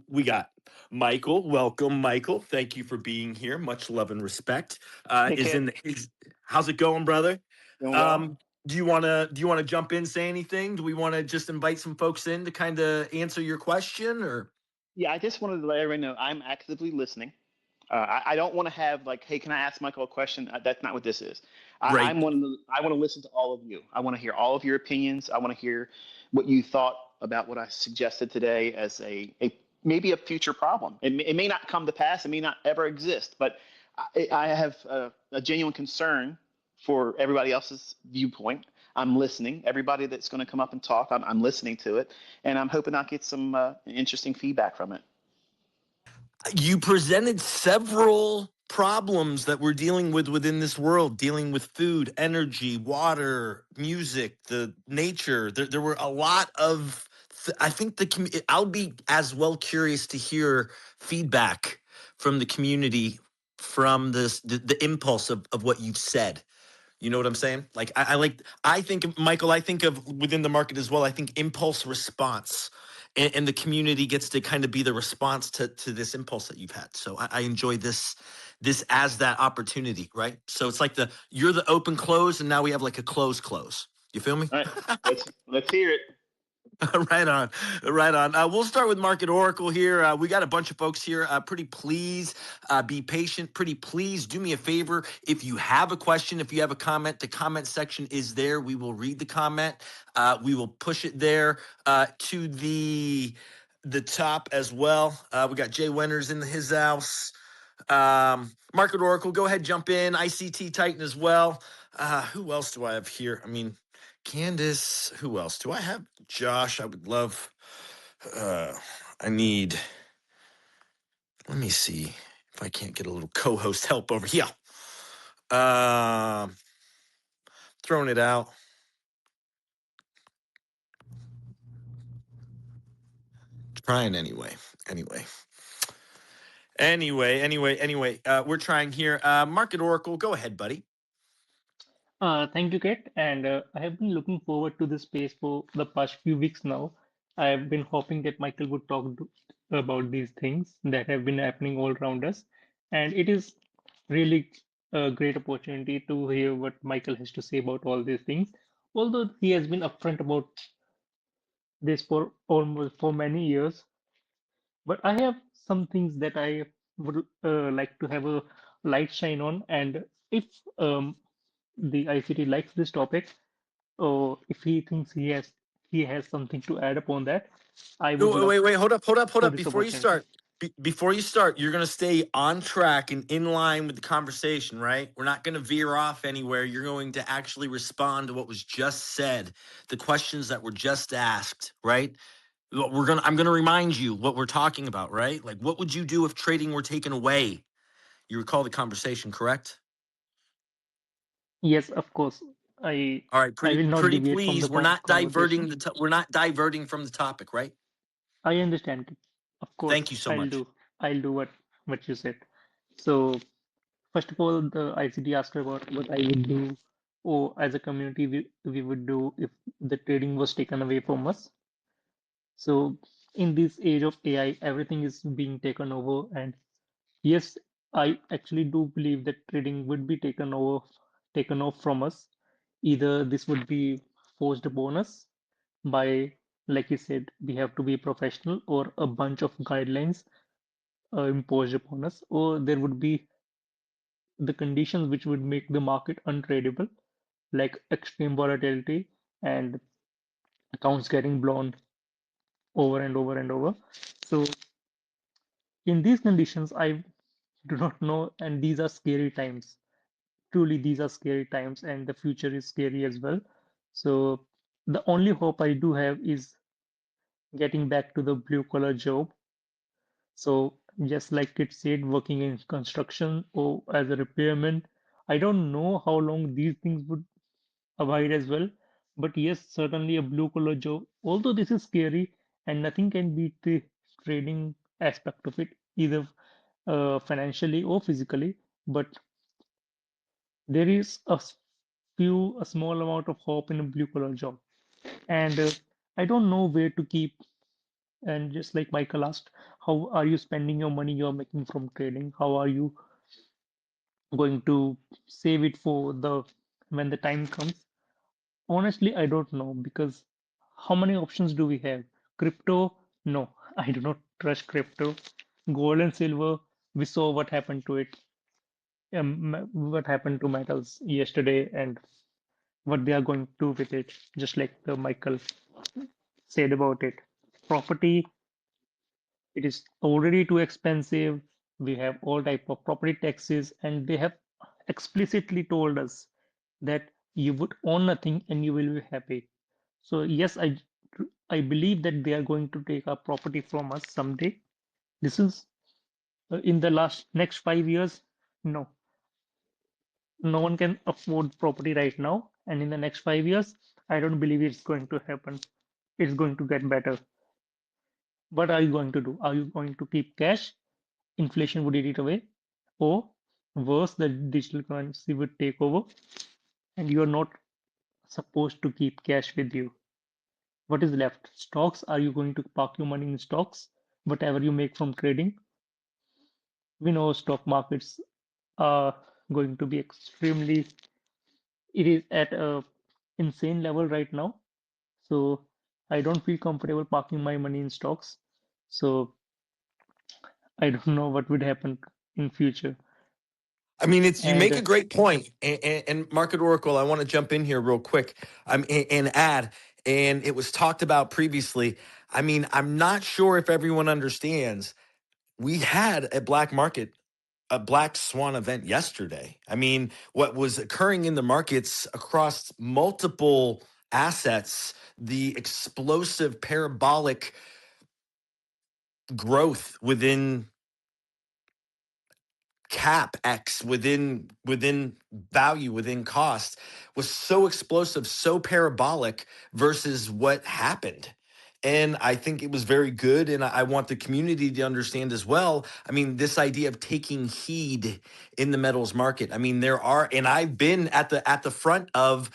We got Michael. Welcome, Michael. Thank you for being here. Much love and respect. Hey, Is Kitt. in how's it going, brother? Doing well? Do you wanna jump in, say anything? Do we want to just invite some folks in to kind of answer your question, or Yeah, I just wanted to let everyone know I'm actively listening. I don't want to have like, hey, can I ask Michael a question? That's not what this is. right? I want to listen to all of you. I want to hear all of your opinions. I want to hear what you thought about what I suggested today as a maybe a future problem. It may not come to pass. It may not ever exist. But I have a genuine concern for everybody else's viewpoint. I'm listening. Everybody that's going to come up and talk, I'm listening to it, and I'm hoping I'll get some interesting feedback from it. You presented several problems that we're dealing with within this world, dealing with food, energy, water, music, the nature. There were a lot of I think I'll be as well curious to hear feedback from the community from the impulse of what you've said. You know what I'm saying? Like I think of Michael, I think of within the market as well. I think impulse response, and the community gets to kind of be the response to this impulse that you've had. So I enjoy this as that opportunity, right? So it's like you're the open close, and now we have like a close. You feel me? All right, let's hear it. Right on, right on. We'll start with Market Oracle here. We got a bunch of folks here. Pretty please be patient. Pretty please do me a favor. If you have a question, if you have a comment, the comment section is there. We will read the comment. We will push it there to the top as well. We got Jay Winters in his house. Market Oracle, go ahead, jump in. ICT Titan as well. Who else do I have here? I mean, Candace, who else do I have? Josh, I would love. I need. Let me see if I can't get a little co-host help over here. Throwing it out. Trying anyway. Anyway. We're trying here. Market Oracle, go ahead, buddy. Thank you, Kate. And I have been looking forward to this space for the past few weeks now. I have been hoping that Michael would about these things that have been happening all around us. And it is really a great opportunity to hear what Michael has to say about all these things. Although he has been upfront about this for almost for many years, but I have some things that I would like to have a light shine on. And if the ICT likes this topic, or if he thinks he has something to add upon that, I would No, love wait, hold up. for this Before you opportunity. start, you're gonna stay on track and in line with the conversation, right? We're not gonna veer off anywhere. You're going to actually respond to what was just said, the questions that were just asked, right? I'm gonna remind you what we're talking about, right? Like, what would you do if trading were taken away? You recall the conversation, correct? Yes, of course. I All right, I will not pretty deviate from the please. We're not diverting conversation. we're not diverting from the topic, right? I understand. Of course, Thank you so much. I'll do what you said. So first of all, the ICT asked about what I would do, or as a community we would do if the trading was taken away from us. So in this age of AI, everything is being taken over, and yes, I actually do believe that trading would be taken off from us. Either this would be forced upon us by, like you said, we have to be professional, or a bunch of guidelines imposed upon us, or there would be the conditions which would make the market untradeable, like extreme volatility and accounts getting blown over and over and over. So in these conditions, I do not know, and these are scary times. Truly, these are scary times, and the future is scary as well. So the only hope I do have is getting back to the blue collar job. So just like it said, working in construction or as a repairman, I don't know how long these things would abide as well. But yes, certainly a blue collar job. Although this is scary and nothing can beat the trading aspect of it, either financially or physically. But there is a small amount of hope in a blue collar job. And I don't know where to keep And just like Michael asked, how are you spending your money you're making from trading? How are you going to save it for the when the time comes? Honestly, I don't know because how many options do we have? Crypto? No, I do not trust crypto. Gold and silver, we saw what happened to it, what happened to metals yesterday, and what they are going to do with it, just like the Michael said about it. Property, it is already too expensive. We have all type of property taxes, and they have explicitly told us that you would own nothing and you will be happy. So yes, I believe that they are going to take our property from us someday. This is in the last next 5 years. No, no one can afford property right now, and in the next 5 years, I don't believe it's going to happen. It's going to get better. What are you going to do? Are you going to keep cash? Inflation would eat it away, or worse, the digital currency would take over, and you're not supposed to keep cash with you. What is left? Stocks? Are you going to park your money in stocks? Whatever you make from trading? We know stock markets are going to be extremely, it is at a insane level right now. So I don't feel comfortable parking my money in stocks. So I don't know what would happen in future. I mean, you And make a great point. And Market Oracle, I want to jump in here real quick and add, and it was talked about previously. I mean, I'm not sure if everyone understands. We had a black swan event yesterday. I mean, what was occurring in the markets across multiple assets, the explosive parabolic growth within cap X, within value, within cost, was so explosive, so parabolic versus what happened. And I think it was very good. And I want the community to understand as well. I mean, this idea of taking heed in the metals market. I mean, there are, and I've been at the front of,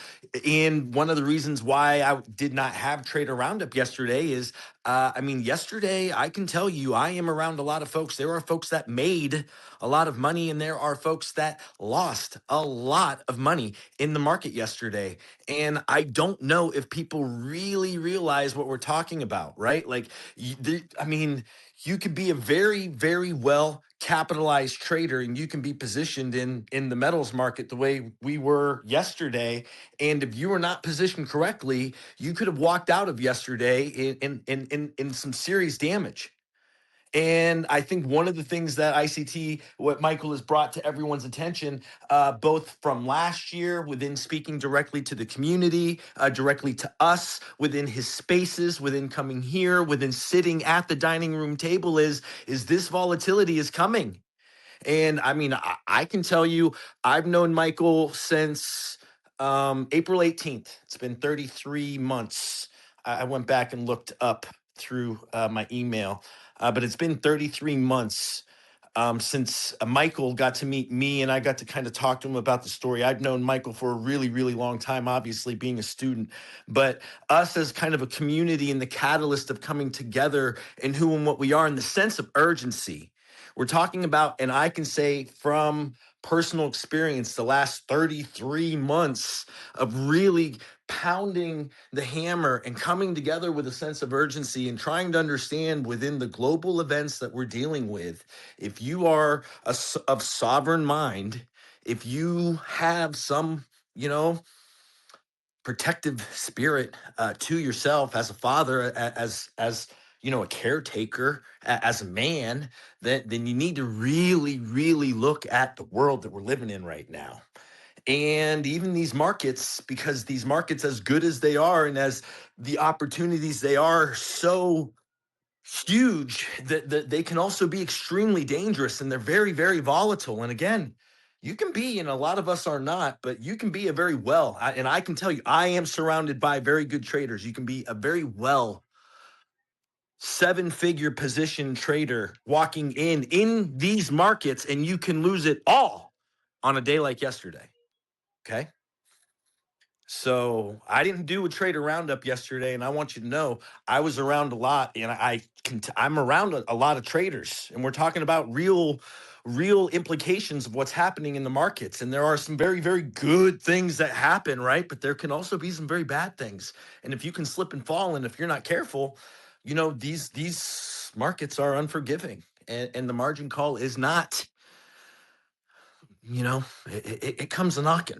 and one of the reasons why I did not have Trader Roundup yesterday is, I mean, yesterday I can tell you I am around a lot of folks. There are folks that made a lot of money, and there are folks that lost a lot of money in the market yesterday. And I don't know if people really realize what we're talking about, right? Like, I mean, you could be a very, very well capitalized trader, and you can be positioned in the metals market the way we were yesterday. And if you were not positioned correctly, you could have walked out of yesterday in some serious damage. And I think one of the things that ICT, what Michael has brought to everyone's attention, both from last year within speaking directly to the community, directly to us, within his spaces, within coming here, within sitting at the dining room table is this volatility is coming. And I mean, I can tell you, I've known Michael since April 18th. It's been 33 months. I went back and looked up through my email, but it's been 33 months since Michael got to meet me, and I got to kind of talk to him about the story. I've known Michael for a really, really long time, obviously being a student, but us as kind of a community and the catalyst of coming together and who and what we are, and the sense of urgency. We're talking about, and I can say from personal experience, the last 33 months of really pounding the hammer and coming together with a sense of urgency and trying to understand within the global events that we're dealing with, if you are of sovereign mind, if you have some, you know, protective spirit to yourself as a father, as you know, a caretaker, as a man, then you need to really, really look at the world that we're living in right now. And even these markets, because these markets, as good as they are and as the opportunities they are so huge, that they can also be extremely dangerous, and they're very, very volatile. And again, you can be, and a lot of us are not, but you can be a very well, and I can tell you, I am surrounded by very good traders. You can be a very well seven-figure position trader walking in these markets, and you can lose it all on a day like yesterday. Okay. So I didn't do a trader roundup yesterday, and I want you to know I was around a lot, and I'm around a lot of traders, and we're talking about real implications of what's happening in the markets. And there are some very, very good things that happen, right? But there can also be some very bad things. And if you can slip and fall, and if you're not careful, these markets are unforgiving, and the margin call is not. It comes a knocking.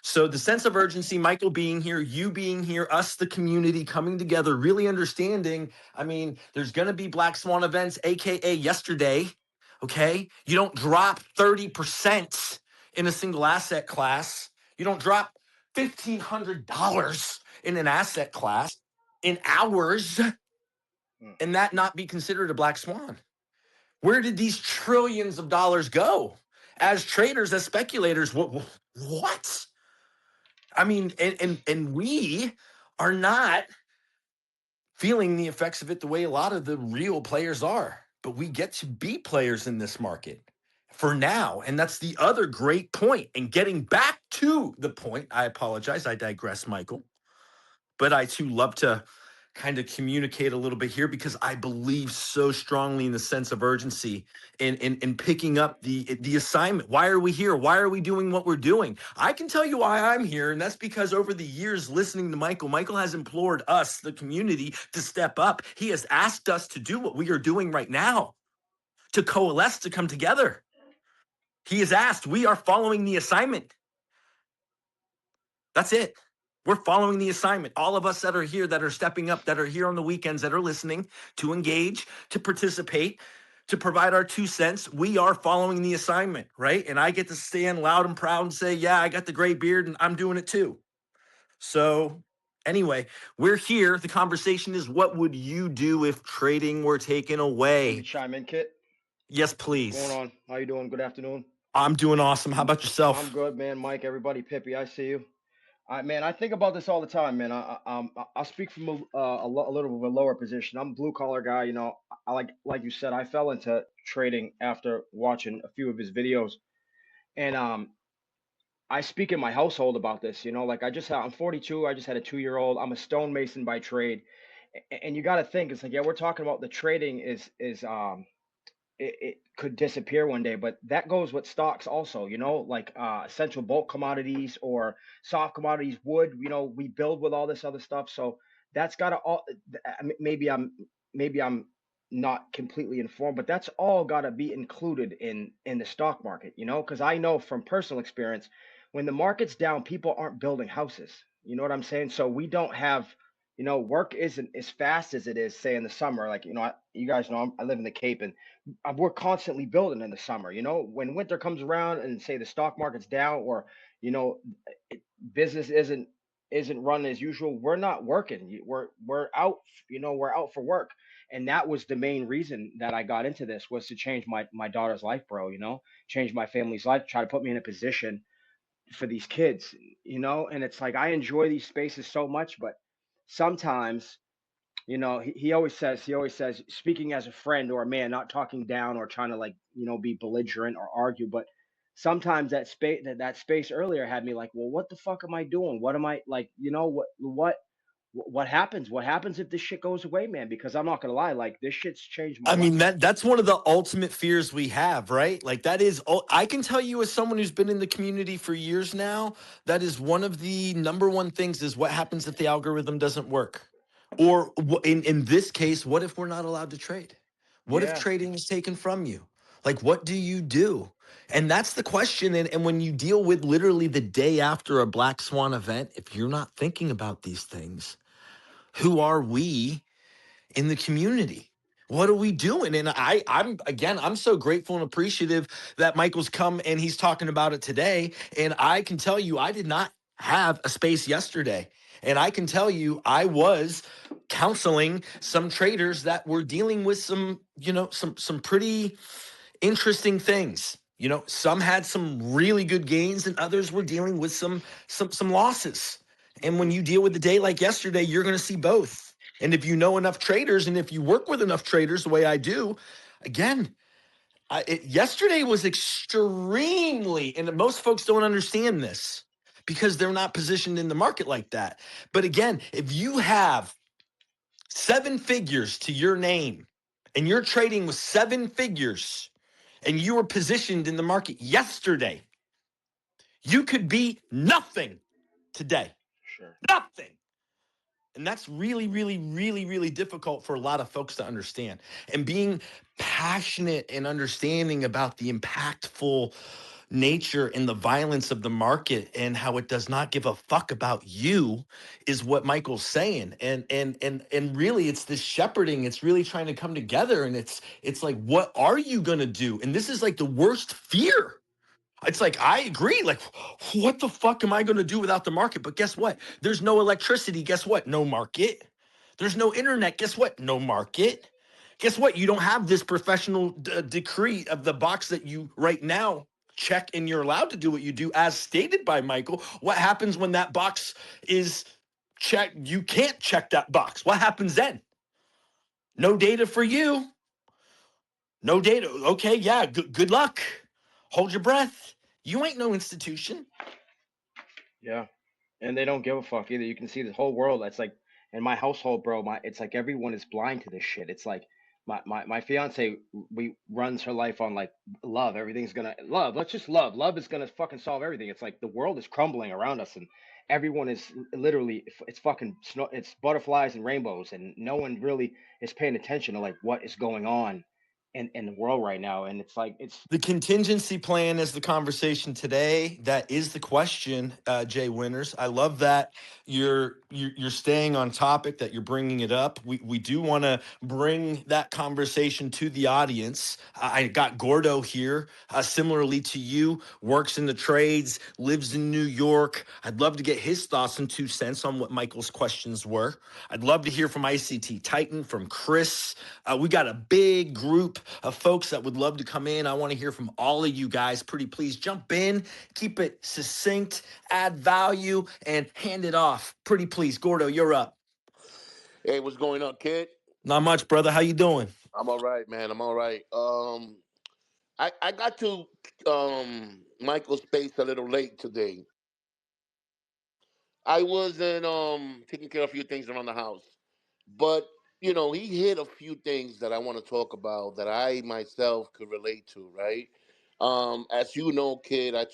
So the sense of urgency, Michael being here, you being here, us, the community coming together, really understanding. I mean, there's going to be black swan events, AKA yesterday. Okay. You don't drop 30% in a single asset class. You don't drop $1,500 in an asset class in hours and that not be considered a black swan. Where did these trillions of dollars go? As traders, as speculators, what? I mean, and we are not feeling the effects of it the way a lot of the real players are. But we get to be players in this market for now. And that's the other great point. And getting back to the point, I apologize, I digress, Michael. But I too love to kind of communicate a little bit here because I believe so strongly in the sense of urgency in picking up the assignment. Why are we here? Why are we doing what we're doing? I can tell you why I'm here, and that's because over the years listening to Michael has implored us, the community, to step up. He has asked us to do what we are doing right now, to coalesce, to come together. He has asked, we are following the assignment. That's it. We're following the assignment. All of us that are here, that are stepping up, that are here on the weekends, that are listening, to engage, to participate, to provide our 2 cents, we are following the assignment, right? And I get to stand loud and proud and say, yeah, I got the gray beard and I'm doing it too. So anyway, we're here. The conversation is, what would you do if trading were taken away? Let me chime in, Kitt. Yes, please. What's going on? How you doing? Good afternoon. I'm doing awesome. How about yourself? I'm good, man. Mike, everybody, Pippi, I see you. Man, I think about this all the time, man. I'll speak from a little bit of a lower position. I'm a blue collar guy, you know. I like you said, I fell into trading after watching a few of his videos, and I speak in my household about this. You know, like I'm 42. I just had a 2-year-old. I'm a stonemason by trade, and you got to think, it's like, yeah, we're talking about the trading is it could disappear one day, but that goes with stocks also, you know, like essential bulk commodities or soft commodities, wood, you know, we build with all this other stuff. So that's got to all, maybe I'm not completely informed, but that's all got to be included in the stock market, you know, because I know from personal experience, when the market's down, people aren't building houses. You know what I'm saying? So we don't have, you know, work isn't as fast as it is, say, in the summer. Like, you know, you guys know I live in the Cape, and we're constantly building in the summer. You know, when winter comes around and say the stock market's down, or you know, business isn't run as usual, we're not working. We're out. You know, we're out for work, and that was the main reason that I got into this, was to change my daughter's life, bro. You know, change my family's life, try to put me in a position for these kids. You know, and it's like I enjoy these spaces so much, but sometimes, you know, he always says, speaking as a friend or a man, not talking down or trying to, like, you know, be belligerent or argue, but sometimes that space earlier had me like, well, what the fuck am I doing? What am I, like, you know, what happens? What happens if this shit goes away, man? Because I'm not gonna lie, like, this shit's changed my I mean, life. that's one of the ultimate fears we have, right? Like, that is, I can tell you, as someone who's been in the community for years now, that is one of the number one things, is what happens if the algorithm doesn't work? Or in this case, what if we're not allowed to trade? What if Yeah. trading is taken from you? Like, what do you do? And that's the question. And when you deal with literally the day after a black swan event, if you're not thinking about these things, who are we in the community? What are we doing? And I'm so grateful and appreciative that Michael's come and he's talking about it today. And I can tell you, I did not have a space yesterday. And I can tell you, I was counseling some traders that were dealing with some, some pretty interesting things. You know, some had some really good gains and others were dealing with some losses. And when you deal with the day like yesterday, you're going to see both. And if you know enough traders, and if you work with enough traders the way I do, again, yesterday was extremely, and most folks don't understand this. because they're not positioned in the market like that. But again, if you have 7 figures to your name and you're trading with 7 figures and you were positioned in the market yesterday, you could be nothing today. Sure. Nothing. And that's really, really, really, really difficult for a lot of folks to understand. And being passionate and understanding about the impactful nature and the violence of the market and how it does not give a fuck about you is what Michael's saying. And really it's this shepherding. It's really trying to come together. And it's like, what are you gonna do? And this is like the worst fear. It's like, I agree. Like, what the fuck am I going to do without the market? But guess what? There's no electricity. Guess what? No market. There's no internet. Guess what? No market. Guess what? You don't have this professional decree of the box that you right now check and you're allowed to do what you do as stated by Michael. What happens when that box is checked? You can't check that box. What happens then? No data for you. No data. Okay, yeah, good luck. Hold your breath. You ain't no institution. Yeah. And they don't give a fuck either. You can see the whole world. It's like in my household, bro. It's like everyone is blind to this shit. It's like my fiance, we runs her life on like love. Everything's gonna love. Let's just love. Love is gonna fucking solve everything. It's like the world is crumbling around us, and everyone is literally it's fucking snow. It's butterflies and rainbows, and no one really is paying attention to like what is going on in the world right now. And it's like it's The contingency plan is the conversation today. That is the question, Jay Winters. I love that you're staying on topic, that you're bringing it up. We do want to bring that conversation to the audience. I got Gordo here, similarly to you, works in the trades, lives in New York. I'd love to get his thoughts and 2 cents on what Michael's questions were. I'd love to hear from ICT Titan, from Chris. We got a big group of folks that would love to come in. I want to hear from all of you guys. Pretty please jump in, keep it succinct, add value, and hand it off. Pretty please. Gordo, you're up. Hey, what's going on, kid? Not much, brother. How you doing? I'm all right, man. I'm all right. I got to Michael's space a little late today. I wasn't taking care of a few things around the house, but he hit a few things that I want to talk about that I myself could relate to, right? As you know, kid, I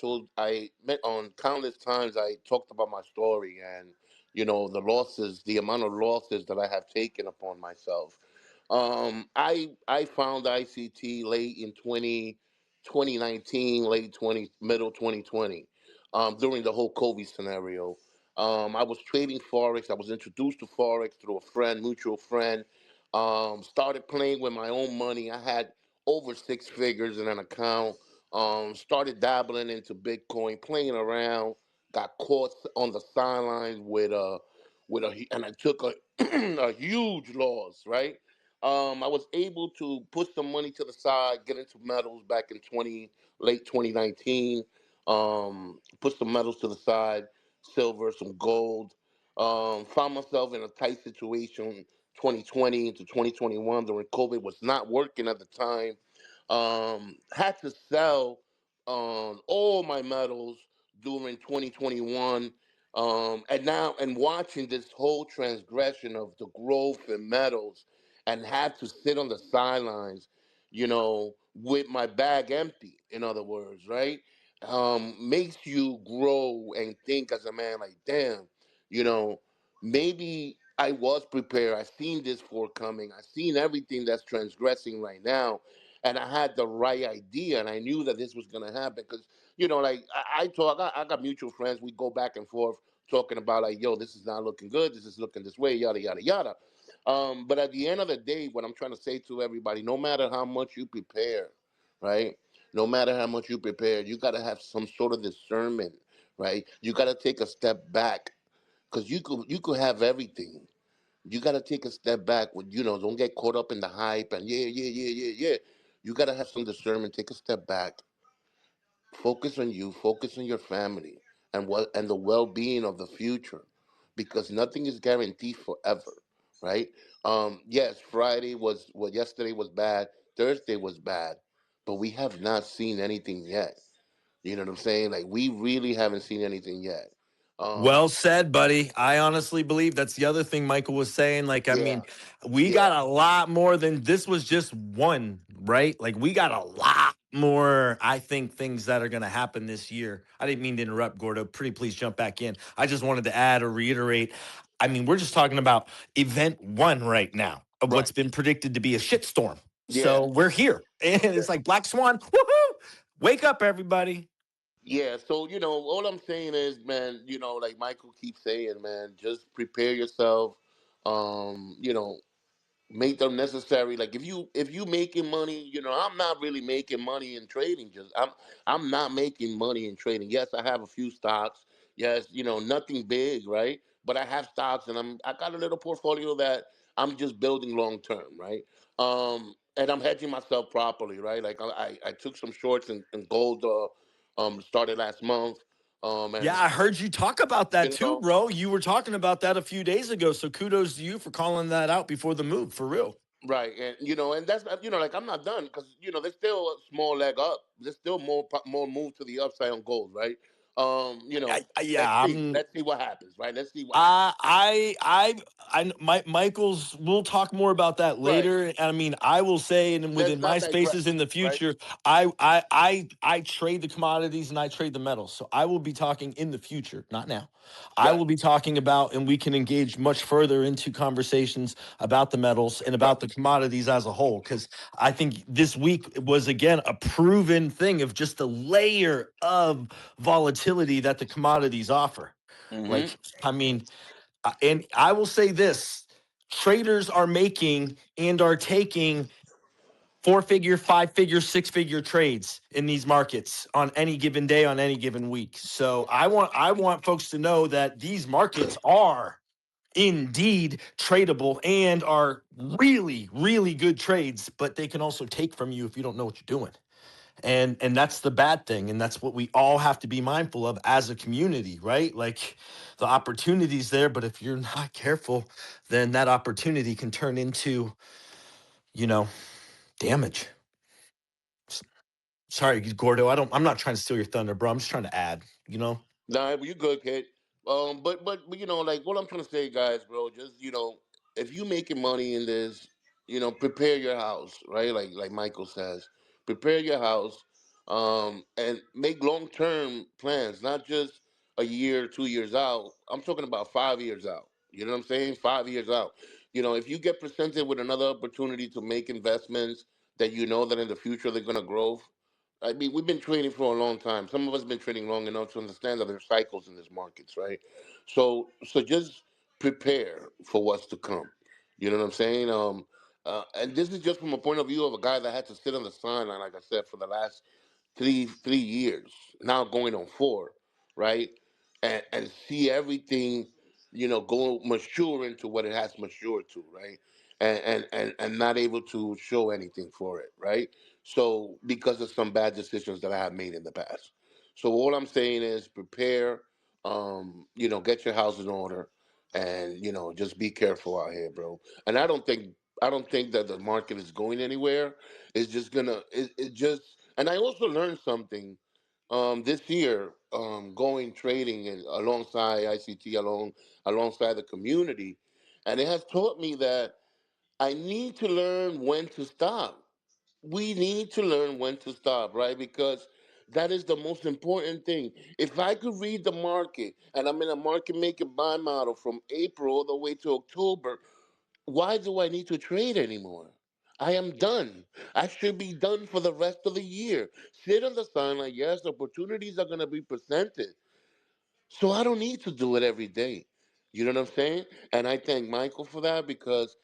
met on countless times. I talked about my story and the losses, the amount of losses that I have taken upon myself. I found ICT late in 2019, late 20, middle 2020, during the whole COVID scenario. I was trading forex. I was introduced to forex through a friend, mutual friend. Started playing with my own money. I had over 6 figures in an account. Started dabbling into Bitcoin, playing around. Got caught on the sidelines and I took a a huge loss. Right. I was able to put some money to the side, get into metals back in late 2019. Put some metals to the side, silver, some gold. Found myself in a tight situation 2020 to 2021 during COVID. Was not working at the time. Had to sell all my metals during 2021. And watching this whole transgression of the growth in metals and had to sit on the sidelines, with my bag empty, in other words, right? Makes you grow and think as a man, like, damn, you know, maybe I was prepared. I seen this forecoming. I seen everything that's transgressing right now. And I had the right idea and I knew that this was going to happen because, like I got mutual friends. We go back and forth talking about like, yo, this is not looking good. This is looking this way, yada, yada, yada. But at the end of the day, what I'm trying to say to everybody, no matter how much you prepare, right? No matter how much you prepare, you got to have some sort of discernment, right? You got to take a step back because you could have everything. You got to take a step back. With don't get caught up in the hype and yeah, yeah, yeah, yeah, yeah. You got to have some discernment. Take a step back. Focus on you. Focus on your family and the well-being of the future, because nothing is guaranteed forever, right? Yes, yesterday was bad. Thursday was bad, but we have not seen anything yet. You know what I'm saying? Like we really haven't seen anything yet. Well said, buddy. I honestly believe that's the other thing Michael was saying. Like, I Yeah, mean, we yeah, got a lot more than this was just one, right? Like, we got a lot more, I think, things that are going to happen this year. I didn't mean to interrupt, Gordo. Pretty please jump back in. I just wanted to add or reiterate. I mean, we're just talking about event one right now of right. what's been predicted to be a shitstorm. Yeah, So we're here. And yeah. it's like Black Swan. Woohoo! Wake up, everybody. Yeah, so all I'm saying is, man, like Michael keeps saying, man, just prepare yourself. You know, make them necessary. Like if you making money, I'm not really making money in trading. I'm not making money in trading. Yes, I have a few stocks. Yes, nothing big, right? But I have stocks, and I got a little portfolio that I'm just building long term, right? And I'm hedging myself properly, right? Like I took some shorts in gold. Started last month. Yeah, And I heard you talk about that you too, know. bro. You were talking about that a few days ago. So kudos to you for calling that out before the move, for real. Right, and and that's like I'm not done because there's still a small leg up. There's still more move to the upside on gold, right? Let's Yeah, see, I'm. let's see what happens, right? Let's see what happens. Michael's. We'll talk more about that Right. later. I mean, I will say, and Let's within my not spaces digress, in the right? future, I trade the commodities and I trade the metals. So I will be talking in the future, not now. I Right, will be talking about, and we can engage much further into conversations about the metals and right. about the commodities as a whole. Because I think this week was again a proven thing of just the layer of volatility that the commodities offer. Mm-hmm. Like, I mean, and I will say this: traders are making and are taking four-figure, five-figure, six-figure trades in these markets on any given day, on any given week. So I want folks to know that these markets are indeed tradable and are really, really good trades, but they can also take from you if you don't know what you're doing. And that's the bad thing, and that's what we all have to be mindful of as a community, right? Like, the opportunity's there, but if you're not careful, then that opportunity can turn into, you know, damage. Sorry, Gordo. I'm not trying to steal your thunder, bro. I'm just trying to add, you know? Nah, you good, kid. But like what I'm trying to say, guys, bro, just if you making money in this, prepare your house, right? Like Michael says, prepare your house, and make long term plans, not just a year, 2 years out. I'm talking about 5 years out. You know what I'm saying? 5 years out. If you get presented with another opportunity to make investments that that in the future they're gonna grow. I mean, we've been trading for a long time. Some of us have been trading long enough to understand that there's cycles in these markets, right? So just prepare for what's to come. You know what I'm saying? And this is just from a point of view of a guy that had to sit on the sideline, like I said, for the last three years, now going on four, right? And see everything, go mature into what it has matured to, right? And not able to show anything for it, right? So because of some bad decisions that I have made in the past. So all I'm saying is prepare, get your house in order, and just be careful out here, bro. And I don't think that the market is going anywhere. It's just gonna it just and I also learned something this year, going trading and alongside ICT, alongside the community, and it has taught me that I need to learn when to stop. We need to learn when to stop, right? Because that is the most important thing. If I could read the market and I'm in a market making buy model from April all the way to October, why do I need to trade anymore? I am done. I should be done for the rest of the year. Sit on the sideline. Yes, opportunities are going to be presented. So I don't need to do it every day. You know what I'm saying? And I thank Michael for that because,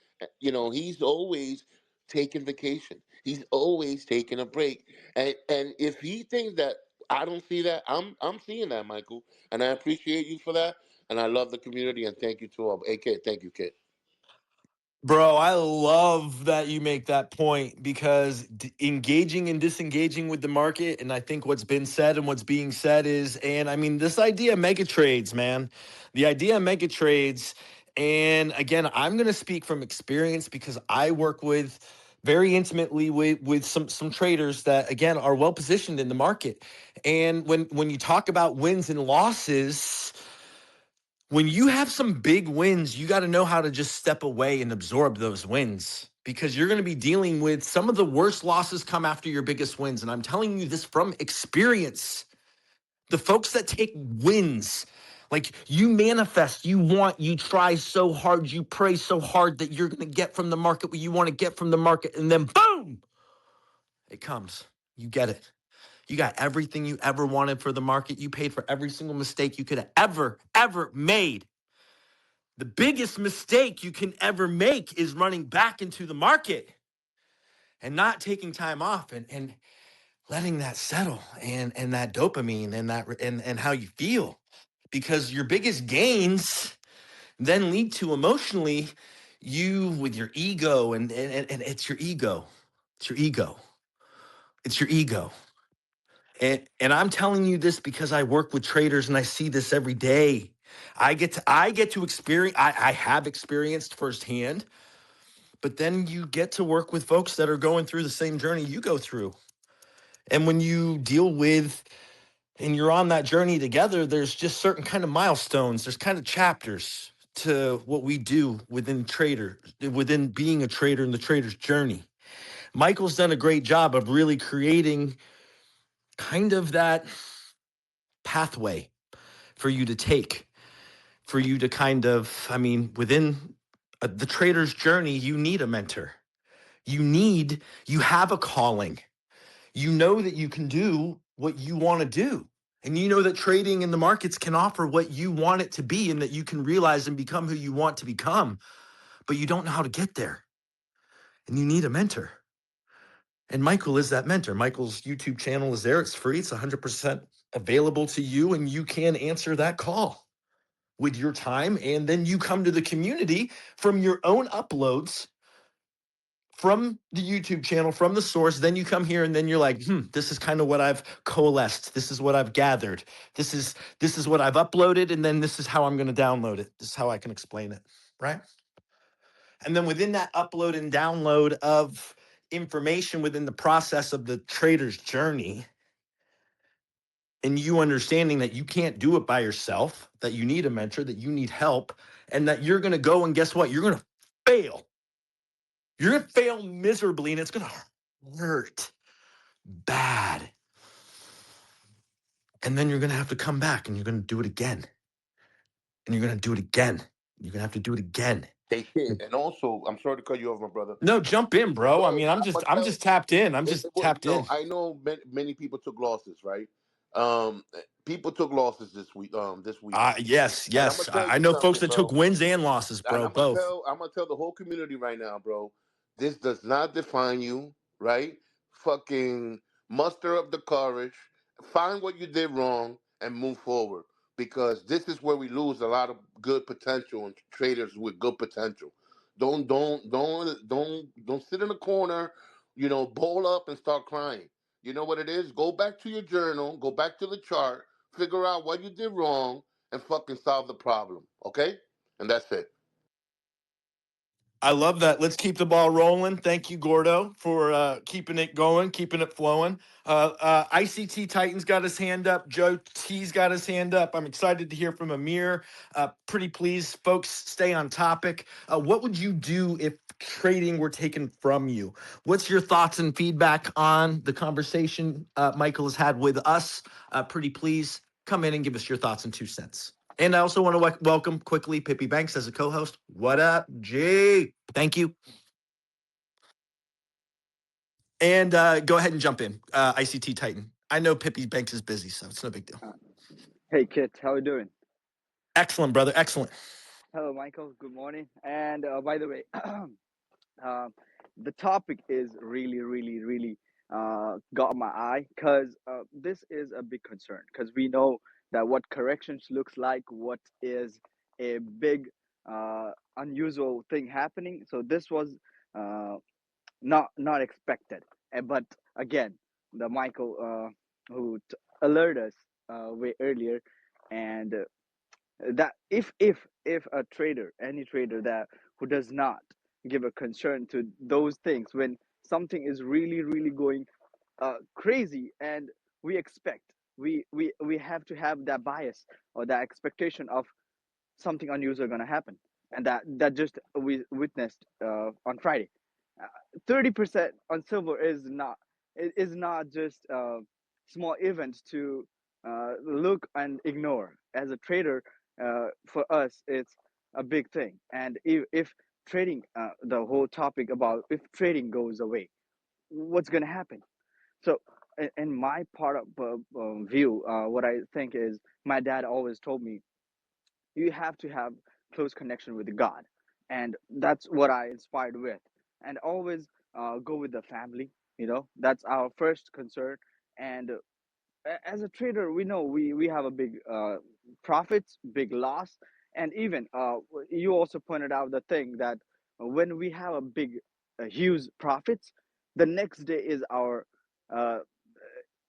he's always taking vacation. He's always taking a break. And if he thinks that I don't see that, I'm seeing that, Michael. And I appreciate you for that. And I love the community. And thank you to all. AK, thank you, kid. Bro, I love that you make that point because engaging and disengaging with the market, and I think what's been said and what's being said is, and I mean, this idea of mega trades, man, the idea of mega trades, and again, I'm going to speak from experience because I work with very intimately with some traders that again are well positioned in the market, and when you talk about wins and losses. when you have some big wins, you got to know how to just step away and absorb those wins, because you're going to be dealing with some of the worst losses come after your biggest wins. And I'm telling you this from experience. The folks that take wins, like you manifest, you want, you try so hard, you pray so hard that you're going to get from the market what you want to get from the market. And then boom, it comes. You get it. You got everything you ever wanted for the market. You paid for every single mistake you could have ever made. The biggest mistake you can ever make is running back into the market and not taking time off and letting that settle and that dopamine and that and how you feel, because your biggest gains then lead to emotionally you with your ego and it's your ego. It's your ego. It's your ego. And I'm telling you this because I work with traders and I see this every day. I get to experience, I have experienced firsthand, but then you get to work with folks that are going through the same journey you go through. And when you deal with and you're on that journey together, there's just certain kind of milestones, there's kind of chapters to what we do within being a trader in the trader's journey. Michael's done a great job of really creating kind of that pathway for you to take, for you to kind of, I mean, within the trader's journey, you need a mentor. You have a calling. You know that you can do what you want to do. And you know that trading in the markets can offer what you want it to be and that you can realize and become who you want to become, but you don't know how to get there. And you need a mentor. And Michael is that mentor. Michael's YouTube channel is there. It's free. It's 100% available to you, and you can answer that call with your time. And then you come to the community from your own uploads from the YouTube channel, from the source. Then you come here and then you're like, this is kind of what I've coalesced. This is what I've gathered. This is what I've uploaded. And then this is how I'm going to download it. This is how I can explain it. Right. And then within that upload and download of information within the process of the trader's journey, and you understanding that you can't do it by yourself, that you need a mentor, that you need help, and that you're going to go and guess what? You're going to fail. You're going to fail miserably, and it's going to hurt bad. And then you're going to have to come back and you're going to do it again. And you're going to do it again. You're going to have to do it again. Hey, kid, and also, I'm sorry to cut you off, my brother. No, jump in, bro. I mean, I'm just tapped in. I'm just tapped in. I know many people took losses, right? People took losses this week. Yes. I know folks that took wins and losses, bro. And both. I'm gonna tell the whole community right now, bro. This does not define you, right? Fucking muster up the courage, find what you did wrong, and move forward. Because this is where we lose a lot of good potential and traders with good potential. Don't sit in a corner, bowl up and start crying. You know what it is? Go back to your journal, go back to the chart, figure out what you did wrong, and fucking solve the problem. Okay? And that's it. I love that. Let's keep the ball rolling. Thank you, Gordo, for keeping it going, keeping it flowing. ICT Titan's got his hand up. Joe T's got his hand up. I'm excited to hear from Amir. Pretty please, folks, stay on topic. What would you do if trading were taken from you? What's your thoughts and feedback on the conversation Michael has had with us? Pretty please, come in and give us your thoughts and 2 cents. And I also want to welcome quickly Pippi Banks as a co-host. What up, G? Thank you. And go ahead and jump in, ICT Titan. I know Pippi Banks is busy, so it's no big deal. Hey, Kitt, how are you doing? Excellent, brother. Excellent. Hello, Michael. Good morning. And by the way, the topic is really got my eye because this is a big concern because we know that what corrections looks like, what is a big unusual thing happening. So this was not expected. But again, the Michael who alerted us way earlier, and that if a trader, any trader that who does not give a concern to those things when something is really going crazy, and we expect we have to have that bias or that expectation of something unusual going to happen. And that just we witnessed on Friday. 30% on silver is not just a small event to look and ignore. As a trader, for us, it's a big thing. And if trading, the whole topic about if trading goes away, what's going to happen? So, in my part of view, what I think is my dad always told me you have to have close connection with God, and that's what I inspired with, and always go with the family. That's our first concern. And as a trader, we know we have a big profits, big loss, and even you also pointed out the thing that when we have a big, huge profits, the next day is our uh,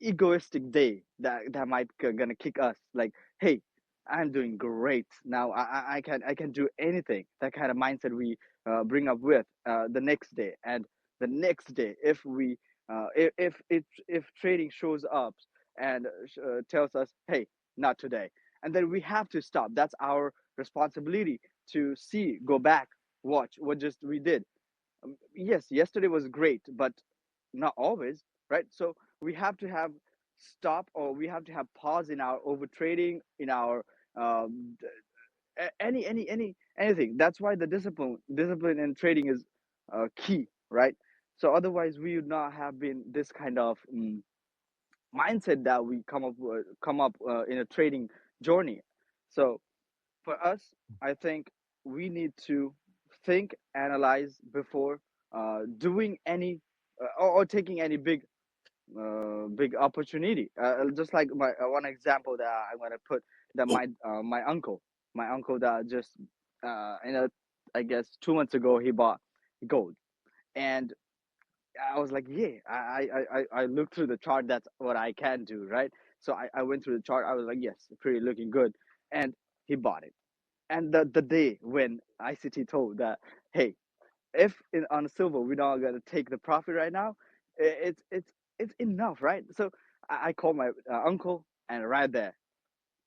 egoistic day that might gonna kick us like, hey, I'm doing great now. I can do anything. That kind of mindset we bring up with the next day. And the next day, if we if trading shows up and tells us, hey, not today, and then we have to stop. That's our responsibility to see, go back, watch what just we did. Yes, yesterday was great, but not always, right? So we have to have stop, or we have to have pause in our over trading, in our anything. That's why the discipline in trading is key, right? So otherwise we would not have been this kind of mindset that we come up in a trading journey. So for us, I think we need to think, analyze before doing any or taking any big opportunity. Just like my one example that I'm gonna put, that my uncle that just I guess 2 months ago he bought gold. And I was like, yeah, I looked through the chart. That's what I can do, right? So I went through the chart. I was like, yes, pretty looking good. And he bought it. And the day when ICT told that, hey, if on silver we're not gonna take the profit right now, it's enough, right? So I called my uncle, and right there,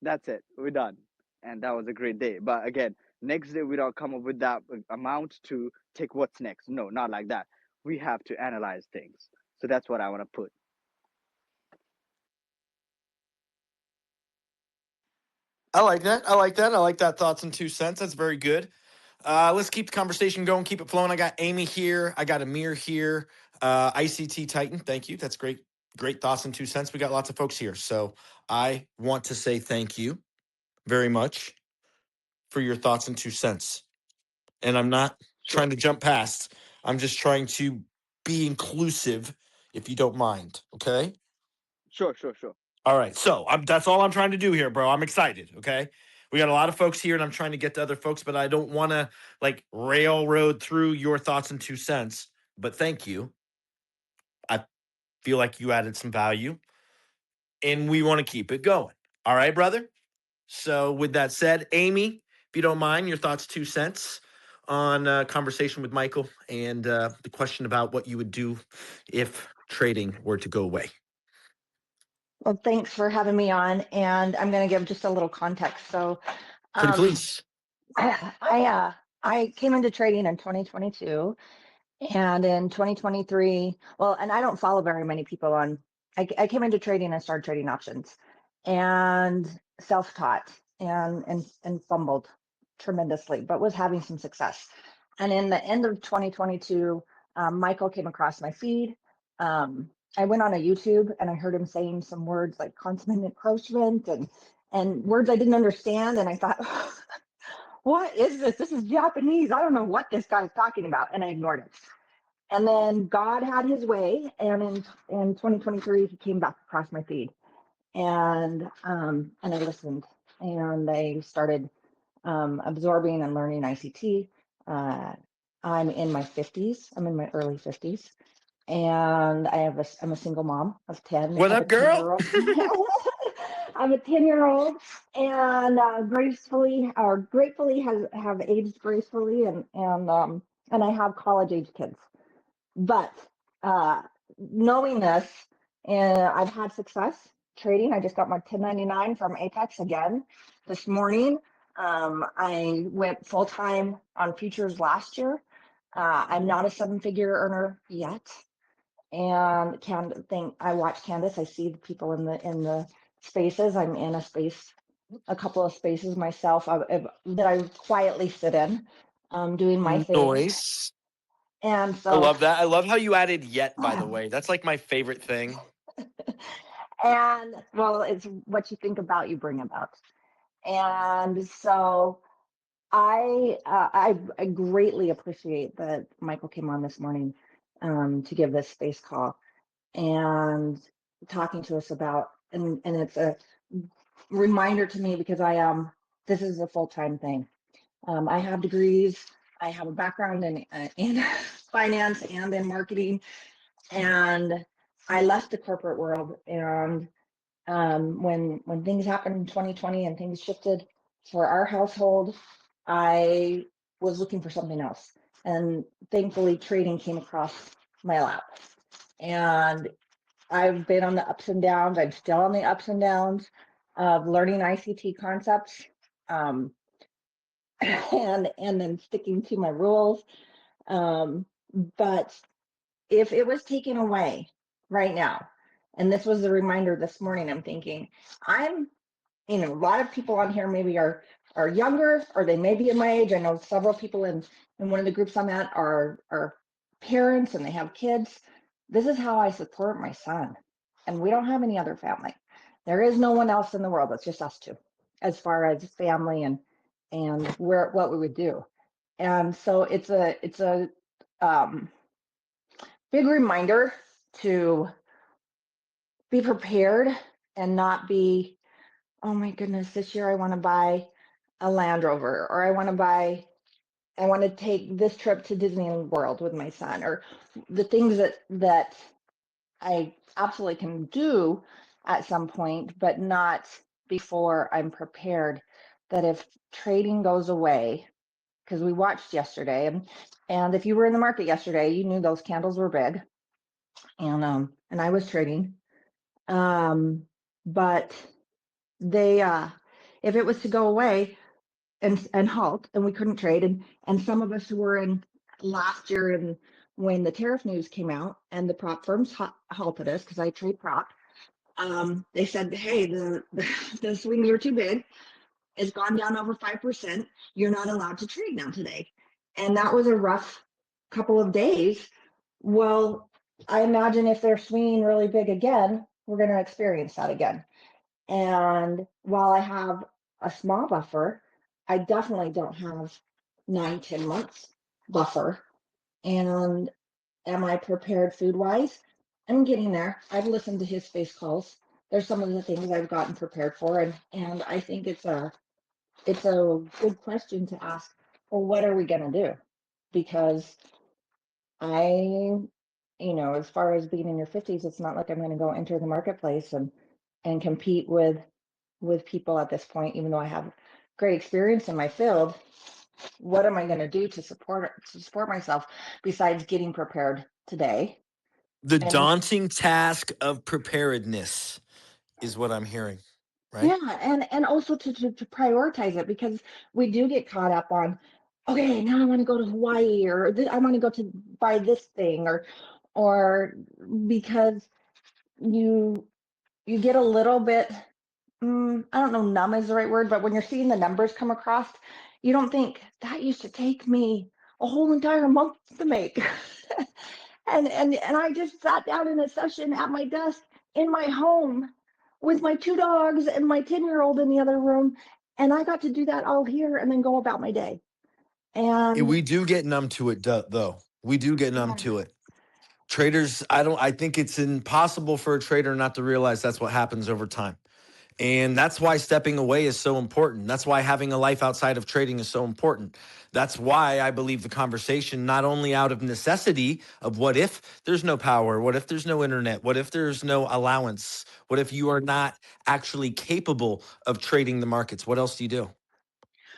that's it, we're done. And that was a great day. But again, next day we don't come up with that amount to take what's next. No, not like that. We have to analyze things. So that's what I want to put. I like that. I like that. I like that. Thoughts and 2 cents. That's very good. Let's keep the conversation going. Keep it flowing. I got Amy here. I got Amir here. ICT Titan. Thank you. That's great. Great thoughts and 2 cents. We got lots of folks here. So I want to say thank you very much for your thoughts and 2 cents. And I'm not Sure, trying to jump past. I'm just trying to be inclusive, if you don't mind. Okay. sure, sure, sure. All right. So that's all I'm trying to do here, bro. I'm excited. Okay. We got a lot of folks here, and I'm trying to get to other folks, but I don't want to like railroad through your thoughts and 2 cents. But thank you. I feel like you added some value, and we want to keep it going. All right, brother. So with that said, Amy, if you don't mind, your thoughts, 2 cents on conversation with Michael and the question about what you would do if trading were to go away. Well, thanks for having me on, and I'm going to give just a little context. So, Pretty please. I came into trading in 2022, and in 2023, well, and I don't follow very many people on. I came into trading and started trading options, and self-taught and fumbled tremendously, but was having some success. And in the end of 2022, Michael came across my feed. I went on a YouTube and I heard him saying some words like consummate encroachment and words I didn't understand. And I thought, what is this? This is Japanese. I don't know what this guy's talking about. And I ignored it. And then God had his way. And in 2023, he came back across my feed. And I listened and I started absorbing and learning ICT. I'm in my 50s. I'm in my early 50s. And I'm a single mom of 10. What Of up, a girl? 10-year-old. I'm a 10-year-old, and gratefully have aged gracefully, and I have college age kids. But uh, knowing this, I've had success trading. I just got my 1099 from Apex again this morning. I went full time on futures last year. I'm not a 7-figure earner yet, and I watch Candace. I see the people in the spaces. I'm in a couple of spaces myself that I quietly sit in, doing my thing. Noise. And I so, love that. I love how you added yet, by the way. That's like my favorite thing. and well, it's what you think about, you bring about. And so I greatly appreciate that Michael came on this morning to give this space call and talking to us about, and it's a reminder to me because this is a full-time thing. I have degrees. I have a background in finance and in marketing, and I left the corporate world. And when things happened in 2020 and things shifted for our household, I was looking for something else. And thankfully, trading came across my lap. And I've been on the ups and downs. I'm still on the ups and downs of learning ICT concepts, and then sticking to my rules. But if it was taken away right now, and this was the reminder this morning, I'm thinking, a lot of people on here maybe are younger, or they may be in my age. I know several people in one of the groups I'm at are parents and they have kids. This is how I support my son, and we don't have any other family. There is no one else in the world. It's just us two, as far as family and what we would do. And so it's a big reminder to be prepared and not be, oh my goodness, this year I want to buy a Land Rover, or I want to take this trip to Disney World with my son, or the things that I absolutely can do at some point, but not before I'm prepared. That if trading goes away, because we watched yesterday, and if you were in the market yesterday, you knew those candles were big, and I was trading, but they if it was to go away and halt, and we couldn't trade, and some of us who were in last year, and when the tariff news came out and the prop firms halted us, because I trade prop, they said, hey, the swings are too big. It's gone down over 5%. You're not allowed to trade now today. And that was a rough couple of days. Well, I imagine if they're swinging really big again, we're going to experience that again. And while I have a small buffer, I definitely don't have 9-10 months buffer. And am I prepared food wise? I'm getting there. I've listened to his space calls. There's some of the things I've gotten prepared for, and I think it's a good question to ask. Well, what are we going to do? Because as far as being in your 50s, it's not like I'm going to go enter the marketplace and compete with people at this point, even though I have great experience in my field. What am I going to do to support myself besides getting prepared today? The And daunting task of preparedness is what I'm hearing, right? yeah, and also to prioritize it, because we do get caught up on, okay, now I want to go to Hawaii, or I want to go to buy this thing, or because you get a little bit, I don't know, numb is the right word, but when you're seeing the numbers come across, you don't think that used to take me a whole entire month to make. and I just sat down in a session at my desk in my home with my 2 dogs and my 10-year-old in the other room, and I got to do that all here and then go about my day. And We do get numb to it, though. We do get numb to it. Traders, I think it's impossible for a trader not to realize that's what happens over time. And that's why stepping away is so important. That's why having a life outside of trading is so important. That's why I believe the conversation, not only out of necessity of what if there's no power, what if there's no internet, what if there's no allowance, what if you are not actually capable of trading the markets, what else do you do?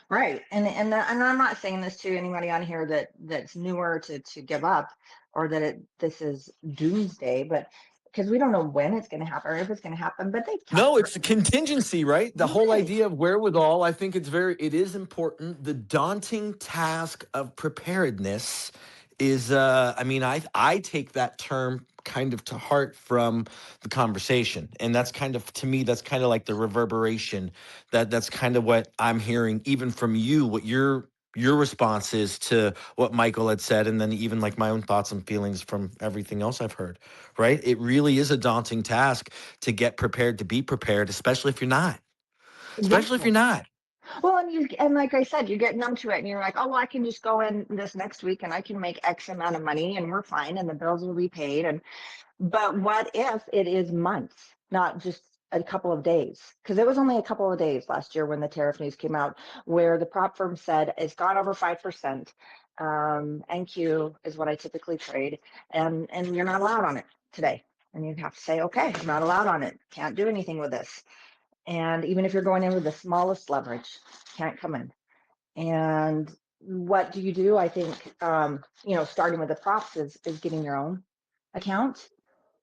right, and I'm not saying this to anybody on here that's newer to give up, or that this is doomsday, but because we don't know when it's going to happen or if it's going to happen, but they've No, talked. it's a contingency, right? The whole Right. idea of wherewithal, I think it is important. The daunting task of preparedness is, I take that term kind of to heart from the conversation. And that's kind of, to me, that's kind of like the reverberation that's kind of what I'm hearing, even from you, what your response is to what Michael had said, and then even like my own thoughts and feelings from everything else I've heard, right? It really is a daunting task to get prepared, to be prepared, especially if you're not. Especially if Exactly. you're not. Well, and like I said, you get numb to it and you're like, oh, well, I can just go in this next week and I can make X amount of money and we're fine and the bills will be paid. But what if it is months, not just a couple of days? Because it was only a couple of days last year when the tariff news came out, where the prop firm said it's gone over 5%. NQ is what I typically trade, and you're not allowed on it today. And you have to say, okay, I'm not allowed on it. Can't do anything with this. And even if you're going in with the smallest leverage, can't come in. And what do you do? I think, starting with the props is getting your own account.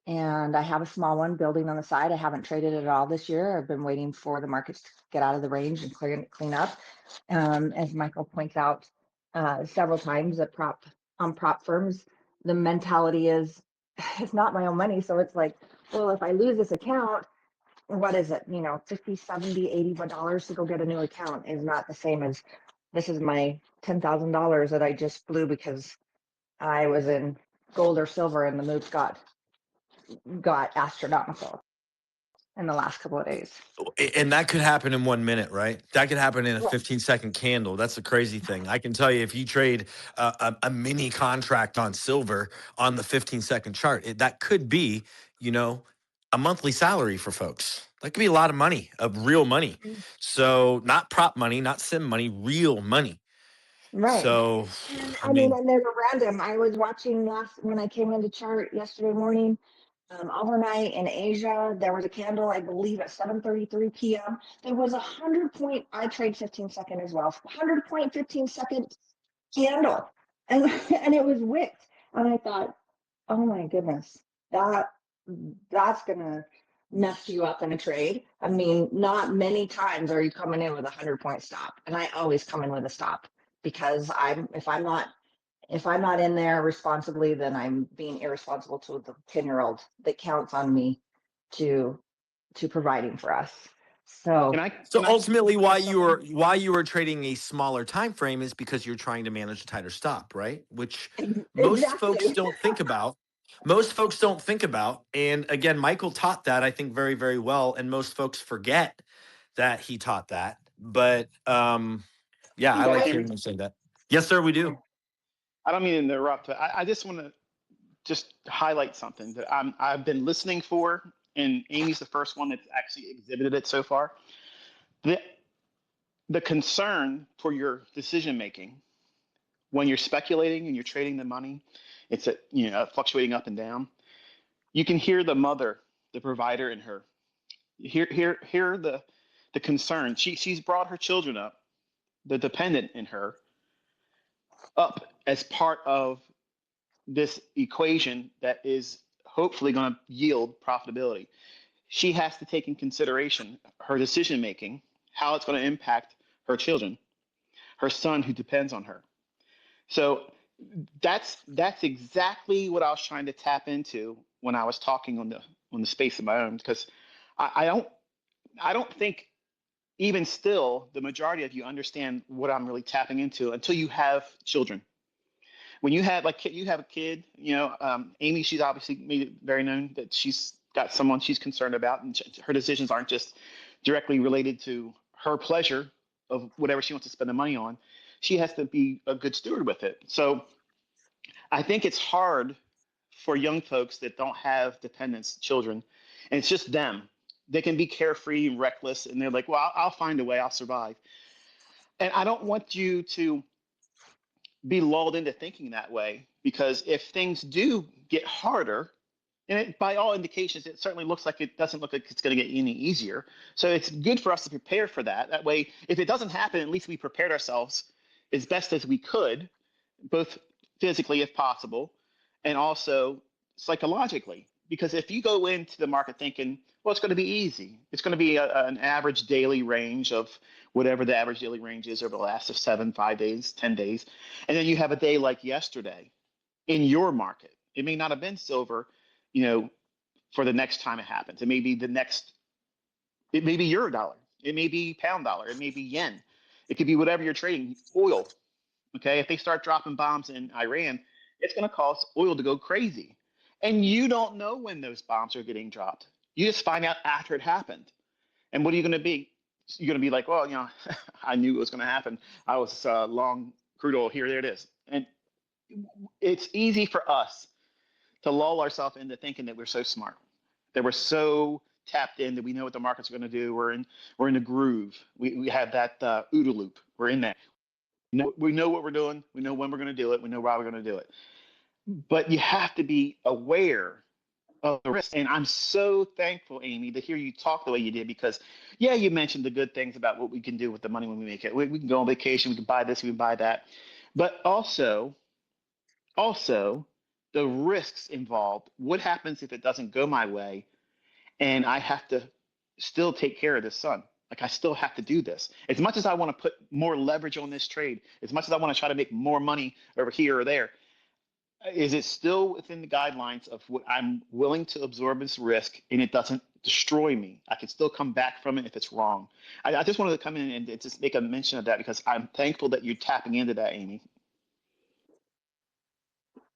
And I have a small one building on the side. I haven't traded it at all this year. I've been waiting for the markets to get out of the range and clean up. As Michael points out several times, that prop firms, the mentality is it's not my own money. So it's like, well, if I lose this account, what is it? 50, 70, $80 to go get a new account is not the same as this is my $10,000 that I just blew because I was in gold or silver and the moves got astronomical in the last couple of days. And that could happen in 1 minute, right? That could happen in a 15-second candle. That's the crazy thing. I can tell you, if you trade a mini contract on silver on the 15-second chart, that could be, a monthly salary for folks. That could be a lot of money, of real money. So not prop money, not sim money, real money. Right. So, And I I mean, mean, and there's a random. I was watching when I came into chart yesterday morning, overnight in Asia, there was a candle, I believe at 7:33 p.m. There was 100 point, I trade 15-second as well, 100 point 15-second candle. And and it was wicked. And I thought, oh my goodness, that that's gonna mess you up in a trade. I mean, not many times are you coming in with 100 point stop. And I always come in with a stop because if I'm not in there responsibly, then I'm being irresponsible to the 10-year-old that counts on me to providing for us. So so ultimately, why suggest something? you were trading a smaller time frame is because you're trying to manage a tighter stop, right? Which most folks exactly. don't think about. Most folks don't think about. And again, Michael taught that, I think, very, very well. And most folks forget that he taught that. But yeah, You I guys like hear me? hearing him say that. Yes, sir, we do. I don't mean to interrupt, but I just want to just highlight something that I've been listening for, and Amy's the first one that's actually exhibited it so far. The, the concern for your decision making when you're speculating and you're trading the money, it's fluctuating up and down. You can hear the mother, the provider in her. Hear the concern. She's brought her children up, the dependent in her, up as part of this equation that is hopefully going to yield profitability. She has to take in consideration her decision making, how it's going to impact her children, her son who depends on her. So that's exactly what I was trying to tap into when I was talking on the space of my own, because I don't think even still the majority of you understand what I'm really tapping into until you have children. When you have you have a kid, Amy, she's obviously made it very known that she's got someone she's concerned about, and her decisions aren't just directly related to her pleasure of whatever she wants to spend the money on. She has to be a good steward with it. So I think it's hard for young folks that don't have dependents, children, and it's just them. They can be carefree and reckless, and they're like, "Well, I'll find a way. I'll survive." And I don't want you to be lulled into thinking that way, because if things do get harder, and by all indications, it certainly looks like it doesn't look like it's going to get any easier. So it's good for us to prepare for that. That way, if it doesn't happen, at least we prepared ourselves as best as we could, both physically if possible, and also psychologically. Because if you go into the market thinking, well, it's going to be easy, it's going to be an average daily range of whatever the average daily range is over the last 7, 5 days, 10 days, and then you have a day like yesterday in your market. It may not have been silver, for the next time it happens. It may be it may be euro dollar, it may be pound dollar, it may be yen, it could be whatever you're trading, oil. Okay, if they start dropping bombs in Iran, it's going to cause oil to go crazy. And you don't know when those bombs are getting dropped. You just find out after it happened. And what are you going to be? You're going to be like, well, I knew it was going to happen. I was long crude oil. There it is. And it's easy for us to lull ourselves into thinking that we're so smart, that we're so tapped in, that we know what the market's going to do. We're in the groove. We have that OODA loop. We're in that. We know what we're doing. We know when we're going to do it. We know why we're going to do it. But you have to be aware of the risk. And I'm so thankful, Amy, to hear you talk the way you did, because, yeah, you mentioned the good things about what we can do with the money when we make it. We can go on vacation. We can buy this. We can buy that. But also, the risks involved. What happens if it doesn't go my way and I have to still take care of this son? Like, I still have to do this. As much as I want to put more leverage on this trade, as much as I want to try to make more money over here or there, is it still within the guidelines of what I'm willing to absorb as risk, and it doesn't destroy me? I can still come back from it if it's wrong. I just wanted to come in and just make a mention of that, because I'm thankful that you're tapping into that, Amy.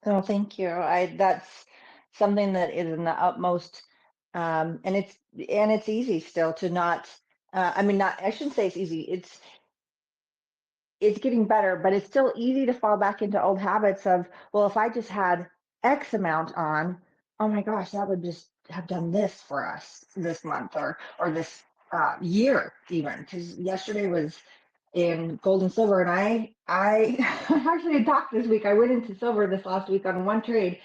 Oh, thank you. That's something that is in the utmost, and it's easy still to not. I shouldn't say it's easy. It's getting better, but it's still easy to fall back into old habits of, well, if I just had X amount on, oh my gosh, that would just have done this for us this month or this year even. Because yesterday was in gold and silver, and I actually had talked this week. I went into silver this last week on one trade,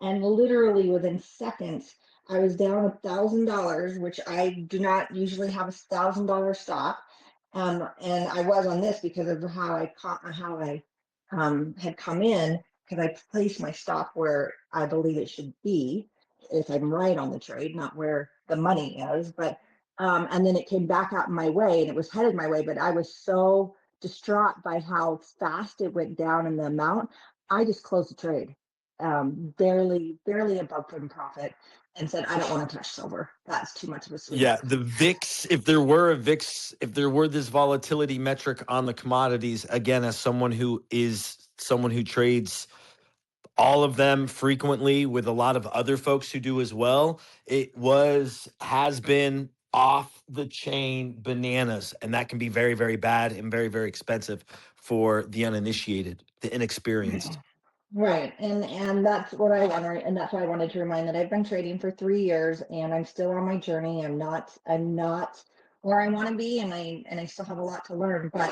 and literally within seconds, I was down $1,000, which I do not usually have $1,000 stop. And I was on this because of how I had come in, because I placed my stop where I believe it should be, if I'm right on the trade, not where the money is. But and then it came back out my way, and it was headed my way. But I was so distraught by how fast it went down in the amount, I just closed the trade, barely above from profit, and said, I don't want to touch silver. That's too much of a swing. Yeah, the VIX, if there were this volatility metric on the commodities, again, as someone who trades all of them frequently with a lot of other folks who do as well, has been off the chain bananas. And that can be very, very bad and very, very expensive for the uninitiated, the inexperienced. Right. And that's what I want to, and that's why I wanted to remind that I've been trading for 3 years and I'm still on my journey. I'm not where I want to be, and I still have a lot to learn, but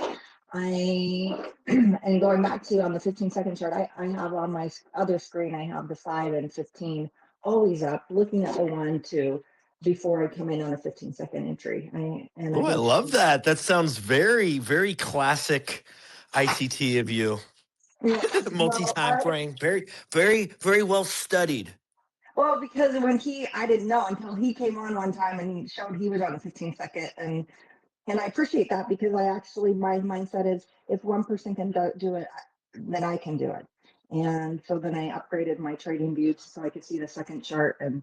and going back to on the 15-second chart, I have on my other screen, I have the 5 and 15 always up, looking at the 1, 2 before I come in on a 15-second entry. I love that. That sounds very, very classic ICT of you. Yeah, Multi-time frame, very, very, very well studied. Well, because I didn't know until he came on one time and he showed he was on a 15-second, and I appreciate that, because my mindset is, if one person can do it, then I can do it. And so then I upgraded my trading views so I could see the second chart, and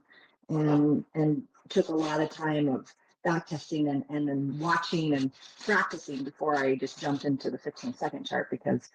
took a lot of time of back testing and then watching and practicing before I just jumped into the 15-second chart, because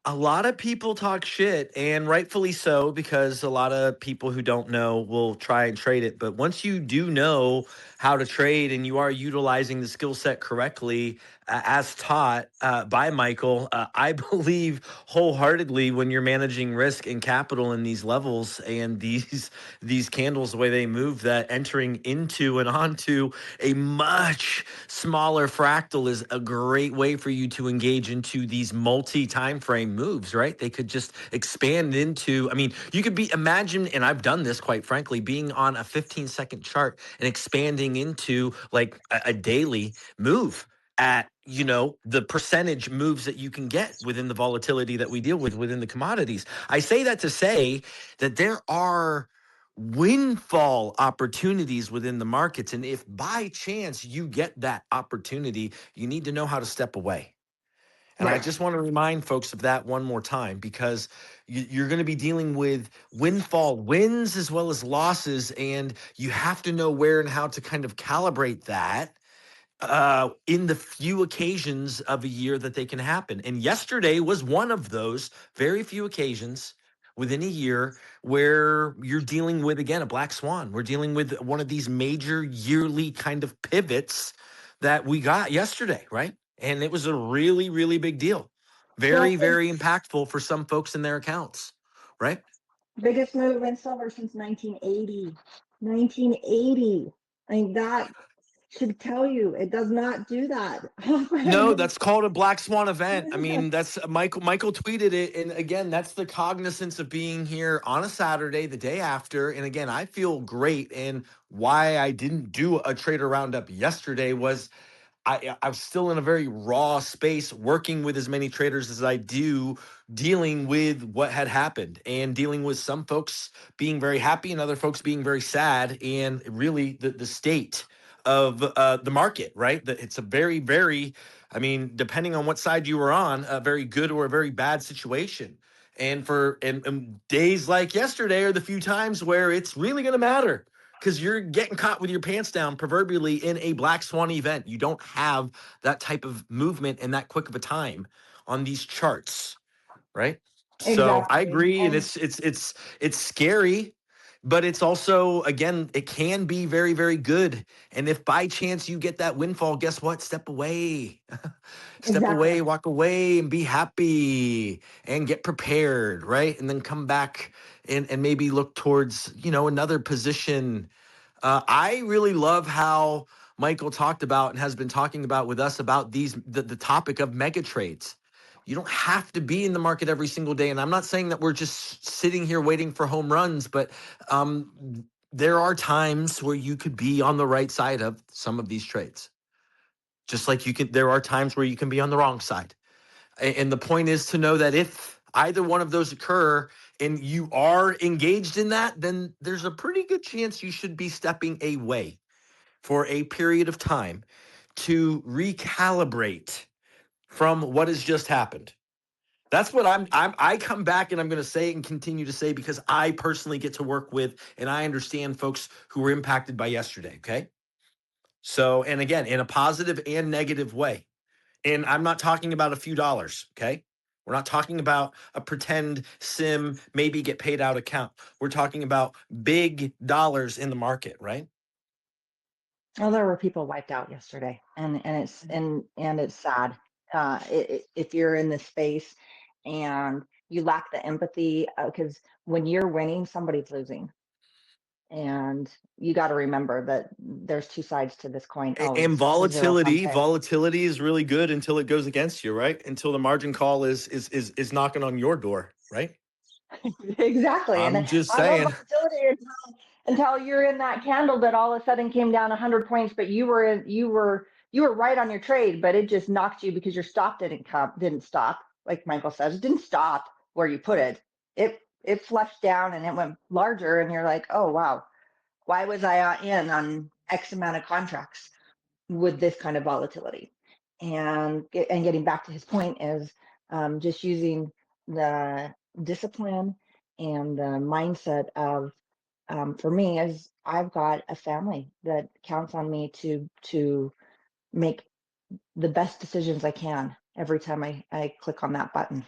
a lot of people talk shit, and rightfully so, because a lot of people who don't know will try and trade it. But once you do know how to trade and you are utilizing the skill set correctly, as taught by Michael, I believe wholeheartedly, when you're managing risk and capital in these levels and these candles, the way they move, that entering into and onto a much smaller fractal is a great way for you to engage into these multi-time frame moves, right? They could just expand into, you could imagine, and I've done this quite frankly, being on a 15-second chart and expanding into like a daily move at, the percentage moves that you can get within the volatility that we deal with within the commodities. I say that to say that there are windfall opportunities within the markets. And if by chance you get that opportunity, you need to know how to step away. And I Right. just want to remind folks of that one more time, because you're going to be dealing with windfall wins as well as losses. And you have to know where and how to kind of calibrate that in the few occasions of a year that they can happen. And yesterday was one of those very few occasions within a year where you're dealing with, again, a black swan. We're dealing with one of these major yearly kind of pivots that we got yesterday, right? And it was a really, really big deal. Well, Very, very impactful for some folks in their accounts, right? biggest move in silver since 1980. 1980. I mean, that should tell you it does not do that No, often. that's called a black swan event. I mean, that's Michael tweeted it. And again, that's the cognizance of being here on a Saturday, the day after. And again, I feel great. And why I didn't do a trader roundup yesterday was I was still in a very raw space, working with as many traders as I do, dealing with what had happened and dealing with some folks being very happy and other folks being very sad, and really the state of the market, right? That it's a very, very, I mean, depending on what side you were on, a very good or a very bad situation. And days like yesterday are the few times where it's really going to matter, because you're getting caught with your pants down, proverbially, in a black swan event. You don't have that type of movement in that quick of a time on these charts, right? So I Exactly. agree, and And it's scary, but it's also, again, it can be very, very good. And if by chance you get that windfall, guess what? Step away. Step away, exactly. walk away, and be happy and get prepared, right? And then come back and maybe look towards, another position. I really love how Michael talked about and has been talking about with us about the topic of mega trades. You don't have to be in the market every single day. And I'm not saying that we're just sitting here waiting for home runs, but there are times where you could be on the right side of some of these trades. Just like there are times where you can be on the wrong side. And the point is to know that if either one of those occur and you are engaged in that, then there's a pretty good chance you should be stepping away for a period of time to recalibrate from what has just happened. That's what I come back and I'm going to say and continue to say, because I personally get to work with and I understand folks who were impacted by yesterday. Okay. So, and again, in a positive and negative way. And I'm not talking about a few dollars, okay? We're not talking about a pretend sim, maybe get paid out account. We're talking about big dollars in the market, right? Well, there were people wiped out yesterday, and it's sad. If you're in this space and you lack the empathy, because when you're winning, somebody's losing, and you got to remember that there's two sides to this coin And always. The zero sum volatility, thing. volatility is really good until it goes against you, right? Until the margin call is knocking on your door, right? Exactly, and I'm just I love saying. volatility until you're in that candle that all of a sudden came down 100 points, but you were right on your trade, but it just knocked you because your stop didn't stop, like Michael says, it didn't stop where you put it. It flushed down and it went larger, and you're like, oh wow, why was I in on X amount of contracts with this kind of volatility? And getting back to his point is just using the discipline and the mindset of for me, as I've got a family that counts on me to make the best decisions I can every time I click on that button.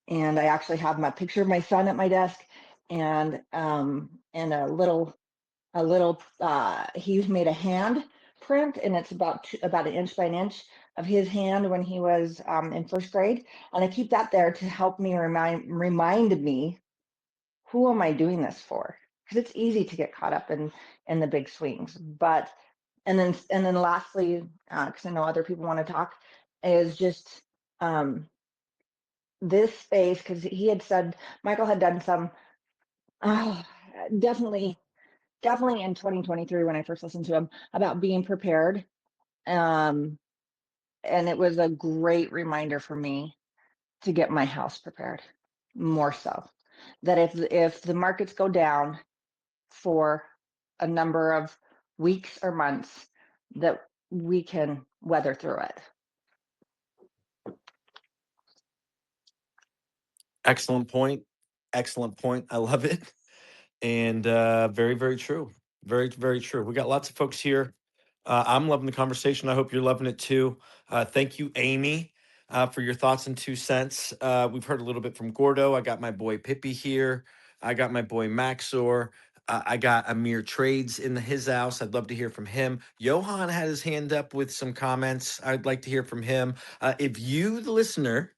And I actually have my picture of my son at my desk, and a little he's made a hand print, and it's about an inch by an inch of his hand when he was in first grade, and I keep that there to help me remind me, who am I doing this for? Because it's easy to get caught up in the big swings. But and then lastly, because I know other people want to talk, is just this space, because he had said, Michael had done some uh, definitely in 2023 when I first listened to him about being prepared. Um, and it was a great reminder for me to get my house prepared more so, that if the markets go down, for a number of weeks or months that we can weather through it. Excellent point. Excellent point. I love it. And very, very true. Very, very true. We got lots of folks here. I'm loving the conversation. I hope you're loving it too. Thank you, Amy, for your thoughts and 2 cents. We've heard a little bit from Gordo. I got my boy Pippi here. I got my boy Maxor. I got Amir Trades in his house. I'd love to hear from him. Johan had his hand up with some comments. I'd like to hear from him. If you, the listener,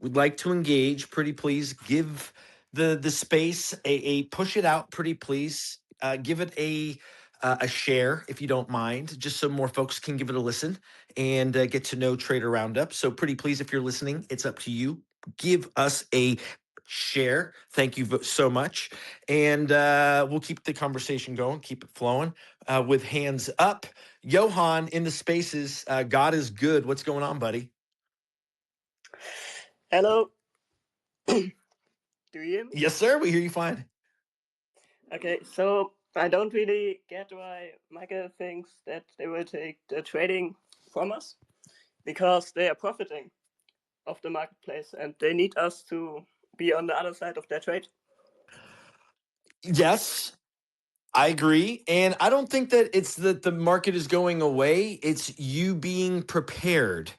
would like to engage, pretty please give the space a push it out, pretty please. Give it a share if you don't mind, just so more folks can give it a listen and get to know Trader Roundup. So pretty please, if you're listening, it's up to you. Give us a share. Thank you so much. And we'll keep the conversation going, keep it flowing with hands up. Johan in the spaces. God is good. What's going on, buddy? Hello. Do you hear me? Yes, sir. We hear you fine. Okay, so I don't really get why Michael thinks that they will take the trading from us, because they are profiting of the marketplace and they need us to be on the other side of their trade. Yes, I agree. And I don't think that it's that the market is going away. It's you being prepared.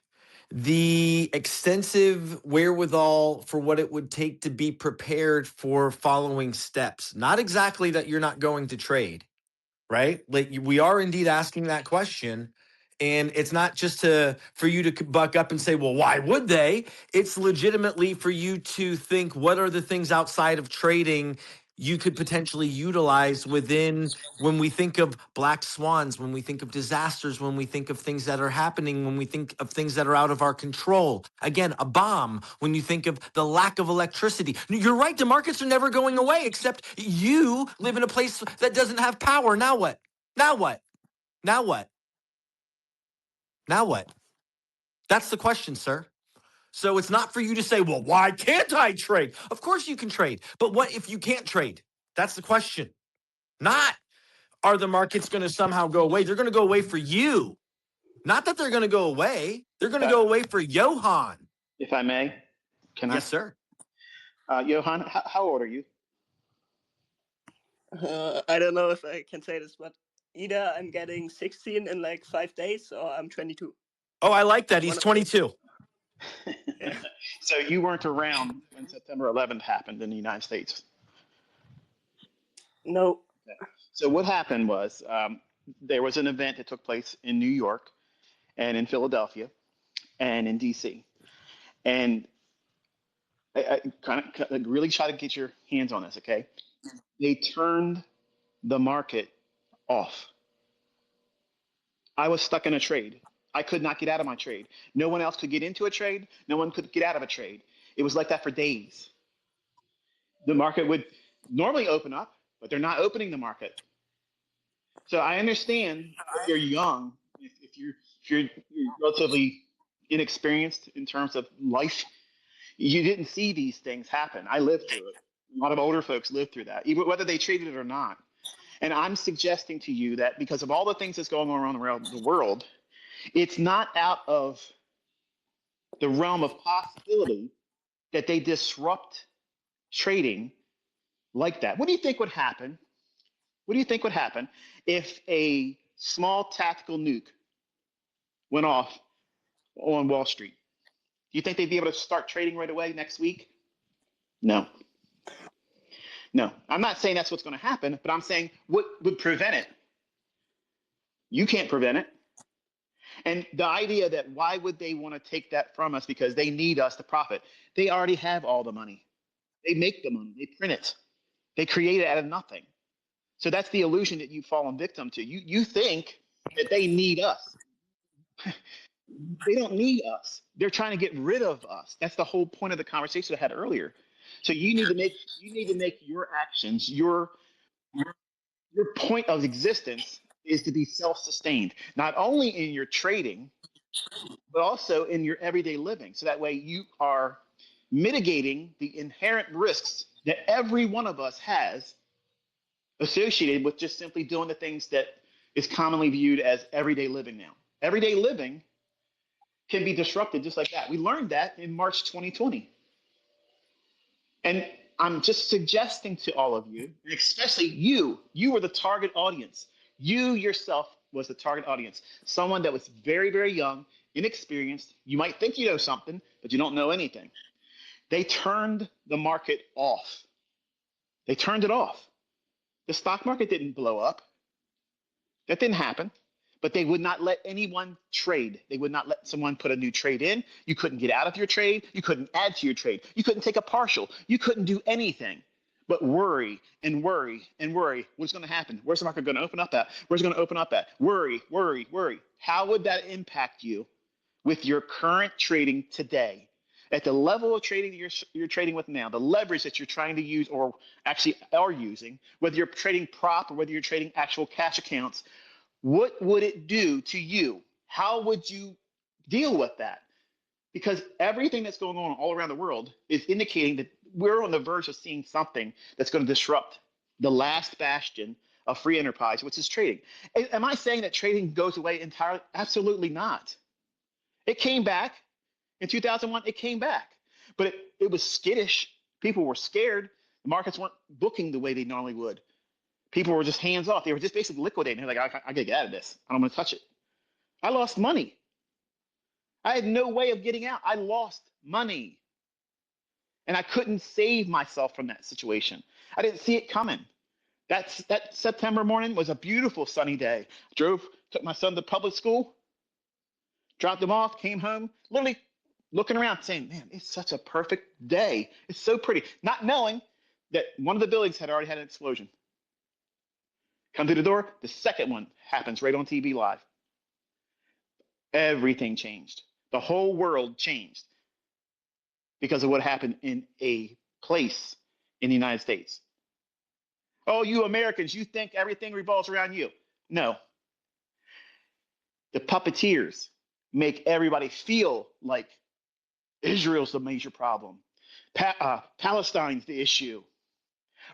The extensive wherewithal for what it would take to be prepared for following steps. Not exactly that you're not going to trade, right? Like we are indeed asking that question. And it's not just for you to buck up and say, well, why would they? It's legitimately for you to think, what are the things outside of trading you could potentially utilize within when we think of black swans, when we think of disasters, when we think of things that are happening, when we think of things that are out of our control. Again, a bomb, when you think of the lack of electricity. You're right, the markets are never going away, except you live in a place that doesn't have power. Now what? Now what? Now what? Now what? That's the question, sir. So it's not for you to say, well, why can't I trade? Of course you can trade. But what if you can't trade? That's the question. Not are the markets going to somehow go away? They're going to go away for you. Not that they're going to go away. They're going to go away for Johan. If I may, can Yes, sir. Johan, how old are you? I don't know if I can say this, but either I'm getting 16 in like 5 days or I'm 22. Oh, I like that. He's 22. Yeah. So you weren't around when September 11th happened in the United States? No. So what happened was there was an event that took place in New York and in Philadelphia and in DC. And I kind of really try to get your hands on this, okay? They turned the market off. I was stuck in a trade. I could not get out of my trade. No one else could get into a trade. No one could get out of a trade. It was like that for days. The market would normally open up, but they're not opening the market. So I understand if you're young, if you're relatively inexperienced in terms of life, you didn't see these things happen. I lived through it. A lot of older folks lived through that, even whether they traded it or not. And I'm suggesting to you that because of all the things that's going on around the world, it's not out of the realm of possibility that they disrupt trading like that. What do you think would happen? What do you think would happen if a small tactical nuke went off on Wall Street? Do you think they'd be able to start trading right away next week? No. No. I'm not saying that's what's going to happen, but I'm saying what would prevent it? You can't prevent it. And the idea that why would they want to take that from us because they need us to profit? They already have all the money. They make the money. They print it. They create it out of nothing. So that's the illusion that you've fallen victim to. You think that they need us. They don't need us. They're trying to get rid of us. That's the whole point of the conversation I had earlier. So you need to make your actions, your point of existence is to be self-sustained, not only in your trading, but also in your everyday living. So that way you are mitigating the inherent risks that every one of us has associated with just simply doing the things that is commonly viewed as everyday living now. Everyday living can be disrupted just like that. We learned that in March 2020. And I'm just suggesting to all of you, especially you were the target audience. You yourself was the target audience. Someone that was very, very young, inexperienced. You might think you know something, but you don't know anything. They turned the market off. They turned it off. The stock market didn't blow up. That didn't happen. But they would not let anyone trade. They would not let someone put a new trade in. You couldn't get out of your trade. You couldn't add to your trade. You couldn't take a partial. You couldn't do anything but worry and worry and worry. What's going to happen? Where's the market going to open up at? Where's it going to open up at? Worry, worry, worry. How would that impact you with your current trading today? At the level of trading you're trading with now, the leverage that you're trying to use or actually are using, whether you're trading prop or whether you're trading actual cash accounts, what would it do to you? How would you deal with that? Because everything that's going on all around the world is indicating that we're on the verge of seeing something that's going to disrupt the last bastion of free enterprise, which is trading. Am I saying that trading goes away entirely? Absolutely not. It came back. In 2001, it came back. But it was skittish. People were scared. The markets weren't booking the way they normally would. People were just hands off. They were just basically liquidating. They're like, I got to get out of this. I don't want to touch it. I lost money. I had no way of getting out. I lost money. And I couldn't save myself from that situation. I didn't see it coming. That September morning was a beautiful sunny day. Took my son to public school, dropped him off, came home, literally looking around saying, man, it's such a perfect day. It's so pretty. Not knowing that one of the buildings had already had an explosion. Come through the door, the second one happens right on TV live. Everything changed. The whole world changed because of what happened in a place in the United States. Oh, you Americans, you think everything revolves around you. No. The puppeteers make everybody feel like Israel's the major problem. Palestine's the issue.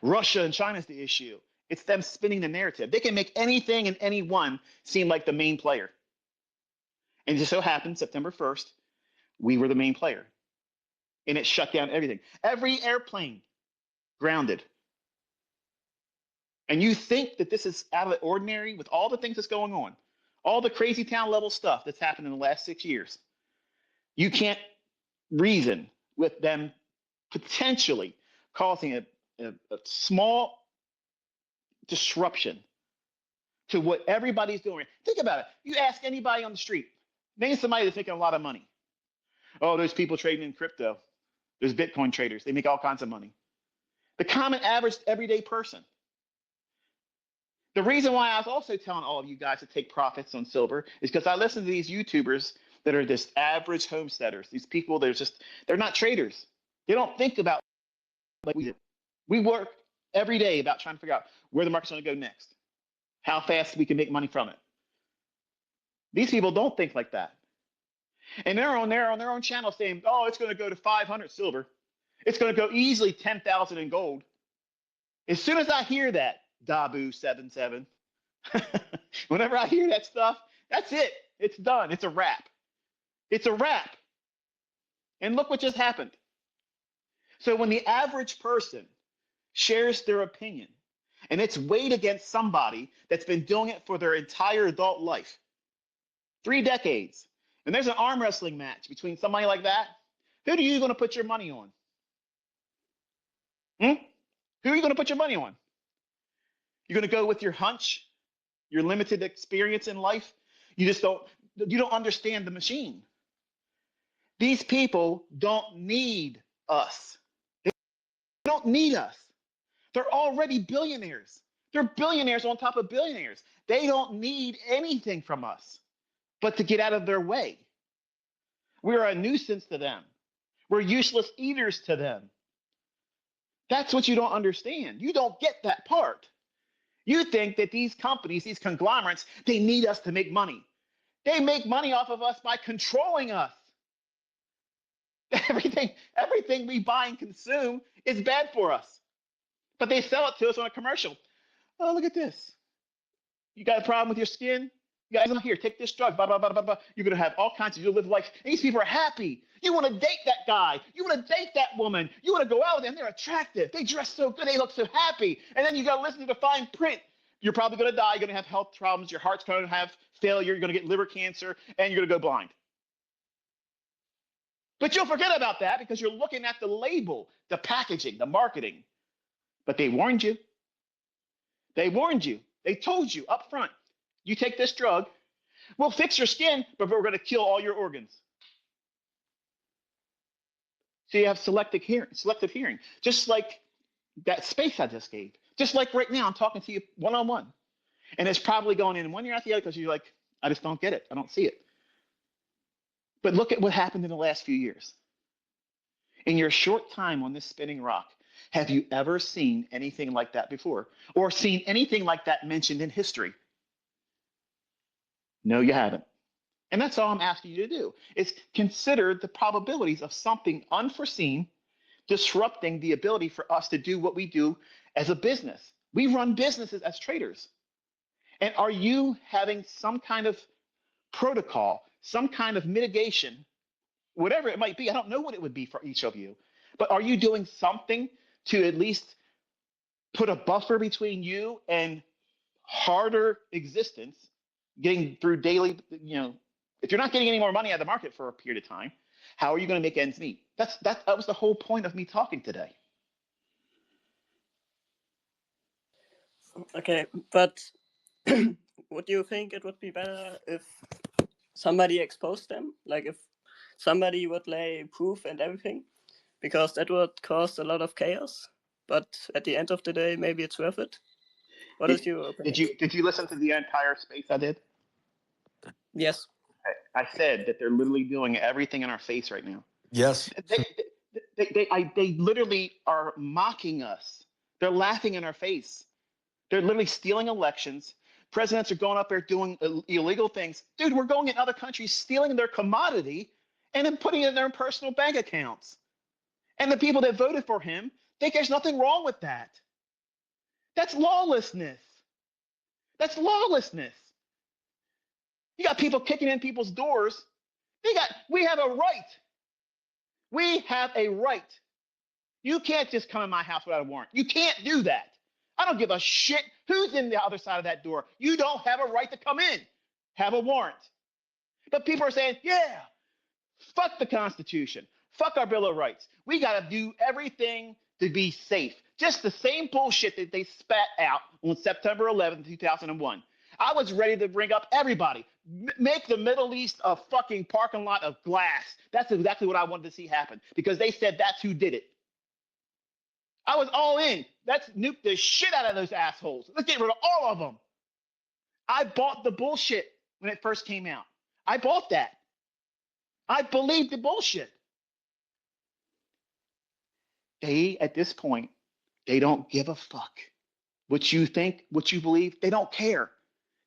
Russia and China's the issue. It's them spinning the narrative. They can make anything and anyone seem like the main player. And it just so happened, September 1st, we were the main player. And it shut down everything. Every airplane grounded. And you think that this is out of the ordinary with all the things that's going on, all the crazy town level stuff that's happened in the last 6 years. You can't reason with them potentially causing a small disruption to what everybody's doing. Think about it. You ask anybody on the street, name somebody that's making a lot of money. Oh, there's people trading in crypto. There's Bitcoin traders. They make all kinds of money. The common average everyday person. The reason why I was also telling all of you guys to take profits on silver is because I listen to these YouTubers that are just average homesteaders. These people, they're not traders. They don't think about like we do. We work every day about trying to figure out where the market's going to go next, how fast we can make money from it. These people don't think like that. And they're on their own channel saying, oh, it's going to go to 500 silver. It's going to go easily 10,000 in gold. As soon as I hear that, Dabu77, whenever I hear that stuff, that's it. It's done. It's a wrap. It's a wrap. And look what just happened. So when the average person shares their opinion and it's weighed against somebody that's been doing it for their entire adult life, 3 decades, and there's an arm wrestling match between somebody like that, who are you going to put your money on? Who are you going to put your money on? You're going to go with your hunch, your limited experience in life? You don't understand the machine. These people don't need us. They don't need us. They're already billionaires. They're billionaires on top of billionaires. They don't need anything from us but to get out of their way. We're a nuisance to them. We're useless eaters to them. That's what you don't understand. You don't get that part. You think that these companies, these conglomerates, they need us to make money. They make money off of us by controlling us. Everything we buy and consume is bad for us. But they sell it to us on a commercial. Oh, look at this. You got a problem with your skin? You guys, here, take this drug, blah, blah, blah, blah, blah. You're going to have all kinds of, you'll live life. And these people are happy. You want to date that guy. You want to date that woman. You want to go out with them. They're attractive. They dress so good. They look so happy. And then you got to listen to the fine print. You're probably going to die. You're going to have health problems. Your heart's going to have failure. You're going to get liver cancer, and you're going to go blind. But you'll forget about that because you're looking at the label, the packaging, the marketing. But they warned you. They warned you. They told you up front, you take this drug, we'll fix your skin, but we're going to kill all your organs. So you have selective hearing, just like that space I just gave. Just like right now, I'm talking to you one-on-one. And it's probably going in one ear out the other because you're like, I just don't get it. I don't see it. But look at what happened in the last few years. In your short time on this spinning rock, have you ever seen anything like that before? Or seen anything like that mentioned in history? No, you haven't. And that's all I'm asking you to do, is consider the probabilities of something unforeseen disrupting the ability for us to do what we do as a business. We run businesses as traders. And are you having some kind of protocol, some kind of mitigation, whatever it might be? I don't know what it would be for each of you, but are you doing something to at least put a buffer between you and harder existence, getting through daily, if you're not getting any more money out of the market for a period of time, how are you going to make ends meet? That was the whole point of me talking today. Okay, but would you think it would be better if somebody exposed them? Like if somebody would lay proof and everything? Because that would cause a lot of chaos. But at the end of the day, maybe it's worth it. What is your opinion? Did you listen to the entire space I did? Yes. I said that they're literally doing everything in our face right now. Yes. They literally are mocking us. They're laughing in our face. They're literally stealing elections. Presidents are going up there doing illegal things. Dude, we're going in other countries, stealing their commodity and then putting it in their personal bank accounts. And the people that voted for him think there's nothing wrong with that. That's lawlessness. That's lawlessness. You got people kicking in people's doors. We have a right. We have a right. You can't just come in my house without a warrant. You can't do that. I don't give a shit who's in the other side of that door. You don't have a right to come in. Have a warrant. But people are saying, yeah, fuck the Constitution. Fuck our Bill of Rights. We got to do everything to be safe. Just the same bullshit that they spat out on September 11th, 2001. I was ready to bring up everybody. Make the Middle East a fucking parking lot of glass. That's exactly what I wanted to see happen because they said that's who did it. I was all in. Let's nuke the shit out of those assholes. Let's get rid of all of them. I bought the bullshit when it first came out. I bought that. I believed the bullshit. At this point, they don't give a fuck. What you think, what you believe, they don't care.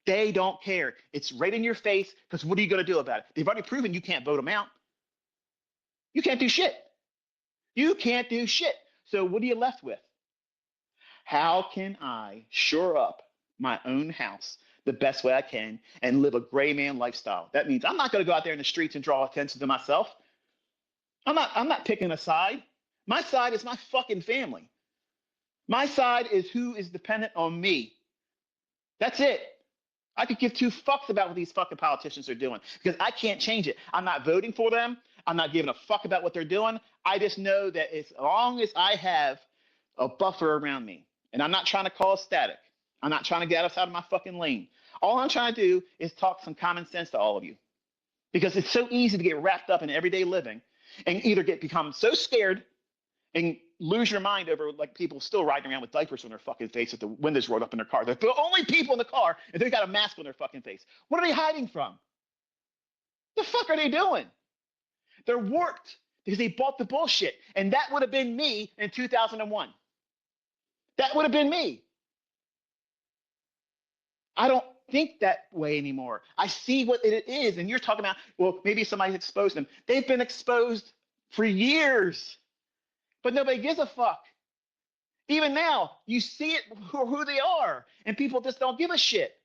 They don't care. It's right in your face because what are you going to do about it? They've already proven you can't vote them out. You can't do shit. You can't do shit. So what are you left with? How can I shore up my own house the best way I can and live a gray man lifestyle? That means I'm not going to go out there in the streets and draw attention to myself. I'm not picking a side. My side is my fucking family. My side is who is dependent on me. That's it. I could give two fucks about what these fucking politicians are doing because I can't change it. I'm not voting for them. I'm not giving a fuck about what they're doing. I just know that as long as I have a buffer around me, and I'm not trying to cause static, I'm not trying to get outside of my fucking lane. All I'm trying to do is talk some common sense to all of you because it's so easy to get wrapped up in everyday living and either become so scared and lose your mind over like people still riding around with diapers on their fucking face with the windows rolled up in their car. They're the only people in the car and they got a mask on their fucking face. What are they hiding from? The fuck are they doing? They're warped because they bought the bullshit. And that would have been me in 2001. That would have been me. I don't think that way anymore. I see what it is. And you're talking about, well, maybe somebody's exposed them. They've been exposed for years. But nobody gives a fuck. Even now, you see it who they are, and people just don't give a shit.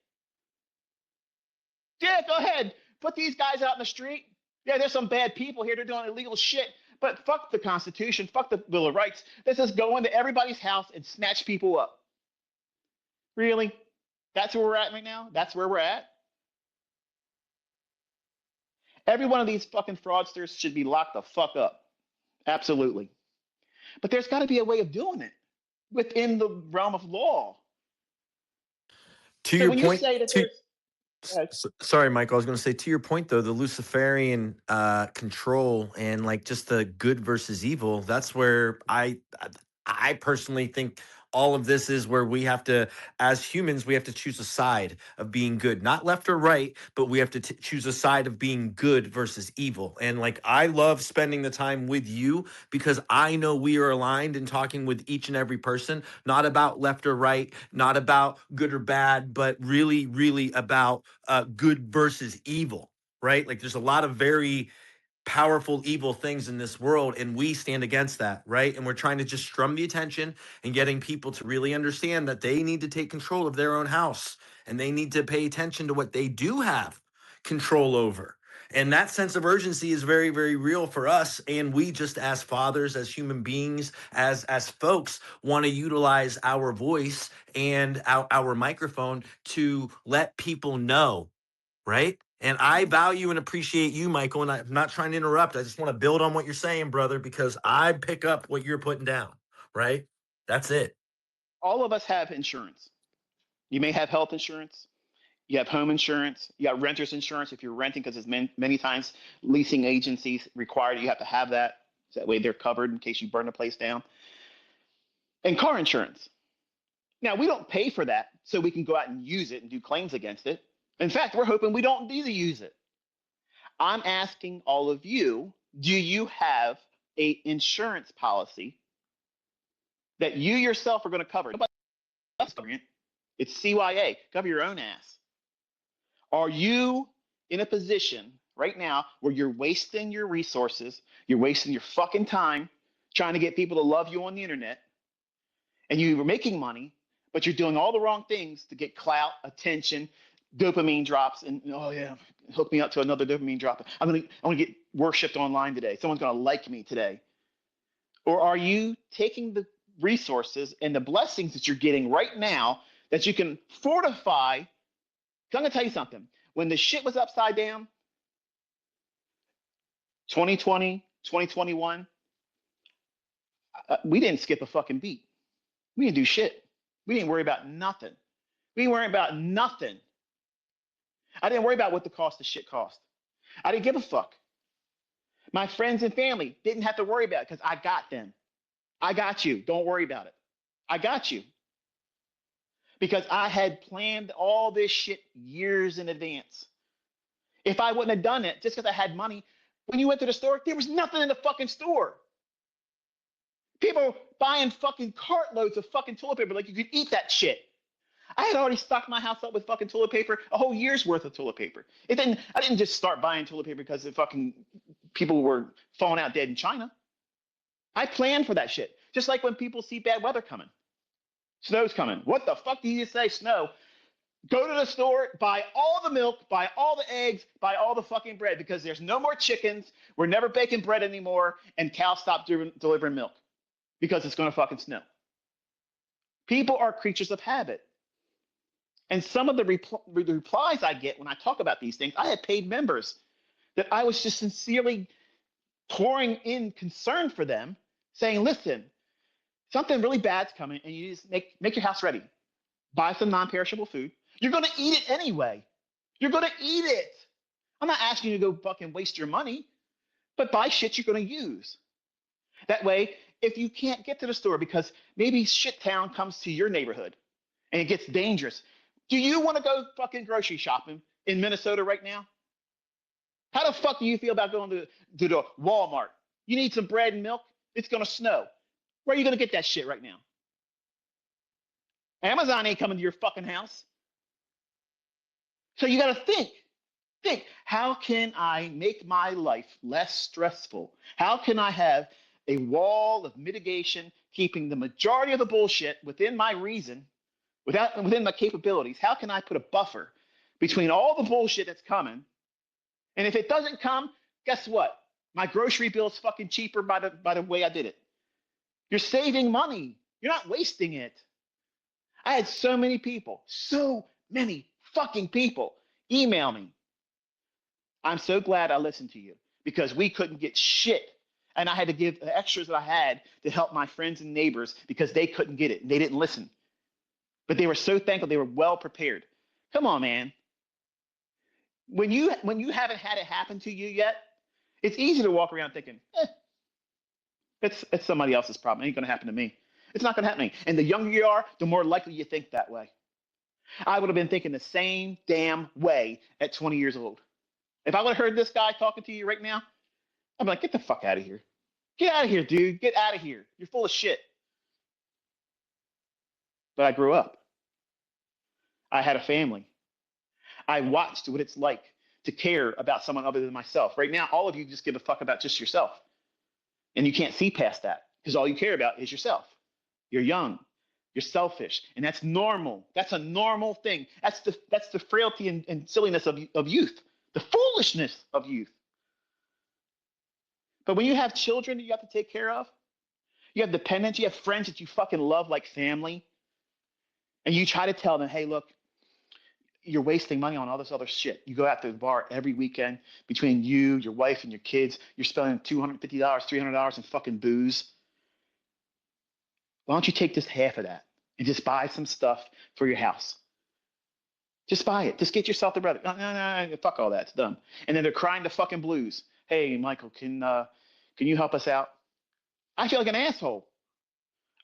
Yeah, go ahead. Put these guys out in the street. Yeah, there's some bad people here. They're doing illegal shit. But fuck the Constitution. Fuck the Bill of Rights. Let's just go into everybody's house and snatch people up. Really? That's where we're at right now? That's where we're at? Every one of these fucking fraudsters should be locked the fuck up. Absolutely. But there's got to be a way of doing it within the realm of law. To So your when you point, say that there's sorry, Michael, I was going to say, to your point though, the Luciferian control and like just the good versus evil, that's where I personally think all of this is where we have to, as humans, we have to choose a side of being good, not left or right, but we have to choose a side of being good versus evil. And like, I love spending the time with you because I know we are aligned in talking with each and every person, not about left or right, not about good or bad, but really, really about good versus evil, right? Like there's a lot of very powerful evil things in this world, and we stand against that, right? And we're trying to just strum the attention and getting people to really understand that they need to take control of their own house and they need to pay attention to what they do have control over. And that sense of urgency is very, very real for us. And we just, as fathers, as human beings, as folks, want to utilize our voice and our microphone to let people know, right? And I value and appreciate you, Michael, and I'm not trying to interrupt. I just want to build on what you're saying, brother, because I pick up what you're putting down, right? That's it. all of us have insurance. You may have health insurance. You have home insurance. You got renter's insurance if you're renting, because it's many times leasing agencies require you have to have that. So that way they're covered in case you burn the place down. And car insurance. Now, we don't pay for that so we can go out and use it and do claims against it. In fact, we're hoping we don't need to use it. I'm asking all of you, do you have a insurance policy that you yourself are going to cover? Nobody else covering it. It's CYA. Cover your own ass. Are you in a position right now where you're wasting your resources, you're wasting your fucking time trying to get people to love you on the internet, and you're making money, but you're doing all the wrong things to get clout, attention, dopamine drops, and oh yeah, hook me up to another dopamine drop. I'm gonna get worshipped online today. Someone's gonna like me today. Or are you taking the resources and the blessings that you're getting right now that you can fortify? I'm gonna tell you something. When the shit was upside down, 2020, 2021, we didn't skip a fucking beat. We didn't do shit. We didn't worry about nothing. We didn't worry about nothing. I didn't worry about what the cost of shit cost. I didn't give a fuck. My friends and family didn't have to worry about it because I got them. I got you. Don't worry about it. I got you. Because I had planned all this shit years in advance. If I wouldn't have done it just because I had money, when you went to the store, there was nothing in the fucking store. People buying fucking cartloads of fucking toilet paper like you could eat that shit. I had already stocked my house up with fucking toilet paper, a whole year's worth of toilet paper. I didn't just start buying toilet paper because the fucking people were falling out dead in China. I planned for that shit. Just like when people see bad weather coming. Snow's coming. What the fuck do you just say, snow? Go to the store, buy all the milk, buy all the eggs, buy all the fucking bread, because there's no more chickens. We're never baking bread anymore, and cows stop delivering milk because it's going to fucking snow. People are creatures of habit. And some of the replies I get when I talk about these things, I had paid members that I was just sincerely pouring in concern for them, saying, listen, something really bad's coming, and you just make your house ready. Buy some non-perishable food. You're going to eat it anyway. You're going to eat it. I'm not asking you to go fucking waste your money, but buy shit you're going to use. That way, if you can't get to the store because maybe shit town comes to your neighborhood and it gets dangerous, do you want to go fucking grocery shopping in Minnesota right now? How the fuck do you feel about going to the Walmart? You need some bread and milk? It's going to snow. Where are you going to get that shit right now? Amazon ain't coming to your fucking house. So you got to think, how can I make my life less stressful? How can I have a wall of mitigation keeping the majority of the bullshit within my reason, within my capabilities? How can I put a buffer between all the bullshit that's coming? And if it doesn't come, guess what? My grocery bill is fucking cheaper by the way I did it. You're saving money. You're not wasting it. I had so many fucking people email me. I'm so glad I listened to you because we couldn't get shit. And I had to give the extras that I had to help my friends and neighbors because they couldn't get it and they didn't listen. But they were so thankful. They were well prepared. Come on, man. When you haven't had it happen to you yet, it's easy to walk around thinking, it's somebody else's problem. It ain't going to happen to me. It's not going to happen to me. And the younger you are, the more likely you think that way. I would have been thinking the same damn way at 20 years old. If I would have heard this guy talking to you right now, I'm like, get the fuck out of here. Get out of here, dude. Get out of here. You're full of shit. But I grew up. I had a family. I watched what it's like to care about someone other than myself. Right now, all of you just give a fuck about just yourself. And you can't see past that because all you care about is yourself. You're young. You're selfish. And that's normal. That's a normal thing. That's the frailty and silliness of youth, the foolishness of youth. But when you have children that you have to take care of, you have dependents, you have friends that you fucking love like family, and you try to tell them, hey, look, you're wasting money on all this other shit. You go out to the bar every weekend between you, your wife, and your kids. You're spending $250, $300 in fucking booze. Why don't you take just half of that and just buy some stuff for your house? Just buy it. Just get yourself the brother. No, fuck all that. It's done. And then they're crying the fucking blues. Hey, Michael, can you help us out? I feel like an asshole.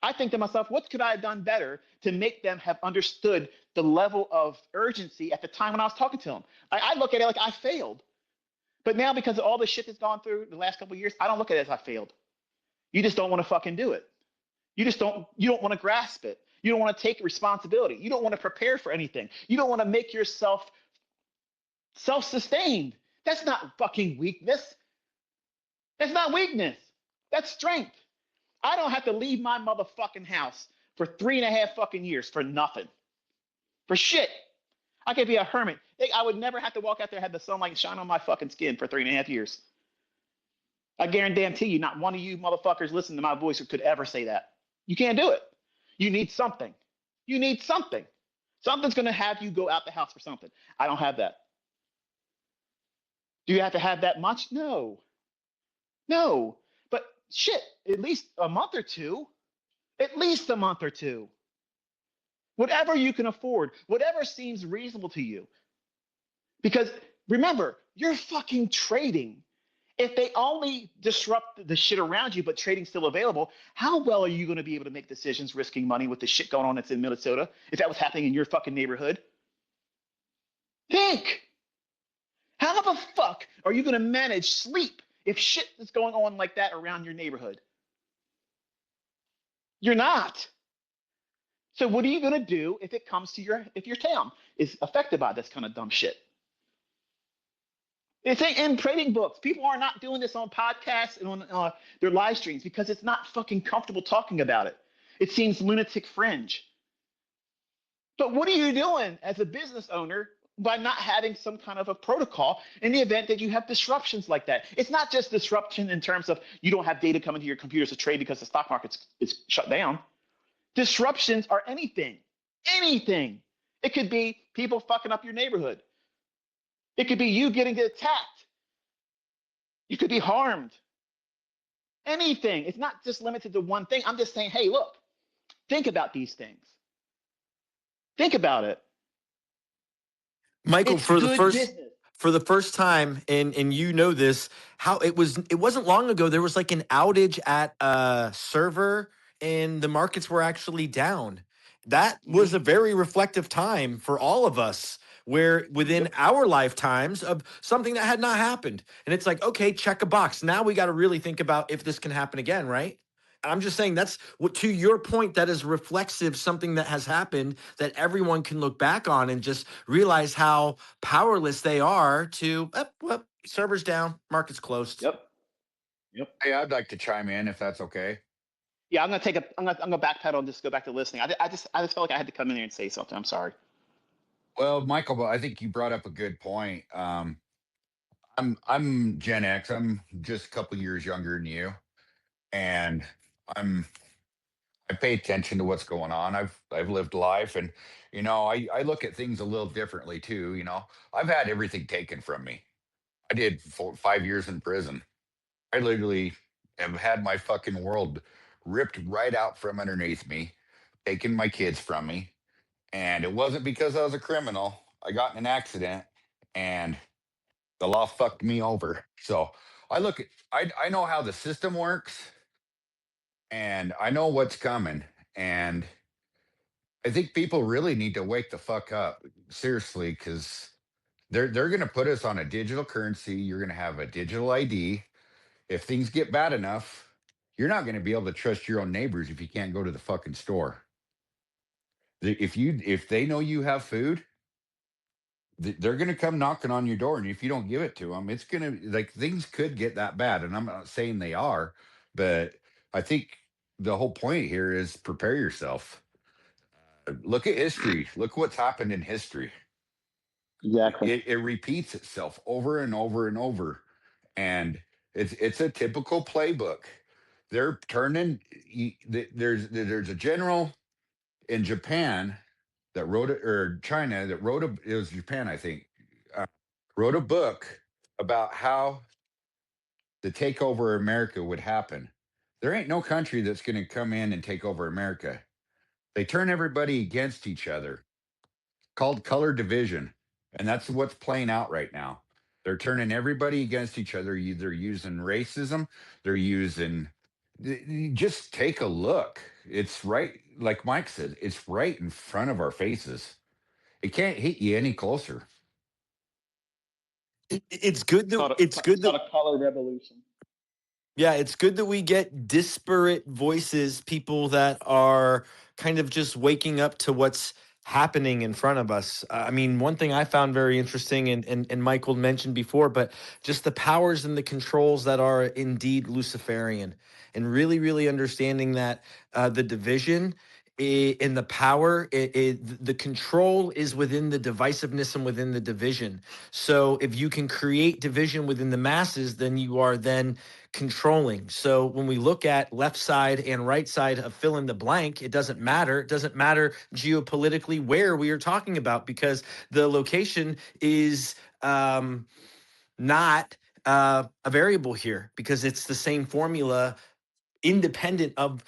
I think to myself, what could I have done better to make them have understood the level of urgency at the time when I was talking to them? I look at it like I failed. But now because of all the shit that's gone through the last couple of years, I don't look at it as I failed. You just don't want to fucking do it. You don't want to grasp it. You don't want to take responsibility. You don't want to prepare for anything. You don't want to make yourself self-sustained. That's not fucking weakness. That's not weakness. That's strength. I don't have to leave my motherfucking house for 3.5 fucking years for nothing. For shit. I could be a hermit. I would never have to walk out there and have the sunlight shine on my fucking skin for 3.5 years. I guarantee you, not one of you motherfuckers listening to my voice could ever say that. You can't do it. You need something. You need something. Something's going to have you go out the house for something. I don't have that. Do you have to have that much? No. No. But shit, at least a month or two. At least a month or two. Whatever you can afford, whatever seems reasonable to you. Because remember, you're fucking trading. If they only disrupt the shit around you, but trading's still available, how well are you going to be able to make decisions risking money with the shit going on that's in Minnesota if that was happening in your fucking neighborhood? Think. How the fuck are you going to manage sleep if shit is going on like that around your neighborhood? You're not. So what are you going to do if it comes to if your town is affected by this kind of dumb shit? It's in trading books. People are not doing this on podcasts and on their live streams because it's not fucking comfortable talking about it. It seems lunatic fringe. But what are you doing as a business owner by not having some kind of a protocol in the event that you have disruptions like that? It's not just disruption in terms of you don't have data coming to your computers to trade because the stock market is shut down. Disruptions are anything. Anything. It could be people fucking up your neighborhood. It could be you getting attacked. You could be harmed. Anything. It's not just limited to one thing. I'm just saying, hey, look, think about these things. Think about it. Michael, It's for the good first business. for the first time, and you know this, how it wasn't long ago, there was like an outage at a server and the markets were actually down. That was a very reflective time for all of us, where within our lifetimes of something that had not happened. And it's like, okay, check a box. Now we got to really think about if this can happen again, right? I'm just saying that's what, to your point, that is reflexive, something that has happened that everyone can look back on and just realize how powerless they are to, well, servers down, markets closed. Yep. Hey, I'd like to chime in if that's okay. Yeah, I'm gonna backpedal and just go back to listening. I just felt like I had to come in here and say something. I'm sorry. Well, Michael, I think you brought up a good point. I'm Gen X. I'm just a couple years younger than you, and I'm I pay attention to what's going on. I've lived life, and I look at things a little differently too. I've had everything taken from me. I did 5 years in prison. I literally have had my fucking world ripped right out from underneath me, taking my kids from me, and it wasn't because I was a criminal. I got in an accident, and the law fucked me over. So I know how the system works, and I know what's coming, and I think people really need to wake the fuck up, seriously, because they're going to put us on a digital currency. You're going to have a digital ID. If things get bad enough, you're not going to be able to trust your own neighbors if you can't go to the fucking store. If they know you have food, they're going to come knocking on your door, and if you don't give it to them, it's going to, like, things could get that bad. And I'm not saying they are, but I think the whole point here is prepare yourself. Look at history. Look what's happened in history. Exactly. It repeats itself over and over and over, and it's a typical playbook. They're turning. There's a general in Japan that wrote it, or China that wrote a. It was Japan, I think, wrote a book about how the takeover of America would happen. There ain't no country that's going to come in and take over America. They turn everybody against each other, called color division. And that's what's playing out right now. They're turning everybody against each other. They're using racism. They're using, just take a look. It's right, like Mike said, it's right in front of our faces. It can't hit you any closer. It's good that It's called a color revolution. Yeah, it's good that we get disparate voices, people that are kind of just waking up to what's happening in front of us. I mean, one thing I found very interesting, and Michael mentioned before, but just the powers and the controls that are indeed Luciferian, and really, really understanding that the division in the power, the control is within the divisiveness and within the division. So if you can create division within the masses, then you are then controlling. So when we look at left side and right side of fill in the blank, it doesn't matter. It doesn't matter geopolitically where we are talking about, because the location is not a variable here, because it's the same formula independent of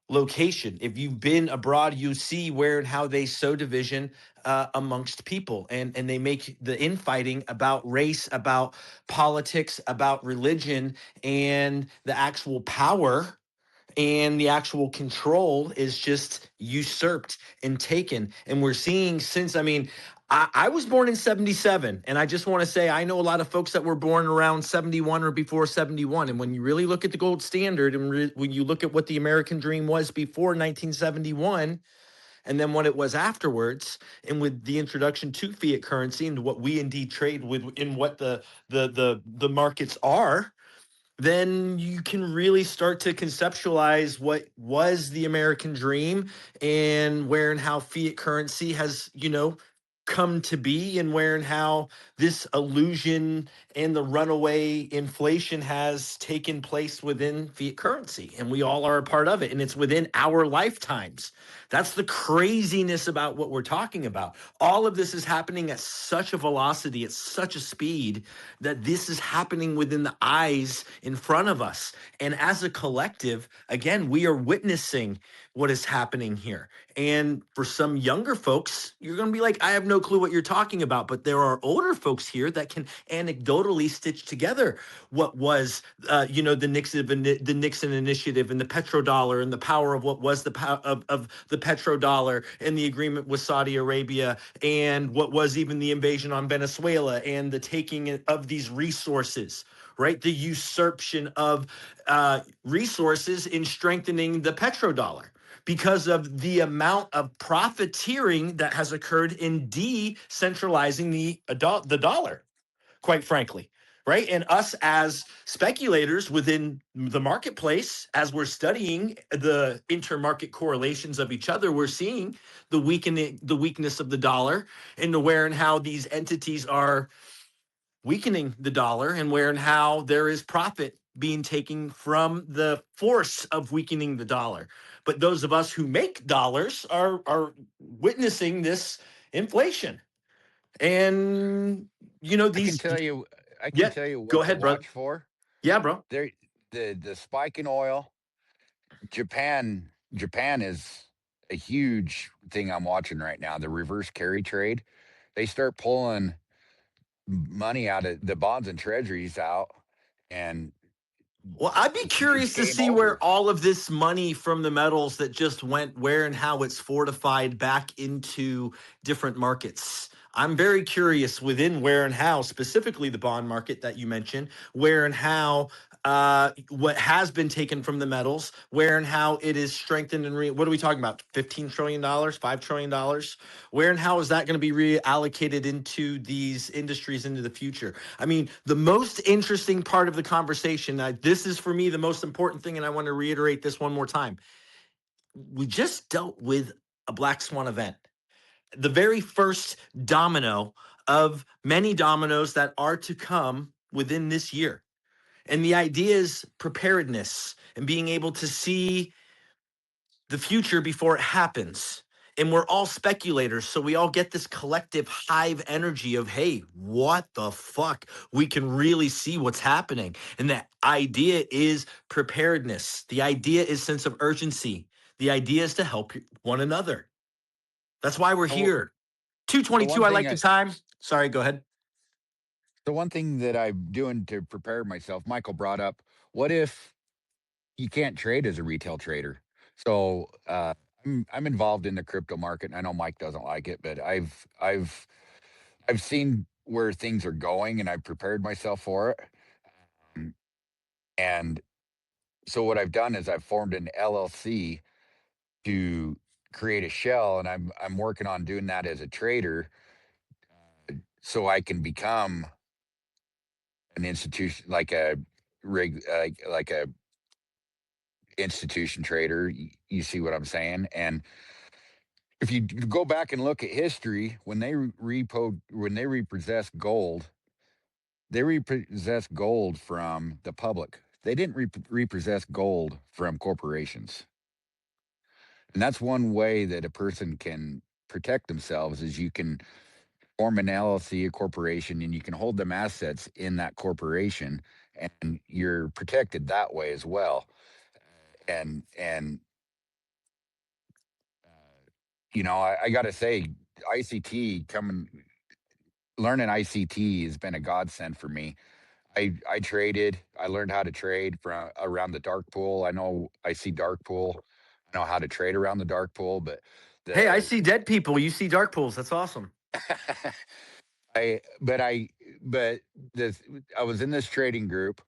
location. If you've been abroad, you see where and how they sow division amongst people, and they make the infighting about race, about politics, about religion, and the actual power and the actual control is just usurped and taken. And we're seeing since, I mean, I was born in 77, and I just want to say I know a lot of folks that were born around 71 or before 71. And when you really look at the gold standard, and when you look at what the American dream was before 1971, and then what it was afterwards, and with the introduction to fiat currency and what we indeed trade with, in what the markets are, then you can really start to conceptualize what was the American dream, and where and how fiat currency has, come to be, and where and how this illusion and the runaway inflation has taken place within fiat currency. And we all are a part of it, and it's within our lifetimes. That's the craziness about what we're talking about. All of this is happening at such a velocity, at such a speed, that this is happening within the eyes in front of us. And as a collective, again, we are witnessing what is happening here. And for some younger folks, you're going to be like, I have no clue what you're talking about. But there are older folks here that can anecdotally stitch together what was, the Nixon initiative, and the petrodollar, and the power of what was the power of the petrodollar, and the agreement with Saudi Arabia, and what was even the invasion on Venezuela, and the taking of these resources, right? The usurpation of resources in strengthening the petrodollar, because of the amount of profiteering that has occurred in decentralizing the dollar, quite frankly, right? And us as speculators within the marketplace, as we're studying the intermarket correlations of each other, we're seeing the weakness of the dollar, and where and how these entities are weakening the dollar, and where and how there is profit being taken from the force of weakening the dollar. But those of us who make dollars are witnessing this inflation. And these I can yeah, tell you go what to ahead, brother. watch for. Yeah, bro. There, the spike in oil. Japan is a huge thing I'm watching right now. The reverse carry trade. They start pulling money out of the bonds and treasuries out, and Well, I'd be it's curious to game see where over. all of this money from the metals that just went, where and how it's fortified back into different markets. I'm very curious within where and how, specifically the bond market that you mentioned, where and how what has been taken from the metals, where and how it is strengthened and what are we talking about? $15 trillion, $5 trillion? Where and how is that going to be reallocated into these industries into the future? I mean, the most interesting part of the conversation, this is for me the most important thing, and I want to reiterate this one more time. We just dealt with a black swan event, the very first domino of many dominoes that are to come within this year. And the idea is preparedness and being able to see the future before it happens. And we're all speculators. So we all get this collective hive energy of, hey, what the fuck? We can really see what's happening. And the idea is preparedness. The idea is sense of urgency. The idea is to help one another. That's why we're So here. the 222, one I thing like the time. Sorry, go ahead. the one thing that I'm doing to prepare myself, Michael brought up, what if you can't trade as a retail trader? So I'm involved in the crypto market, and I know Mike doesn't like it, but I've seen where things are going, and I've prepared myself for it. Um, And so what I've done is I've formed an LLC to create a shell, and I'm working on doing that as a trader, so I can become an institution, like a like a institution trader. You see what I'm saying? And if you go back and look at history, when they repossess gold, they repossess gold from the public. They didn't repossess gold from corporations. And that's one way that a person can protect themselves is you can form an LLC, a corporation, and you can hold them assets in that corporation, and you're protected that way as well. And I got to say, ICT learning ICT has been a godsend for me. I traded. I learned how to trade from around the dark pool. I see dark pool. I know how to trade around the dark pool, but Hey, I the see dead people. You see dark pools. That's awesome. I but I but this I was in this trading group,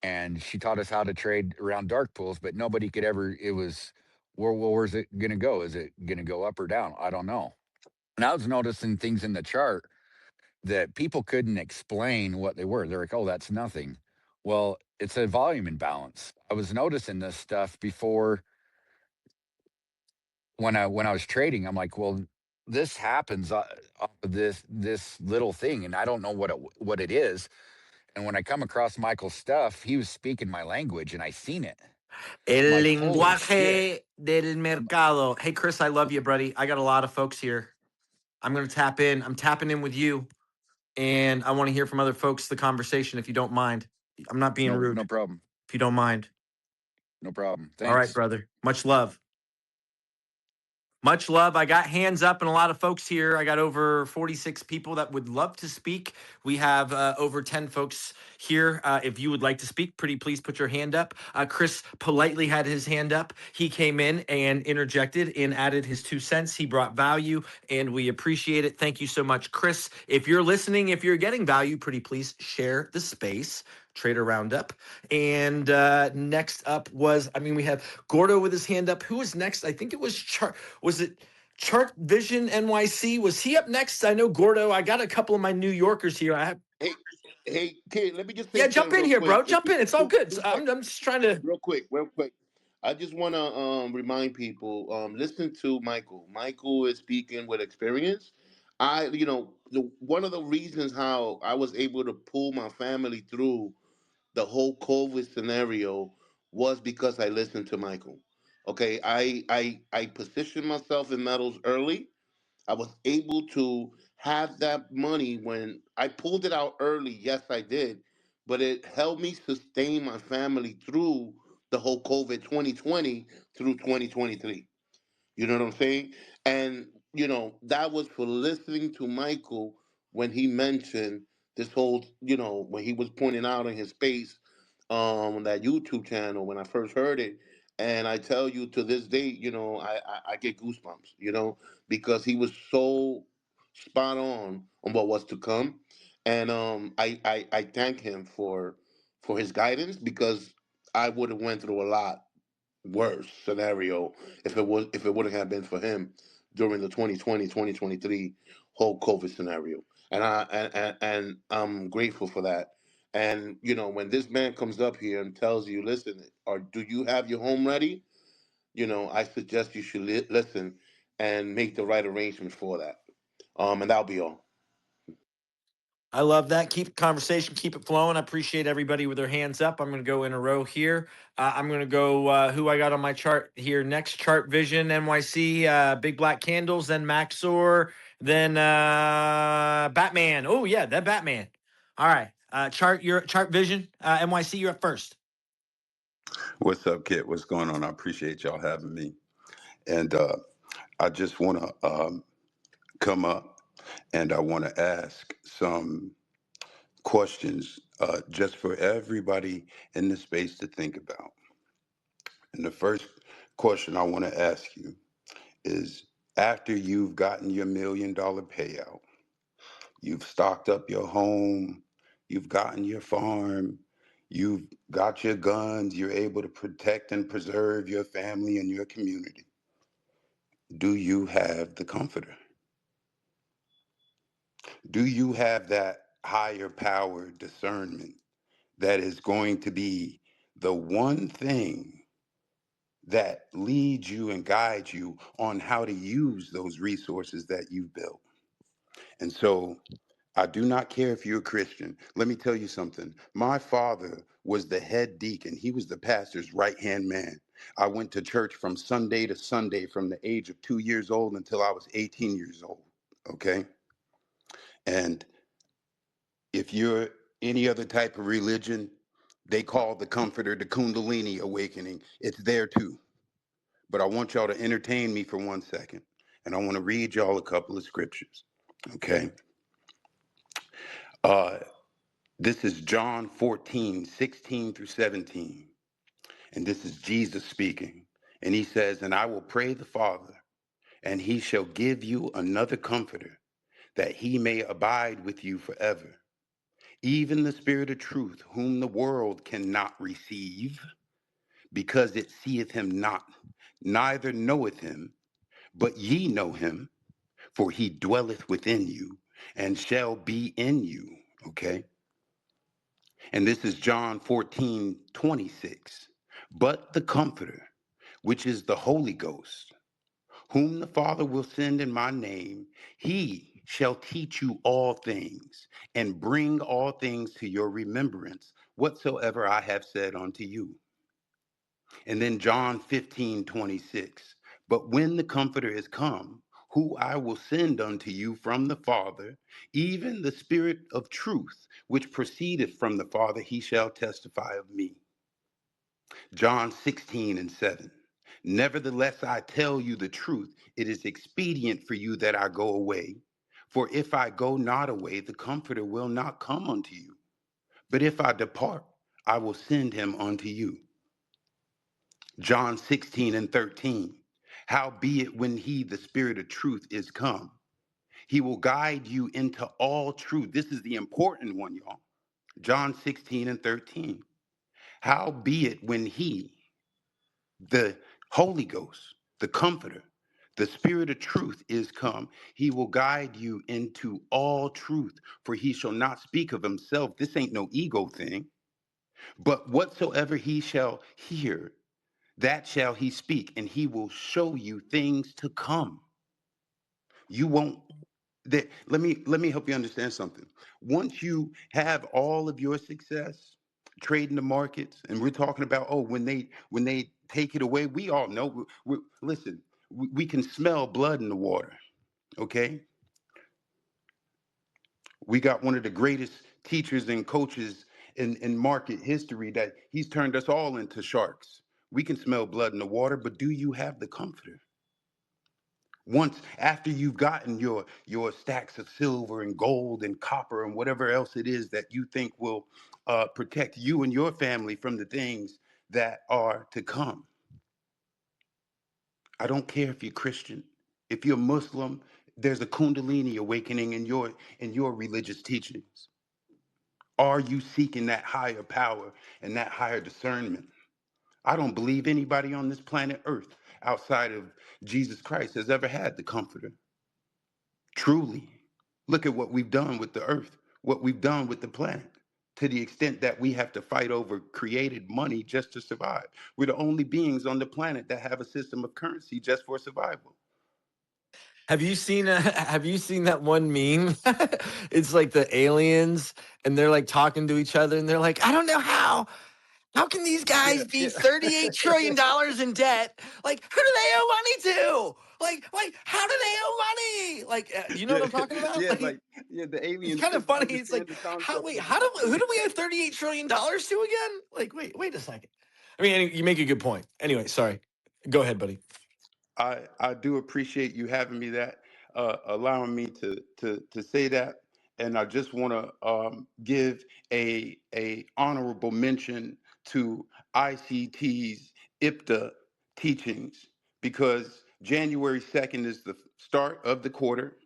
and she taught us how to trade around dark pools, but nobody could ever. It was where's it going to go? Is it going to go up or down? I don't know. And I was noticing things in the chart that people couldn't explain what they were. They're like, "Oh, that's nothing." Well, it's a volume imbalance. I was noticing this stuff before when I was trading. I'm like, "Well, this happens off of this little thing, and I don't know what it is." And when I come across Michael's stuff, he was speaking my language, and I seen it. I'm El like, "Holy shit!" lenguaje del mercado. Hey, Chris, I love you, buddy. I got a lot of folks here. I'm going to tap in. I'm tapping in with you, and I want to hear from other folks the conversation if you don't mind. I'm not being No rude. problem. If you don't mind. No problem. All right, Thanks. brother. Much love. Much love. I got hands up and a lot of folks here. I got over 46 people that would love to speak. We have over 10 folks here. If you would like to speak, pretty please put your hand up. Chris politely had his hand up. He came in and interjected and added his 2 cents. He brought value and we appreciate it. Thank you so much, Chris. If you're listening, if you're getting value, pretty please share the space. Trader Roundup. And next up we have Gordo with his hand up. Who was next? I think it was was it Chart Vision NYC? Was he up next? I know Gordo. I got a couple of my New Yorkers here. Hey, Hey, kid, let me just say Yeah, jump something in real here, quick. bro. Jump in. It's all good. I'm just trying to. Real quick, real quick. I just want to remind people, listen to Michael. Michael is speaking with experience. One of the reasons how I was able to pull my family through the whole COVID scenario was because I listened to Michael. Okay, I positioned myself in metals early. I was able to have that money when I pulled it out early. Yes, I did, but it helped me sustain my family through the whole COVID 2020 through 2023. You know what I'm saying? And that was for listening to Michael when he mentioned this whole, when he was pointing out in his space, on that YouTube channel when I first heard it. And I tell you, to this day, I get goosebumps, because he was so spot on what was to come. And I thank him for his guidance, because I would have went through a lot worse scenario if it wouldn't have been for him during the 2020-2023 whole COVID scenario. And and I'm grateful for that. And when this man comes up here and tells you, listen, or do you have your home ready? I suggest you should listen and make the right arrangement for that. And that'll be all. I love that. Keep the conversation, keep it flowing. I appreciate everybody with their hands up. I'm going to go in a row here. I'm going to go who I got on my chart here next. Chart Vision, NYC, Big Black Candles, then Maxor, then Batman. Oh yeah, that Batman. All right, Chart Vision, NYC. You're up first. What's up, Kitt? What's going on? I appreciate y'all having me. And I just want to come up and I want to ask some questions just for everybody in the space to think about. And the first question I want to ask you is, after you've gotten your $1 million payout, you've stocked up your home, you've gotten your farm, you've got your guns, you're able to protect and preserve your family and your community. Do you have the comforter? Do you have that higher power discernment that is going to be the one thing that leads you and guides you on how to use those resources that you've built? And so I do not care if you're a Christian. Let me tell you something. My father was the head deacon. He was the pastor's right-hand man. I went to church from Sunday to Sunday from the age of 2 years old until I was 18 years old. Okay? And if you're any other type of religion, they call the comforter the Kundalini awakening. It's there too. But I want y'all to entertain me for 1 second. And I want to read y'all a couple of scriptures. Okay? Uh, This is John 14:16 through 17. And this is Jesus speaking. And he says, "And I will pray the Father, and he shall give you another comforter, that he may abide with you forever. Even the Spirit of truth, whom the world cannot receive, because it seeth him not, neither knoweth him, but ye know him, for he dwelleth within you and shall be in you." Okay? And this is John 14:26. "But the Comforter, which is the Holy Ghost, whom the Father will send in my name, he shall teach you all things and bring all things to your remembrance, whatsoever I have said unto you." And then John 15:26. "But when the Comforter is come, who I will send unto you from the Father, even the Spirit of truth, which proceedeth from the Father, he shall testify of me." John 16:7. "Nevertheless, I tell you the truth, it is expedient for you that I go away. For if I go not away, the Comforter will not come unto you. But if I depart, I will send him unto you." John 16:13. "Howbeit, when he, the Spirit of truth, is come, he will guide you into all truth." This is the important one, y'all. John 16:13. "Howbeit, when he, the Holy Ghost, the Comforter, The Spirit of truth is come. He will guide you into all truth, for he shall not speak of himself. This ain't no ego thing. But whatsoever he shall hear, that shall he speak, and he will show you things to come. You won't. Let me help you understand something. Once you have all of your success trading the markets, and we're talking about, oh, when they take it away, we all know. Listen, we can smell blood in the water. Okay, we got one of the greatest teachers and coaches in market history that he's turned us all into sharks. We can smell blood in the water, but do you have the comforter? Once after you've gotten your stacks of silver and gold and copper and whatever else it is that you think will protect you and your family from the things that are to come. I don't care if you're Christian, if you're Muslim, there's a Kundalini awakening in your religious teachings. Are you seeking that higher power and that higher discernment? I don't believe anybody on this planet Earth outside of Jesus Christ has ever had the comforter. Truly, look at what we've done with the earth, what we've done with the planet, to the extent that we have to fight over created money just to survive. We're the only beings on the planet that have a system of currency just for survival. Have you seen have you seen that one meme? It's like the aliens and they're like talking to each other and they're like, I don't know how can these guys Yeah, be yeah. $38 trillion in debt? Like, who do they owe money to? Like, how do they owe money? Like, you know what Yeah, I'm talking about? yeah, Like, like the it's aliens kind of couldn't funny. It's understand like, the concept of who do we owe $38 trillion to again? Like, wait a second. I mean, you make a good point. Anyway, sorry. Go ahead, buddy. I do appreciate you having me that allowing me to say that, and I just want to give a honorable mention to ICT's IPTA teachings, because January 2nd is the start of the quarter,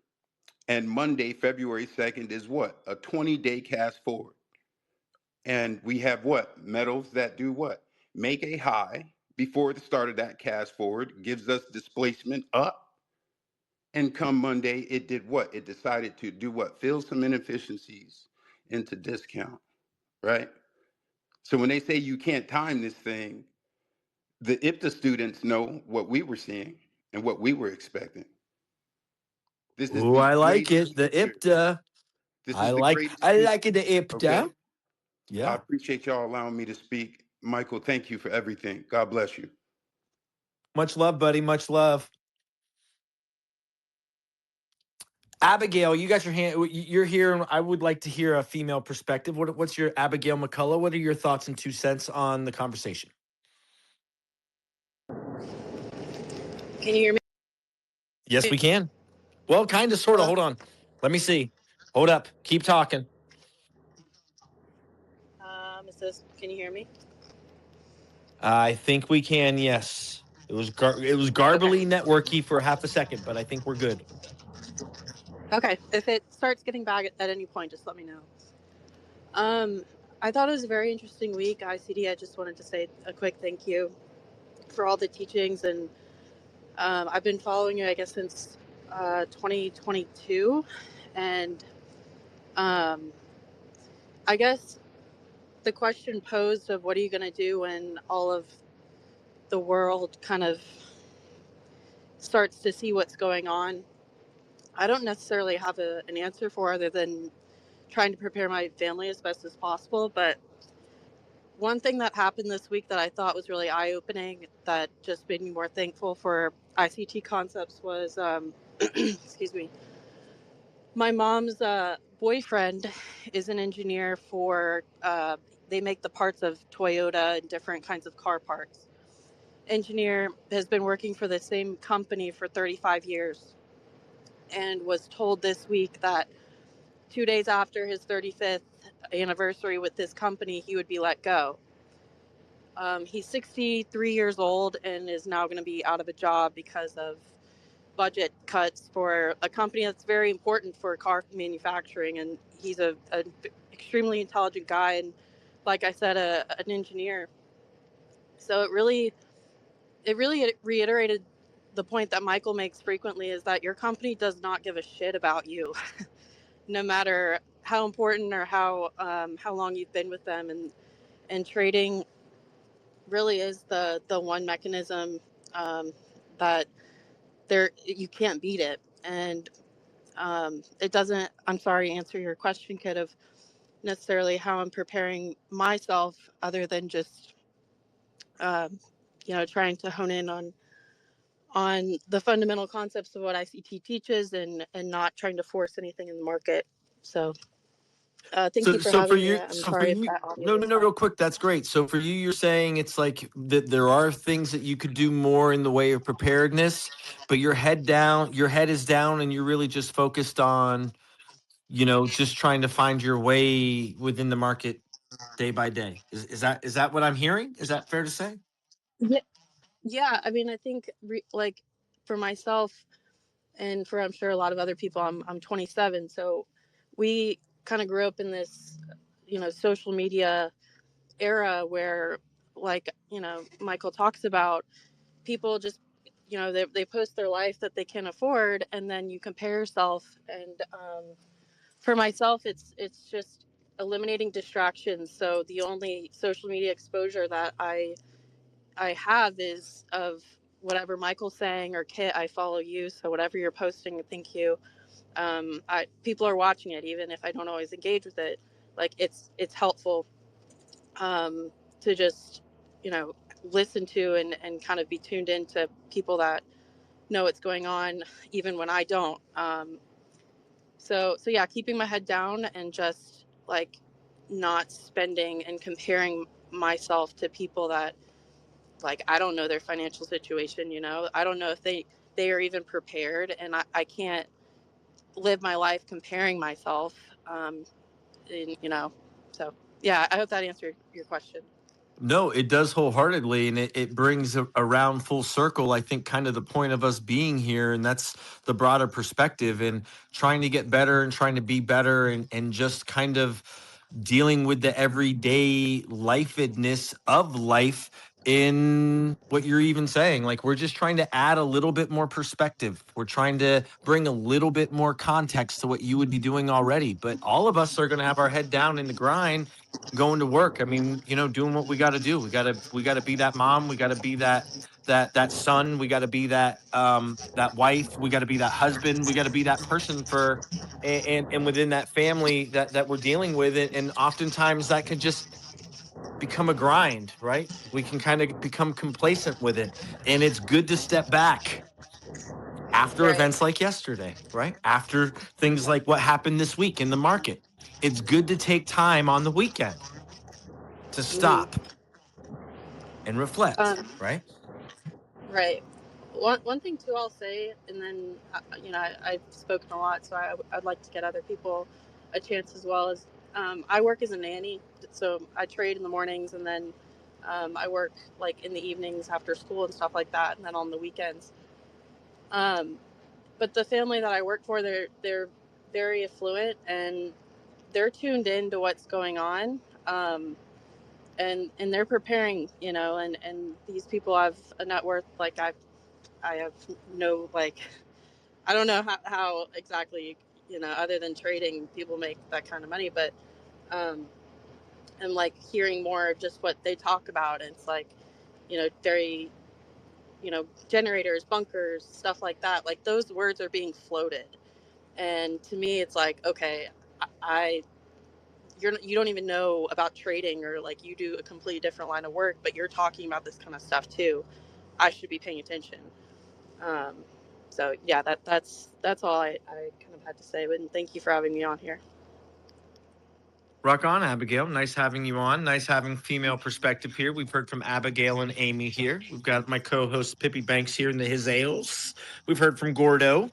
and Monday, February 2nd is what? A 20-day cast forward. And we have what? Metals that do what? Make a high before the start of that cast forward, gives us displacement up. And come Monday, it did what? It decided to do what? Fill some inefficiencies into discount, right? So when they say you can't time this thing, the IPTA students know what we were seeing and what we were expecting. This is Ooh, the I like greatest it. The future. IPTA. This is the greatest I future. like it. The Okay. IPTA. I Yeah. appreciate y'all allowing me to speak. Michael, thank you for everything. God bless you. Much love, buddy. Much love. Abigail, you got your hand. You're here, and I would like to hear a female perspective. What's your Abigail McCullough? What are your thoughts and 2 cents on the conversation? Can you hear me? Yes, we can. Well, kind of, sort of. Hello? Hold on. Let me see. Hold up. Keep talking. It says, can you hear me? I think we can. Yes. It was Okay. garbly networky for half a second, but I think we're good. Okay. If it starts getting bad at any point, just let me know. Um, I thought it was a very interesting week. ICD, I just wanted to say a quick thank you for all the teachings. And I've been following you, I guess, since 2022. And um, I guess the question posed of what are you going to do when all of the world kind of starts to see what's going on, I don't necessarily have an answer for, other than trying to prepare my family as best as possible. But one thing that happened this week that I thought was really eye-opening, that just made me more thankful for ICT concepts, was excuse me, my mom's boyfriend is an engineer for they make the parts of Toyota and different kinds of car parts. Engineer has been working for the same company for 35 years, and was told this week that 2 days after his 35th anniversary with this company, he would be let go. He's 63 years old and is now going to be out of a job because of budget cuts for a company that's very important for car manufacturing. And he's an extremely intelligent guy, and like I said, an engineer. So it really reiterated the point that Michael makes frequently is that your company does not give a shit about you, no matter how important or how long you've been with them. And trading really is the one mechanism that you can't beat it. And it doesn't, I'm sorry, answer your question, Kid, of necessarily how I'm preparing myself, other than just trying to hone in on the fundamental concepts of what ICT teaches, and not trying to force anything in the market. So thank you for So for having me. you, I'm so for sorry if you, that audio no, was real bad. quick, that's great. So for you, you're saying it's like that there are things that you could do more in the way of preparedness, but your head is down, and you're really just focused on, just trying to find your way within the market day by day. Is that what I'm hearing? Is that fair to say? Yeah, I mean, I think like for myself, and for I'm sure a lot of other people, I'm 27, so we kind of grew up in this social media era where, like, Michael talks about, people just they post their life that they can afford, and then you compare yourself. And for myself, it's just eliminating distractions. So the only social media exposure that I have is of whatever Michael's saying, or Kit, I follow you, so whatever you're posting, thank you. People are watching it, even if I don't always engage with it. Like, it's helpful to just listen to, and kind of be tuned into people that know what's going on, even when I don't. So yeah, keeping my head down, and just like not spending and comparing myself to people that, like, I don't know their financial situation. I don't know if they are even prepared, and I can't live my life comparing myself. And, so yeah, I hope that answered your question. No, it does wholeheartedly, and it brings around full circle. I think kind of the point of us being here, and that's the broader perspective, and trying to get better and trying to be better, and just kind of dealing with the everyday lifedness of life. In what you're even saying, like, we're just trying to add a little bit more perspective. We're trying to bring a little bit more context to what you would be doing already. But all of us are going to have our head down in the grind, going to work. I mean, doing what we got to do. We got to be that mom. We got to be that son. We got to be that wife. We got to be that husband. We got to be that person for, and within that family that we're dealing with it. And oftentimes that could just become a grind, right? We can kind of become complacent with it, and it's good to step back after Right. events like yesterday, right? After things like what happened this week in the market. It's good to take time on the weekend to Hmm. stop and reflect, um, right? right. One thing too I'll say, and then I've spoken a lot, so I'd like to get other people a chance as well. As I work as a nanny, so I trade in the mornings, and then I work like in the evenings after school and stuff like that, and then on the weekends. um, but the family that I work for, they're very affluent, and they're tuned in to what's going on. um, and they're preparing, and these people have a net worth, like I have no, like, I don't know how exactly, other than trading, people make that kind of money. But um, I'm like hearing more of just what they talk about, and it's like, very, generators, bunkers, stuff like that. Like, those words are being floated, and to me, it's like, okay, I you don't even know about trading, or like you do a completely different line of work, but you're talking about this kind of stuff too. I should be paying attention. Um, so yeah, that's all I kind of had to say. But thank you for having me on here. Rock on, Abigail. Nice having you on. Nice having female perspective here. We've heard from Abigail and Amy here. We've got my co-host Pippi Banks here in the his ales. We've heard from Gordo.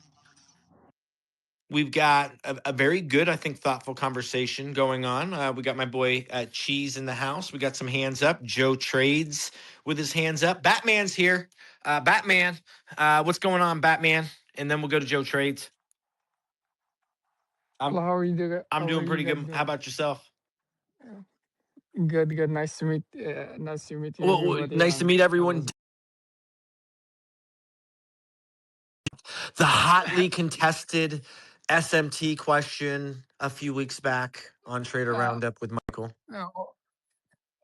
We've got a very good, I think, thoughtful conversation going on. We got my boy Cheese in the house. We got some hands up. Joe Trades with his hands up. Batman's here. Batman, what's going on, Batman? And then we'll go to Joe Trades. Hello, how are you doing? I'm How are doing you pretty guys good. How doing? about yourself? Good, good. Nice to meet you, Well, everybody. nice to meet everyone. The hotly contested SMT question a few weeks back on Trader Roundup with Michael. Yeah,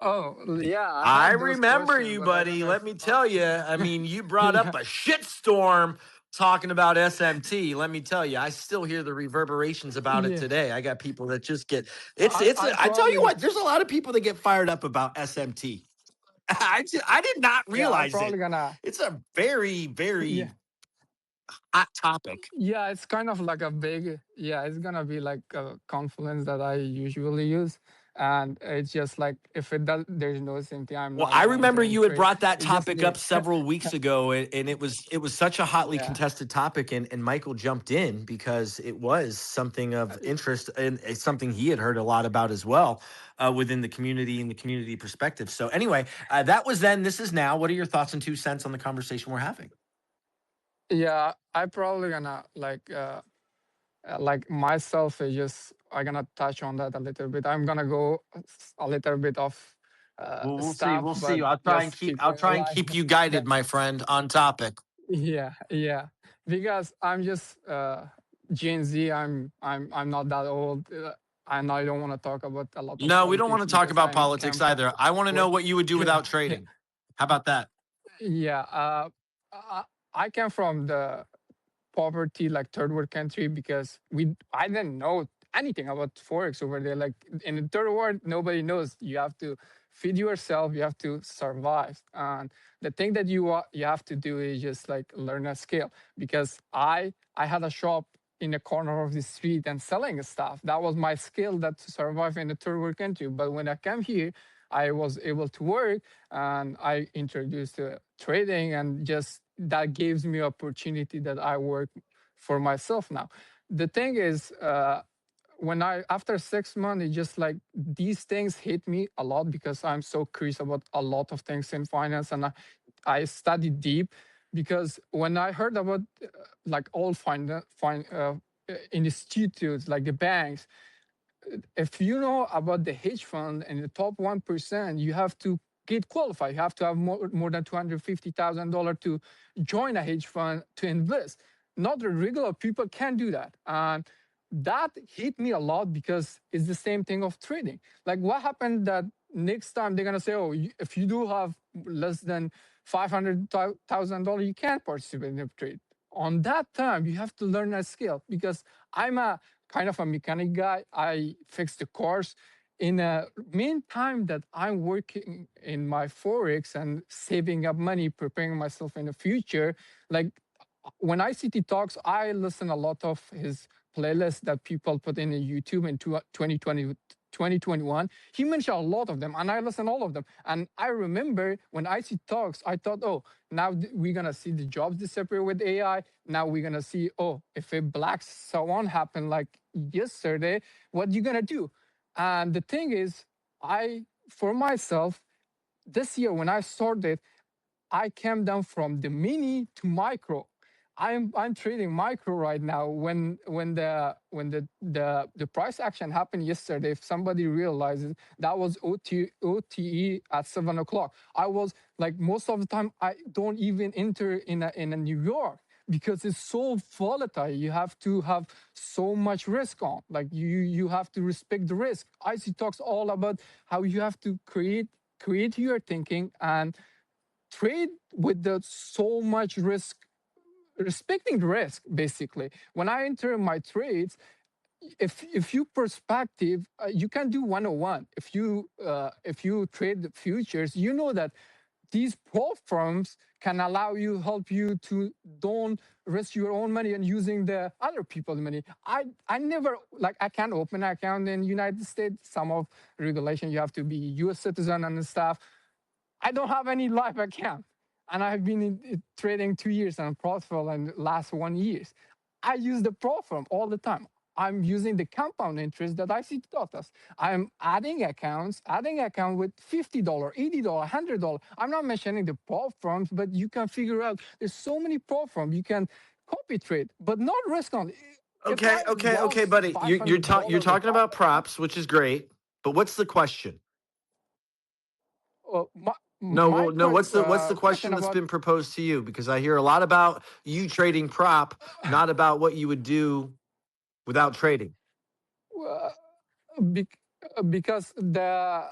I I had those remember questions, you, but I don't buddy. know Let if me tell you. I mean, you brought yeah, up a shitstorm talking about SMT. Let me tell you, I still hear the reverberations about it yeah. today. I got people that just get I I tell you probably what, there's a lot of people that get fired up about SMT. I did not yeah, I realize it. probably gonna It's a very, yeah. very hot topic. Yeah, it's kind of like a big, yeah, it's gonna be like a confluence that I usually use. And it's just like if it does, there's no sympathy, I'm Well, not I gonna enter remember and you had trade. brought that It's just topic up me. several weeks ago, and it was such a hotly Yeah. contested topic, and Michael jumped in because it was something of interest and it's something he had heard a lot about as well within the community and the community perspective. So anyway, that was then. This is now. What are your thoughts and 2 cents on the conversation we're having? Yeah, I probably gonna like myself is just I'm gonna touch on that a little bit. I'm gonna go a little bit off Well, we'll see. stuff, We'll see. but I'll try and just keep. keep I'll in try and keep line. you guided, that my friend, on topic. yeah, because I'm just Gen Z. I'm not that old, and I don't want to talk about a lot of No, we don't want politics to talk because about I politics came from either. I want to know poor. what you would do Yeah, without trading. How about that? yeah. I, I came from the poverty, like third world country, because I didn't know anything about forex over there. Like in the third world, nobody knows. You have to feed yourself, you have to survive, and the thing that you have to do is just like learn a skill. Because I had a shop in the corner of the street and selling stuff. That was my skill, that to survive in the third world country. But when I came here, I was able to work, and I introduced trading, and just that gives me opportunity that I work for myself now. The thing is, when I after 6 months, it's just like these things hit me a lot because I'm so curious about a lot of things in finance, and I studied deep. Because when I heard about like all institutes like the banks, if you know about the hedge fund and the top 1%, you have to get qualified. You have to have more than $250,000 to join a hedge fund to invest. Not the regular people can do that. And that hit me a lot because it's the same thing of trading. Like what happened that next time they're gonna say, oh, if you do have less than $500,000, you can't participate in the trade. On that time, you have to learn a skill, because I'm a kind of a mechanic guy. I fix the cars. In the meantime that I'm working in my forex and saving up money, preparing myself in the future, like when ICT talks, I listen a lot of his playlists that people put in YouTube in 2020, 2021. He mentioned a lot of them, and I listen all of them. And I remember when ICT talks, I thought, oh, now we're gonna see the jobs disappear with AI. Now we're gonna see, oh, if a black swan happened like yesterday, what you gonna do? And the thing is, for myself, this year when I started, I came down from the mini to micro. I'm trading micro right now. When the price action happened yesterday, if somebody realizes that was OTE at 7 o'clock, I was like, most of the time I don't even enter in a New York because it's so volatile. You have to have so much risk on. Like you have to respect the risk. IC talks all about how you have to create your thinking and trade with the so much risk, respecting the risk. Basically, when I enter my trades, if you perspective, you can do 101. If you trade the futures, you know that these platforms can help you to don't risk your own money and using the other people's money. I never, like, I can't open an account in United States. Some of regulation, you have to be US citizen and stuff. I don't have any live account, and I've been in trading 2 years and profitable in the last 1 year. I use the platform all the time. I'm using the compound interest that ICT taught us. I'm adding accounts with $50, $80, $100. I'm not mentioning the platforms, but you can figure out there's so many platforms you can copy trade, but not risk on. If Okay, I okay, lost buddy. You're $500 with talking about props, which is great. But what's the question? No, my well, no. What's the question question that's about been proposed to you? Because I hear a lot about you trading prop, not about what you would do without trading. uh, bec- because the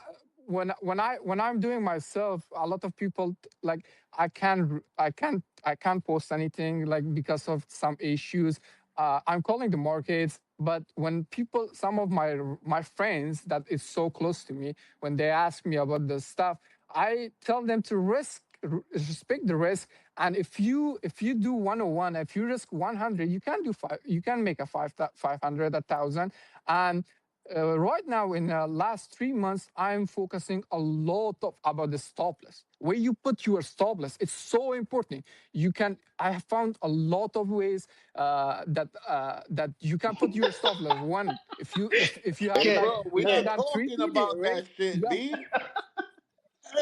when I'm doing myself, a lot of people like I can't post anything like because of some issues. I'm calling the markets, but when people, some of my friends that is so close to me, when they ask me about the stuff, I tell them to respect the risk. And if you do 101, if you risk 100, you can do five, you can make a 500, 1,000. And right now, in the last 3 months, I'm focusing a lot about the stop loss. Where you put your stop loss, it's so important. I have found a lot of ways that you can put your stop loss. One, if you have Hey, Kitt, like bro, we're less Kitt, not than three talking PD about array, that shit, you have B.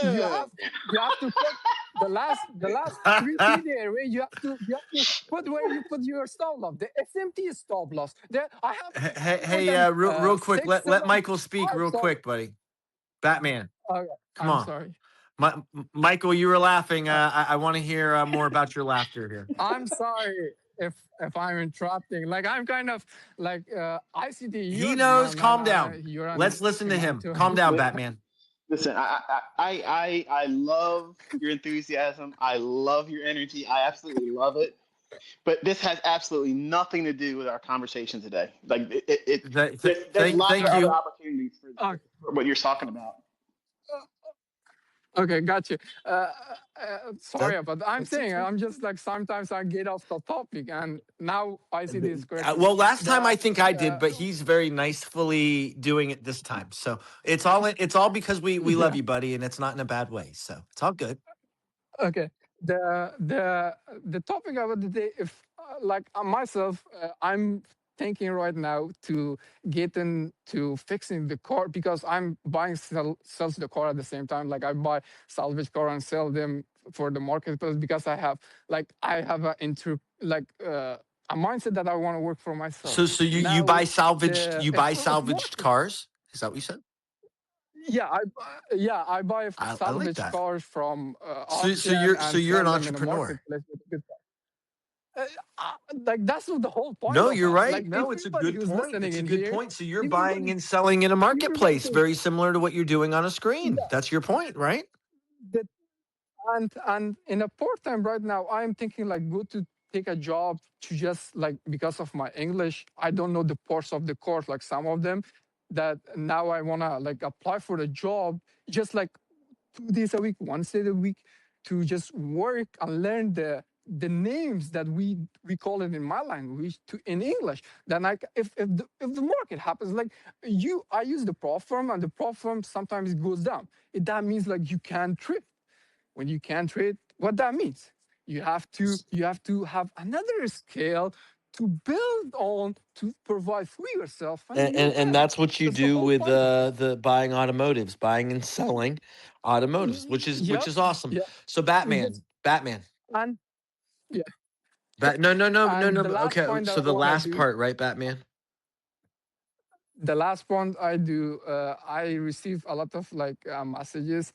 you Yeah. have you have to put the last three PD array. You have to put where you put your stop loss. The SMT stop loss. There, I have more Hey, than real quick, six, let seven Michael speak real types of. quick, buddy. Batman, Uh, come I'm on. sorry. Michael, you were laughing. Uh, I want to hear more about your laughter here. I'm sorry if I'm interrupting. Like I'm kind of like ICT. He You're my knows. man. Calm down. You're an Let's listen to him. mentor. Calm down, Batman. listen, I love your enthusiasm. I love your energy. I absolutely love it. But this has absolutely nothing to do with our conversation today. Like there's lots of Thank other you. opportunities Uh, for what you're talking about. okay, got you. That Sorry, but I'm that's saying okay. I'm just like sometimes I get off the topic, and now ICT is correcting. Well, last time I The think I did, uh, but he's very nicely doing it this time. So it's all because we love yeah. you, buddy, and it's not in a bad way. So it's all good. Okay. The topic of the day, if like myself, I'm thinking right now to get into fixing the car because I'm buying sells the car at the same time. Like I buy salvage car and sell them for the marketplace because I have a mindset that I want to work for myself. So you Now buy salvaged the you buy if salvaged market, cars? Is that what you said? I buy I like salvage that. cars from So auction you're and an sell them in a entrepreneur. marketplace with a good uh, like that's the whole point No, of you're right. like No, it's a everybody good who's point. listening It's a in good here, point. So you're buying everybody, and selling in a everybody marketplace, can, very similar to what you're doing on a screen. yeah. That's your point, right? That and in a part time right now, I'm thinking like go to take a job to just like because of my English, I don't know the parts of the course like some of them that now I wanna like apply for the job just like 2 days a week, once day a week, to just work and learn the names that we call it in my language to in English. Then if the market happens like I use the prop firm and the prop firm sometimes goes down. That means like you can't trade. When you can't trade, what that means? You have to have another scale to build on to provide for yourself and your And family. that's what you That's the do whole with point of it. the buying automotives, buying and selling automotives, which Yep. is awesome. Yeah. So Just Batman. and yeah. No. And the last Okay, point that so I the want to last do, part, right, Batman? the last point I do, I receive a lot of like messages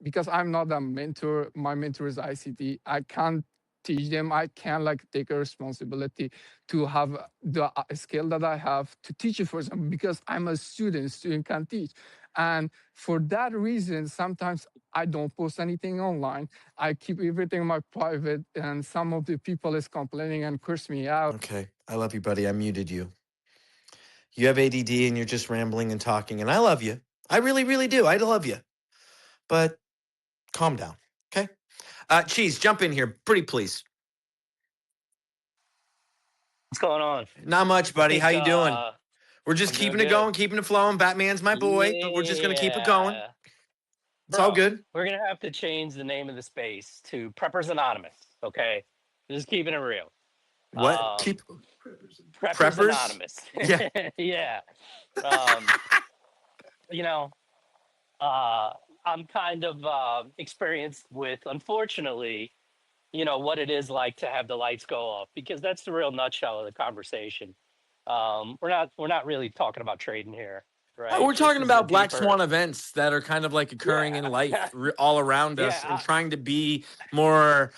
because I'm not a mentor. My mentor is ICT. I can't teach them. I can't like take a responsibility to have the skill that I have to teach it for them because I'm a student. Student can teach, and for that reason, sometimes I don't post anything online. I keep everything in my private, and some of the people is complaining and curse me out. Okay, I love you, buddy. I muted you. You have ADD and you're just rambling and talking, and I love you. I really, really do. I love you, but calm down, okay? Cheese, jump in here, pretty please. What's going on? Not much, I buddy. How think you doing? We're just I'm doing keeping it good. going, keeping it flowing. Batman's my boy, but we're just gonna keep it going. Yeah. It's all Bro, good. we're gonna have to change the name of the space to Preppers Anonymous. Okay. Just keeping it real. What? Um Preppers Preppers? Anonymous. Yeah. Yeah. Um, you know, I'm kind of experienced with unfortunately, what it is like to have the lights go off because that's the real nutshell of the conversation. We're not really talking about trading here. right? We're This talking is a about black deeper, swan events that are kind of like occurring in yeah, life all around us, and yeah. trying to be more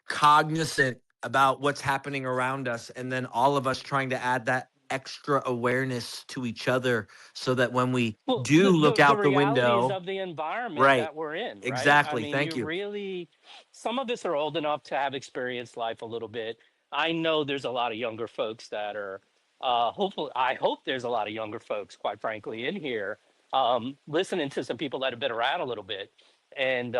cognizant about what's happening around us, and then all of us trying to add that extra awareness to each other so that when we Well, do look the out the realities window, of the environment right? that we're in, right? I Exactly. mean, Thank you you. really, some of us are old enough to have experienced life a little bit. I know there's a lot of younger folks that are, hopefully, I hope there's a lot of younger folks, quite frankly, in here, listening to some people that have been around a little bit. And,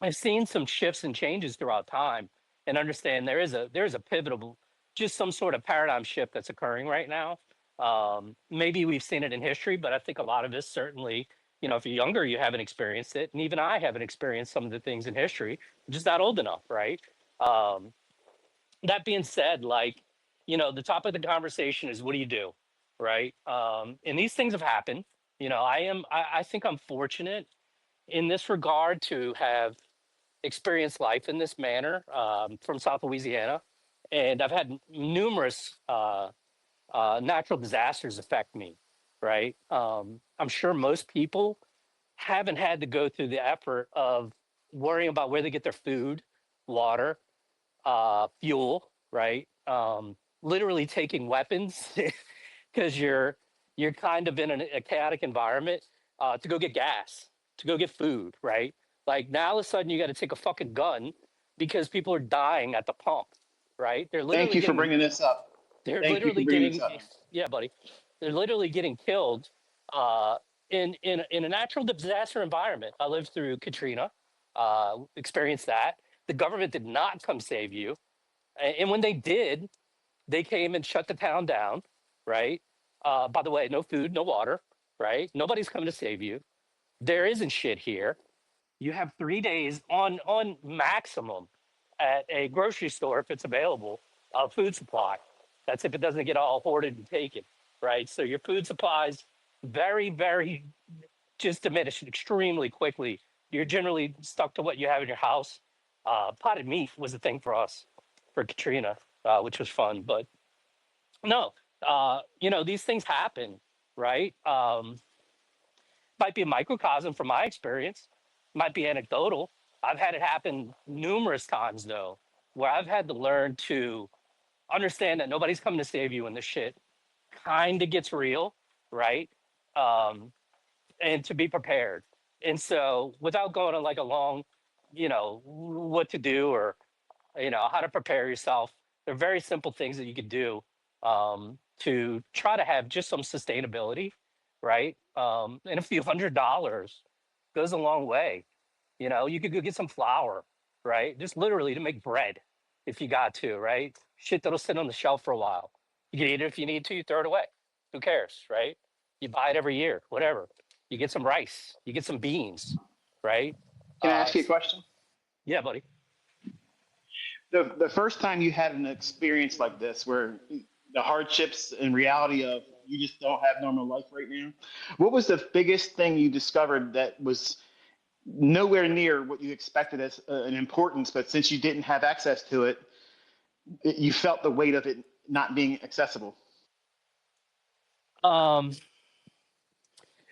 I've seen some shifts and changes throughout time, and understand there is a pivotal, just some sort of paradigm shift that's occurring right now. Maybe we've seen it in history, but I think a lot of us certainly, if you're younger, you haven't experienced it, and even I haven't experienced some of the things in history. I'm just not old enough, right? Um, that being said, like, the topic of the conversation is what do you do, right? And these things have happened. I think I'm fortunate in this regard to have experienced life in this manner, from South Louisiana, and I've had numerous natural disasters affect me. Right, I'm sure most people haven't had to go through the effort of worrying about where they get their food, water, fuel. Right, literally taking weapons because you're kind of in a chaotic environment, to go get gas, to go get food, right? Like now, all of a sudden, you got to take a fucking gun because people are dying at the pump, right? They're Thank literally you for getting, bringing this up. they're Thank you for literally bringing this getting, up. yeah, buddy, they're literally getting killed, uh, in a natural disaster environment. I lived through Katrina, experienced that. The government did not come save you, and when they did, they came and shut the town down, right? By the way, no food, no water, right? Nobody's coming to save you. There isn't shit here. You have 3 days on maximum at a grocery store if it's available, food supply. That's if it doesn't get all hoarded and taken, right? So your food supplies very, very just diminish extremely quickly. You're generally stuck to what you have in your house. Potted meat was a thing for us for Katrina, which was fun. But no, these things happen, right? Might be a microcosm from my experience, might be anecdotal. I've had it happen numerous times though, where I've had to learn to understand that nobody's coming to save you when the shit kind of gets real, right? Um, and to be prepared. And so, without going on like a long, what to do, or how to prepare yourself, there are very simple things that you could do, to try to have just some sustainability, right? And a few $100s goes a long way. You could go get some flour, right? Just literally to make bread if you got to, right? Shit that'll sit on the shelf for a while. You can eat it if you need to, you throw it away. Who cares, right? You buy it every year, whatever. You get some rice, you get some beans, right? Can I Uh, ask you a question? yeah, buddy. The first time you had an experience like this, where the hardships and reality of you just don't have normal life right now, what was the biggest thing you discovered that was nowhere near what you expected as an importance, but since you didn't have access to it, you felt the weight of it not being accessible? Um,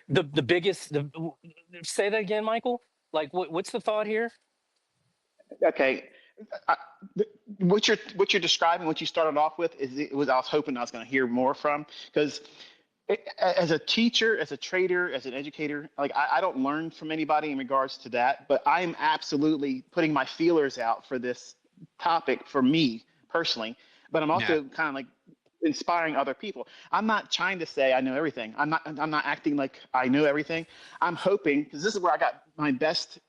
the biggest, say that again, Michael. Like, what's the thought here? Okay. I, what you're describing, what you started off with, is it was I was hoping I was going to hear more from, because as a teacher, as a trader, as an educator, like I don't learn from anybody in regards to that, but I'm absolutely putting my feelers out for this topic for me personally. But I'm Yeah. also kind of like inspiring other people. I'm not trying to say I know everything. I'm not acting like I know everything. I'm hoping, because this is where I got my best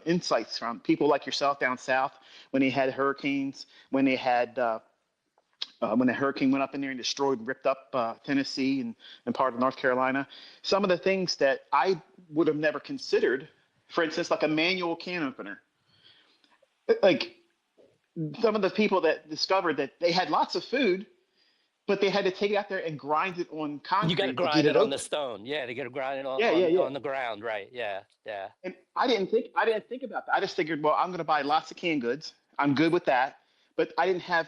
insights from people like yourself down south, when they had hurricanes, when the hurricane went up in there and destroyed, ripped up Tennessee and part of North Carolina. Some of the things that I would have never considered, for instance, like a manual can opener. Like some of the people that discovered that they had lots of food, but they had to take it out there and grind it on You got to concrete to get grind it it on the open. stone. Yeah, to get to grind it on, Yeah, yeah, on yeah. on the ground. Right. Yeah. Yeah. And I didn't think about that. I just figured, well, I'm going to buy lots of canned goods. I'm good with that. But I didn't have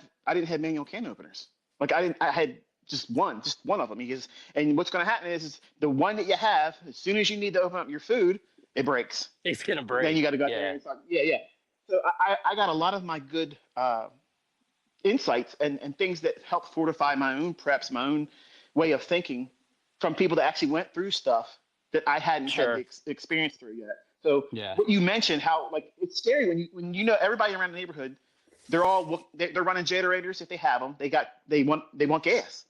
manual can openers. Like I had just one of them. Because, and what's going to happen is the one that you have, as soon as you need to open up your food, it breaks. It's gonna Then you break. got to go out there Yeah, and start. Yeah, yeah. So I got a lot of my good insights and things that help fortify my own preps, my own way of thinking from people that actually went through stuff that I hadn't had the sure. experience through yet. So Yeah, what you mentioned, how like it's scary when you know everybody around the neighborhood, they're running generators if they have them. They want gas,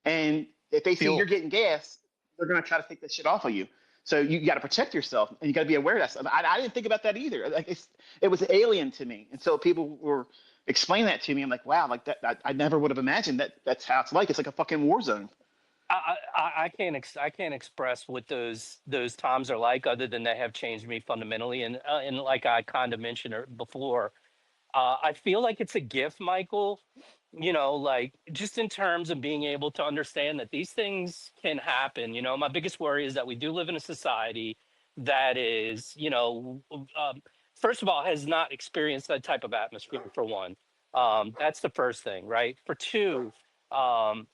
and if they see you're fuel. getting gas, they're gonna try to take that shit off of you. So you got to protect yourself, and you got to be aware of that stuff. I didn't think about that either. Like it was alien to me, and so people were explaining that to me. I'm like, wow, like that. I never would have imagined that. That's how it's like. It's like a fucking war zone. I can't express what those times are like, other than they have changed me fundamentally. And like I kind of mentioned before, I feel like it's a gift, Michael. Like just in terms of being able to understand that these things can happen. My biggest worry is that we do live in a society that is, first of all, has not experienced that type of atmosphere, for one. That's the first thing, right? For two, the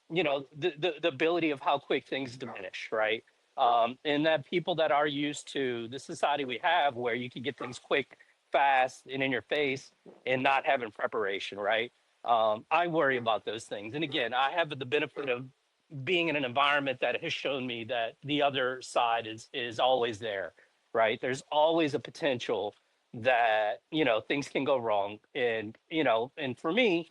ability of how quick things diminish, right? And that people that are used to the society we have, where you can get things quick, fast, and in your face, and not having preparation, right? I worry about those things. And again, I have the benefit of being in an environment that has shown me that the other side is always there, right? There's always a potential that things can go wrong, and for me,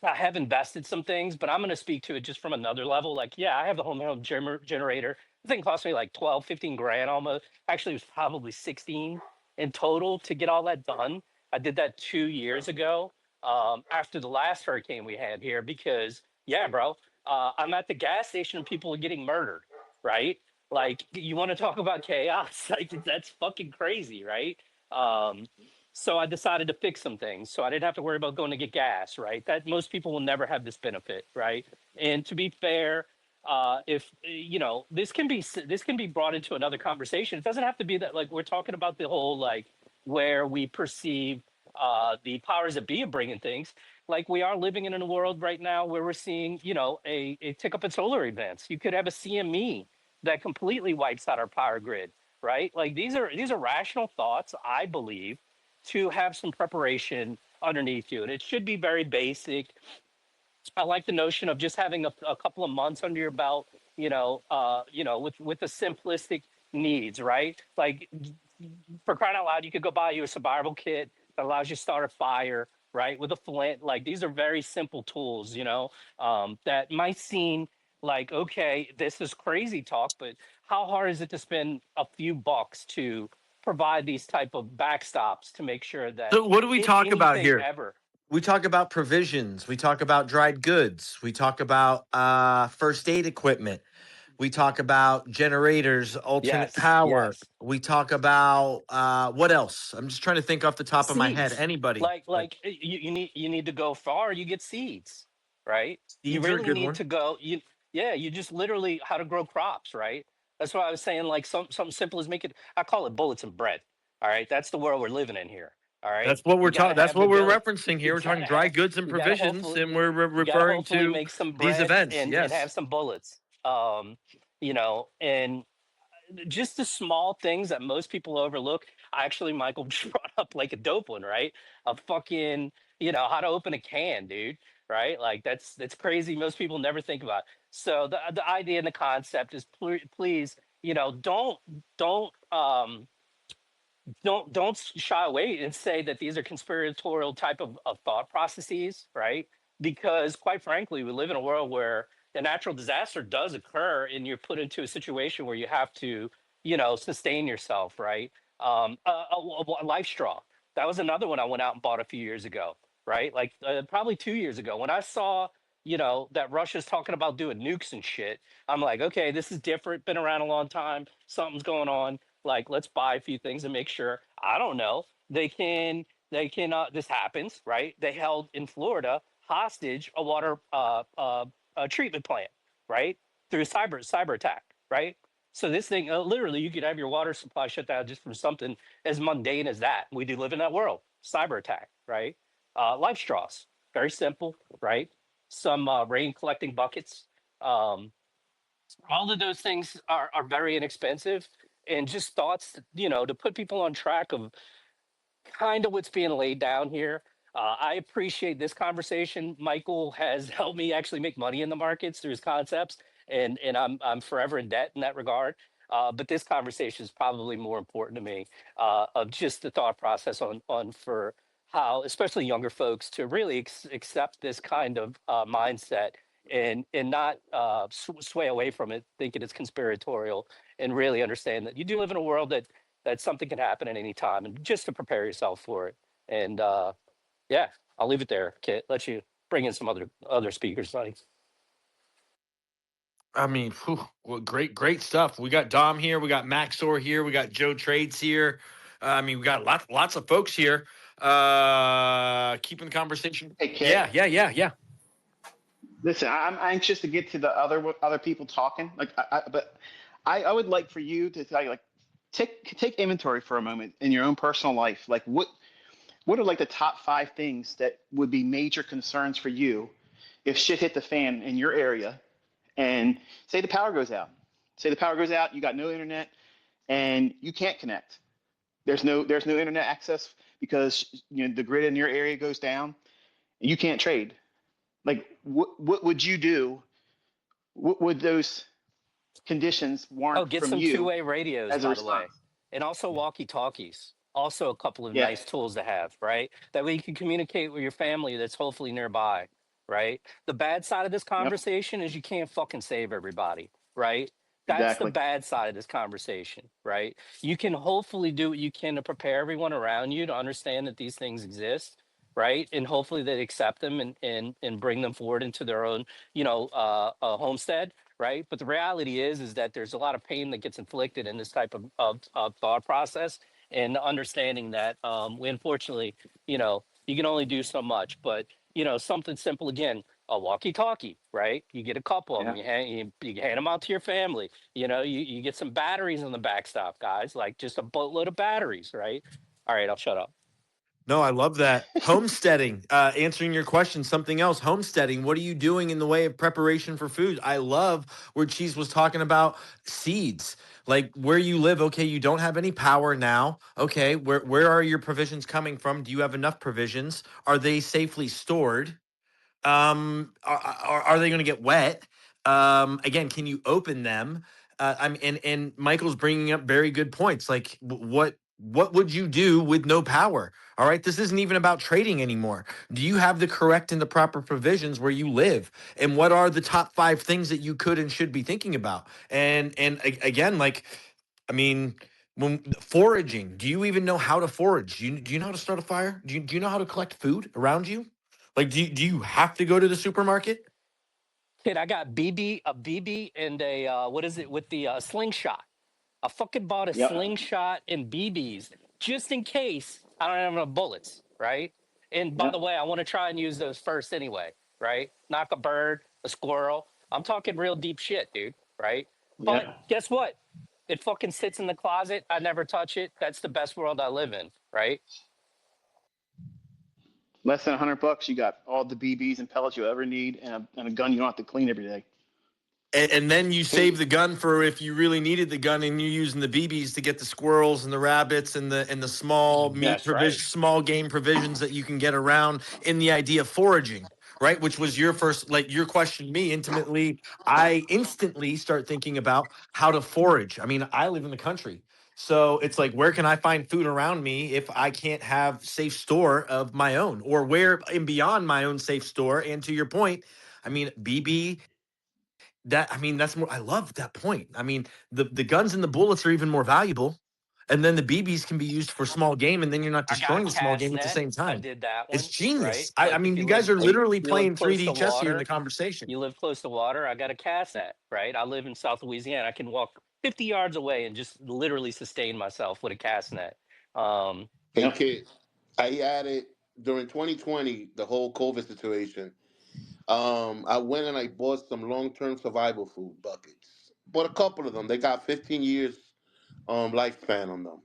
I have invested some things, but I'm going to speak to it just from another level. Like, yeah, I have the home generator. The thing cost me like 12, 15 grand almost. Actually, it was probably 16 in total to get all that done. I did that 2 years ago, after the last hurricane we had here, because, yeah, bro, I'm at the gas station and people are getting murdered, right? Like, you want to talk about chaos? Like, that's fucking crazy, right? Um, so I decided to fix some things, so I didn't have to worry about going to get gas, right? That most people will never have this benefit, right? And to be fair, if this can be brought into another conversation. It doesn't have to be that, like, we're talking about the whole, like, where we perceive the powers that be of bringing things. Like, we are living in a world right now where we're seeing, a tick up in solar events. You could have a CME that completely wipes out our power grid, right? Like, these are rational thoughts, I believe, to have some preparation underneath you. And it should be very basic. I like the notion of just having a couple of months under your belt, with the simplistic needs, right? Like, for crying out loud, you could go buy you a survival kit that allows you to start a fire, right? With a flint. Like, these are very simple tools, that might seem like, okay, this is crazy talk, but how hard is it to spend a few bucks to provide these type of backstops to make sure that So what do we if talk about anything here? ever, We talk about provisions. We talk about dried goods. We talk about first aid equipment. We talk about generators, alternate yes, power. yes. We talk about what else? I'm just trying to think off the top of my head. Seeds. Anybody? You need to go far, you get seeds, right? You Seeds are a really good need one. to go, you just literally how to grow crops, right? That's why I was saying, like, something simple as make it, I call it bullets and bread. All right. That's the world we're living in here. All right. That's what we're You gotta talking. That's have the what we're ability. referencing You here. We're talking gotta dry have goods and you gotta provisions, hopefully and we're you gotta referring hopefully to make some these bread events. and Yes. have some bullets. And just the small things that most people overlook. Actually, Michael just brought up like a dope one, right? A fucking, how to open a can, dude. Right? Like, that's crazy. Most people never think about. So the idea and the concept is, please, don't shy away and say that these are conspiratorial type of thought processes, right? Because quite frankly, we live in a world where the natural disaster does occur and you're put into a situation where you have to, sustain yourself, right? A life straw. That was another one I went out and bought a few years ago, right? Like, probably 2 years ago, when I saw, that Russia's talking about doing nukes and shit. I'm like, okay, this is different, been around a long time, something's going on. Like, let's buy a few things and make sure, I don't know, this happens, right? They held in Florida hostage a water a treatment plant, right? Through a cyber attack, right? So this thing, literally, you could have your water supply shut down just from something as mundane as that. We do live in that world. Cyber attack, right? Life straws, very simple, right? some rain collecting buckets. Um, all of those things are very inexpensive, and just thoughts, to put people on track of kind of what's being laid down here. I appreciate this conversation. Michael has helped me actually make money in the markets through his concepts, and I'm forever in debt in that regard. But this conversation is probably more important to me, of just the thought process on for how, especially younger folks, to really accept this kind of mindset and not sway away from it, thinking it's conspiratorial, and really understand that you do live in a world that something can happen at any time, and just to prepare yourself for it. And yeah, I'll leave it there, Kit. Let you bring in some other speakers, buddy. I mean, whew, well, great stuff. We got Dom here. We got Maxor here. We got Joe Trades here. I mean, we got lots of folks here. Keeping the conversation. Hey, Kit. Yeah. Listen, I'm anxious to get to the other people talking. But I would like for you to take inventory for a moment in your own personal life. Like what are like the top 5 things that would be major concerns for you if shit hit the fan in your area, and say the power goes out. Say the power goes out, you got no internet, and you can't connect. There's no internet access because the grid in your area goes down, and you can't trade. Like what would you do? What would those conditions Oh, warrant get from some you two-way radios, as a by the way, response? and also walkie-talkies. Also, a couple of Yeah. nice tools to have, right? That way you can communicate with your family that's hopefully nearby, right? The bad side of this Yep. conversation is you can't fucking save everybody, right? That's the Exactly. bad side of this conversation, right? You can hopefully do what you can to prepare everyone around you to understand that these things exist, right? And hopefully they accept them and bring them forward into their own, homestead, right? But the reality is that there's a lot of pain that gets inflicted in this type of thought process, and understanding that we unfortunately, you can only do so much. But something simple again, a walkie-talkie, right? You get a couple of them, Yeah. you hand them out to your family. You get some batteries on the backstop, guys, like just a boatload of batteries, right? All right, I'll shut up. No, I love that. Homesteading, answering your question, something else. Homesteading, what are you doing in the way of preparation for food? I love where Cheese was talking about seeds. Like where you live, okay, you don't have any power now. Okay, where are your provisions coming from? Do you have enough provisions? Are they safely stored? Are they going to get wet? Again, can you open them? And Michael's bringing up very good points. Like what would you do with no power? All right, this isn't even about trading anymore. Do you have the correct and the proper provisions where you live? And what are the top 5 things that you could and should be thinking about? Again, like, I mean, when foraging, do you even know how to forage? Do you know how to start a fire? Do you know how to collect food around you? Like, do you have to go to the supermarket? Kid, I got a BB, and a what is it with the slingshot? I fucking bought a Yep. slingshot and BBs just in case I don't have enough bullets, right? And by the Yep. way, I want to try and use those first anyway, right? Knock a bird, a squirrel. I'm talking real deep shit, dude, right? But Yep. guess what? It fucking sits in the closet. I never touch it. That's the best world I live in, right? Less than $100, you got all the BBs and pellets you ever need, and a gun you don't have to clean every day. And then you save Hey. the gun for if you really needed the gun, and you're using the BBs to get the squirrels and the rabbits and the small meat That's right. provision, small game provisions that you can get around. In the idea of foraging, right? Which was your first, like your question to me intimately. I instantly start thinking about how to forage. I mean, I live in the country. So it's like, where can I find food around me if I can't have safe store of my own, or where and beyond my own safe store? And to your point, I mean, BB, that's more. I love that point. I mean, the guns and the bullets are even more valuable, and then the BBs can be used for small game, and then you're not I got a destroying the small cast game at the net. same I time. did that It's one, right? genius. I Like if mean, you guys are literally you live playing close 3D to chess here in the water, conversation. you live close to water, I got a cast net, right? I live in South Louisiana. I can walk 50 yards away and just literally sustain myself with a cast net. Um, Hey, Yep. kid, I added during 2020, the whole COVID situation. I went and I bought some long-term survival food buckets. Bought a couple of them. They got 15 years lifespan on them.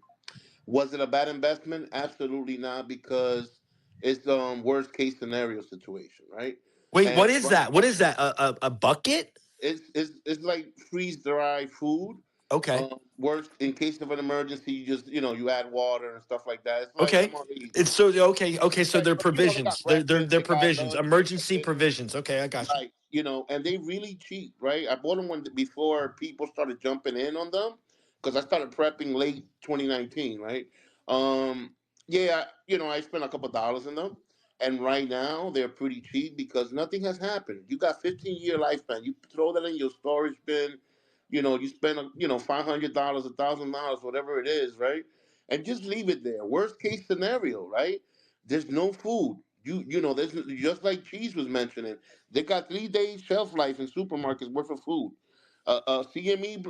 Was it a bad investment? Absolutely not, because it's worst case scenario situation, right? Wait, And what is that? What is that? A bucket? it's like freeze dried food. Okay. Works in case of an emergency. You just you add water and stuff like that. It's like Okay. come on, eat. It's so okay. Okay. It's So like they're they got provisions. breakfast, They're they got provisions. lunch, they got Emergency dinner. provisions. Okay, I got you. Right, and they really cheap, right? I bought them when before people started jumping in on them because I started prepping late 2019, right? Yeah, I spent a couple dollars in them, and right now they're pretty cheap because nothing has happened. You got 15-year lifespan. You throw that in your storage bin, you spend $500, $1,000, whatever it is, right? And just leave it there. Worst case scenario, right? There's no food. There's just like cheese was mentioning. They got 3 days shelf life in supermarkets worth of food. CME,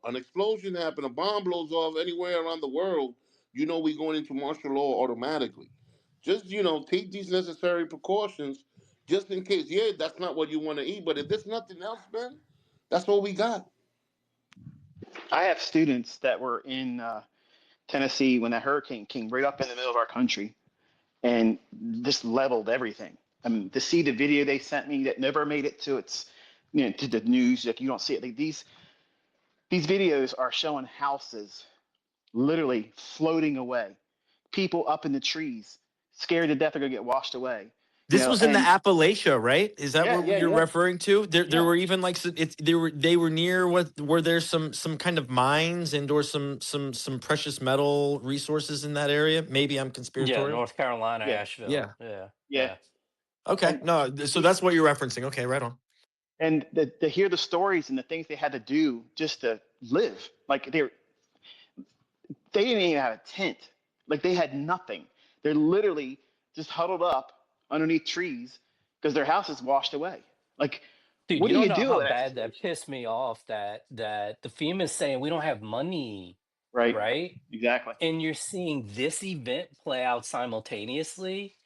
an explosion happened, a bomb blows off anywhere around the world. We're going into martial law automatically. Just take these necessary precautions, just in case. Yeah, that's not what you want to eat, but if there's nothing else, man, that's what we got. I have students that were in Tennessee when that hurricane came right up in the middle of our country and just leveled everything. I mean, to see the video they sent me that never made it to to the news, like you don't see it. Like these videos are showing houses literally floating away, people up in the trees, scared to death they're gonna get washed away. This was in the And Appalachia, right? Is that yeah, what yeah, you're yeah, referring to? There yeah, were even like they were near what were there some kind of mines and or some precious metal resources in that area? Maybe I'm Yeah, conspiratorial. North Carolina, yeah, Asheville. Yeah. Yeah, yeah. yeah. Okay. And No. So that's what you're referencing. Okay. Right on. to hear the stories and the things they had to do just to live, like they didn't even have a tent. Like they had nothing. They're literally just huddled up underneath trees because their house is washed away. Like, Dude, what you do don't you know do how in that bad that situation? pissed me off that the FEMA's saying we don't have money, Right. right? Exactly. And you're seeing this event play out simultaneously.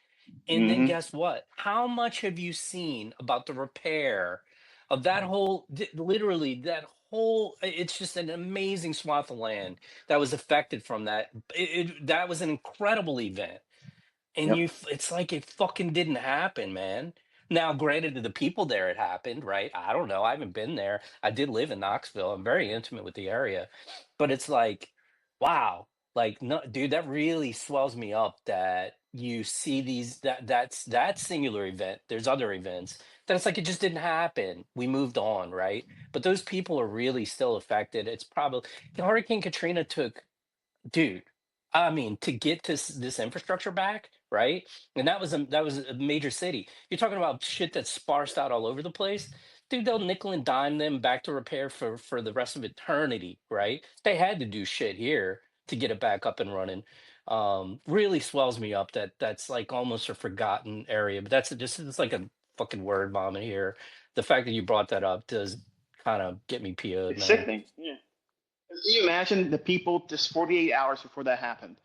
And then Mm-hmm. guess what? How much have you seen about the repair of that whole, literally that whole, it's just an amazing swath of land that was affected from that. That was an incredible event. And Yep. it's like it fucking didn't happen, man. Now, granted, to the people there, it happened, right? I don't know. I haven't been there. I did live in Knoxville. I'm very intimate with the area, but it's like, wow, like, no, dude, that really swells me up that you see that singular event. There's other events that it's like it just didn't happen. We moved on, right? But those people are really still affected. It's probably Hurricane Katrina took. Dude, I mean, to get this infrastructure back, right? And that was a major city. You're talking about shit that's sparsed out all over the place. Dude, they'll nickel and dime them back to repair for the rest of eternity, right? They had to do shit here to get it back up and running. Really swells me up that that's like almost a forgotten area, but that's just it's like a fucking word vomit here. The fact that you brought that up does kind of get me PO'd, It's man. sickening. Yeah. Can you imagine the people just 48 hours before that happened,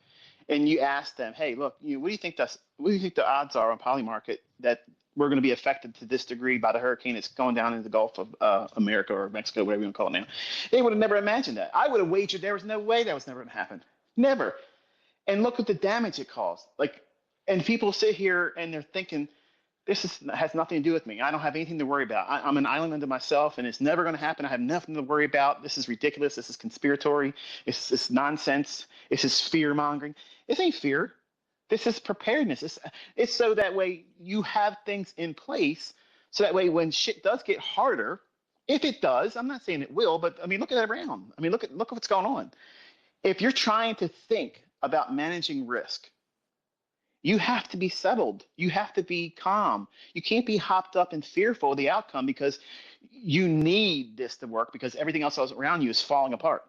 and you ask them, "Hey, look, what do you think the odds are on Polymarket that we're going to be affected to this degree by the hurricane that's going down into the Gulf of America or Mexico, whatever you want to call it now?" They would have never imagined that. I would have wagered there was no way that was never going to happen. Never. And look at the damage it caused. Like, and people sit here and they're thinking, has nothing to do with me. I don't have anything to worry about. I'm an island unto myself, and it's never going to happen. I have nothing to worry about. This is ridiculous. This is conspiratory. It's nonsense. This is fear mongering. This ain't fear. This is preparedness. It's so that way you have things in place, so that way when shit does get harder, if it does, I'm not saying it will, but I mean look at it around. I mean look at what's going on. If you're trying to think about managing risk, you have to be settled. You have to be calm. You can't be hopped up and fearful of the outcome because you need this to work because everything else around you is falling apart.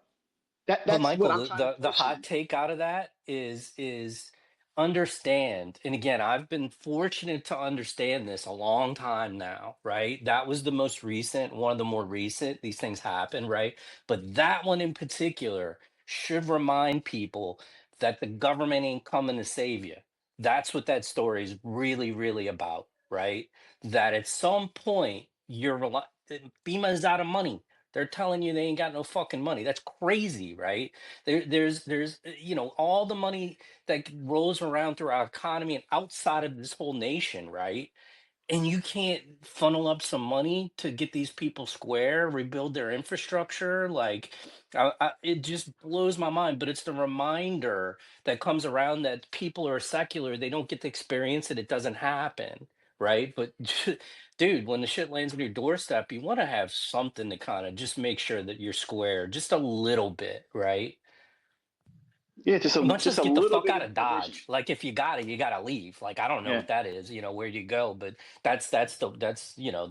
But That's what Michael, I'm the, trying to the push hot on. take out of that is understand. And again, I've been fortunate to understand this a long time now, right? That was the most recent, one of the more recent. These things happen, right? But that one in particular should remind people that the government ain't coming to save you. That's what that story is really, really about, right? That at some point FEMA is out of money. They're telling you they ain't got no fucking money. That's crazy, right? There's all the money that rolls around through our economy and outside of this whole nation, right? and you can't funnel up some money to get these people square, rebuild their infrastructure. Like, it just blows my mind. But it's the reminder that comes around that people are secular, they don't get to experience it, it doesn't happen, right? But dude, when the shit lands on your doorstep, you want to have something to kind of just make sure that you're square just a little bit, right? Yeah, Much just as a get the little fuck bit out of of provision. Dodge. Like, if you got it, you gotta leave. Like, I don't know Yeah, what that is, where you go, but that's that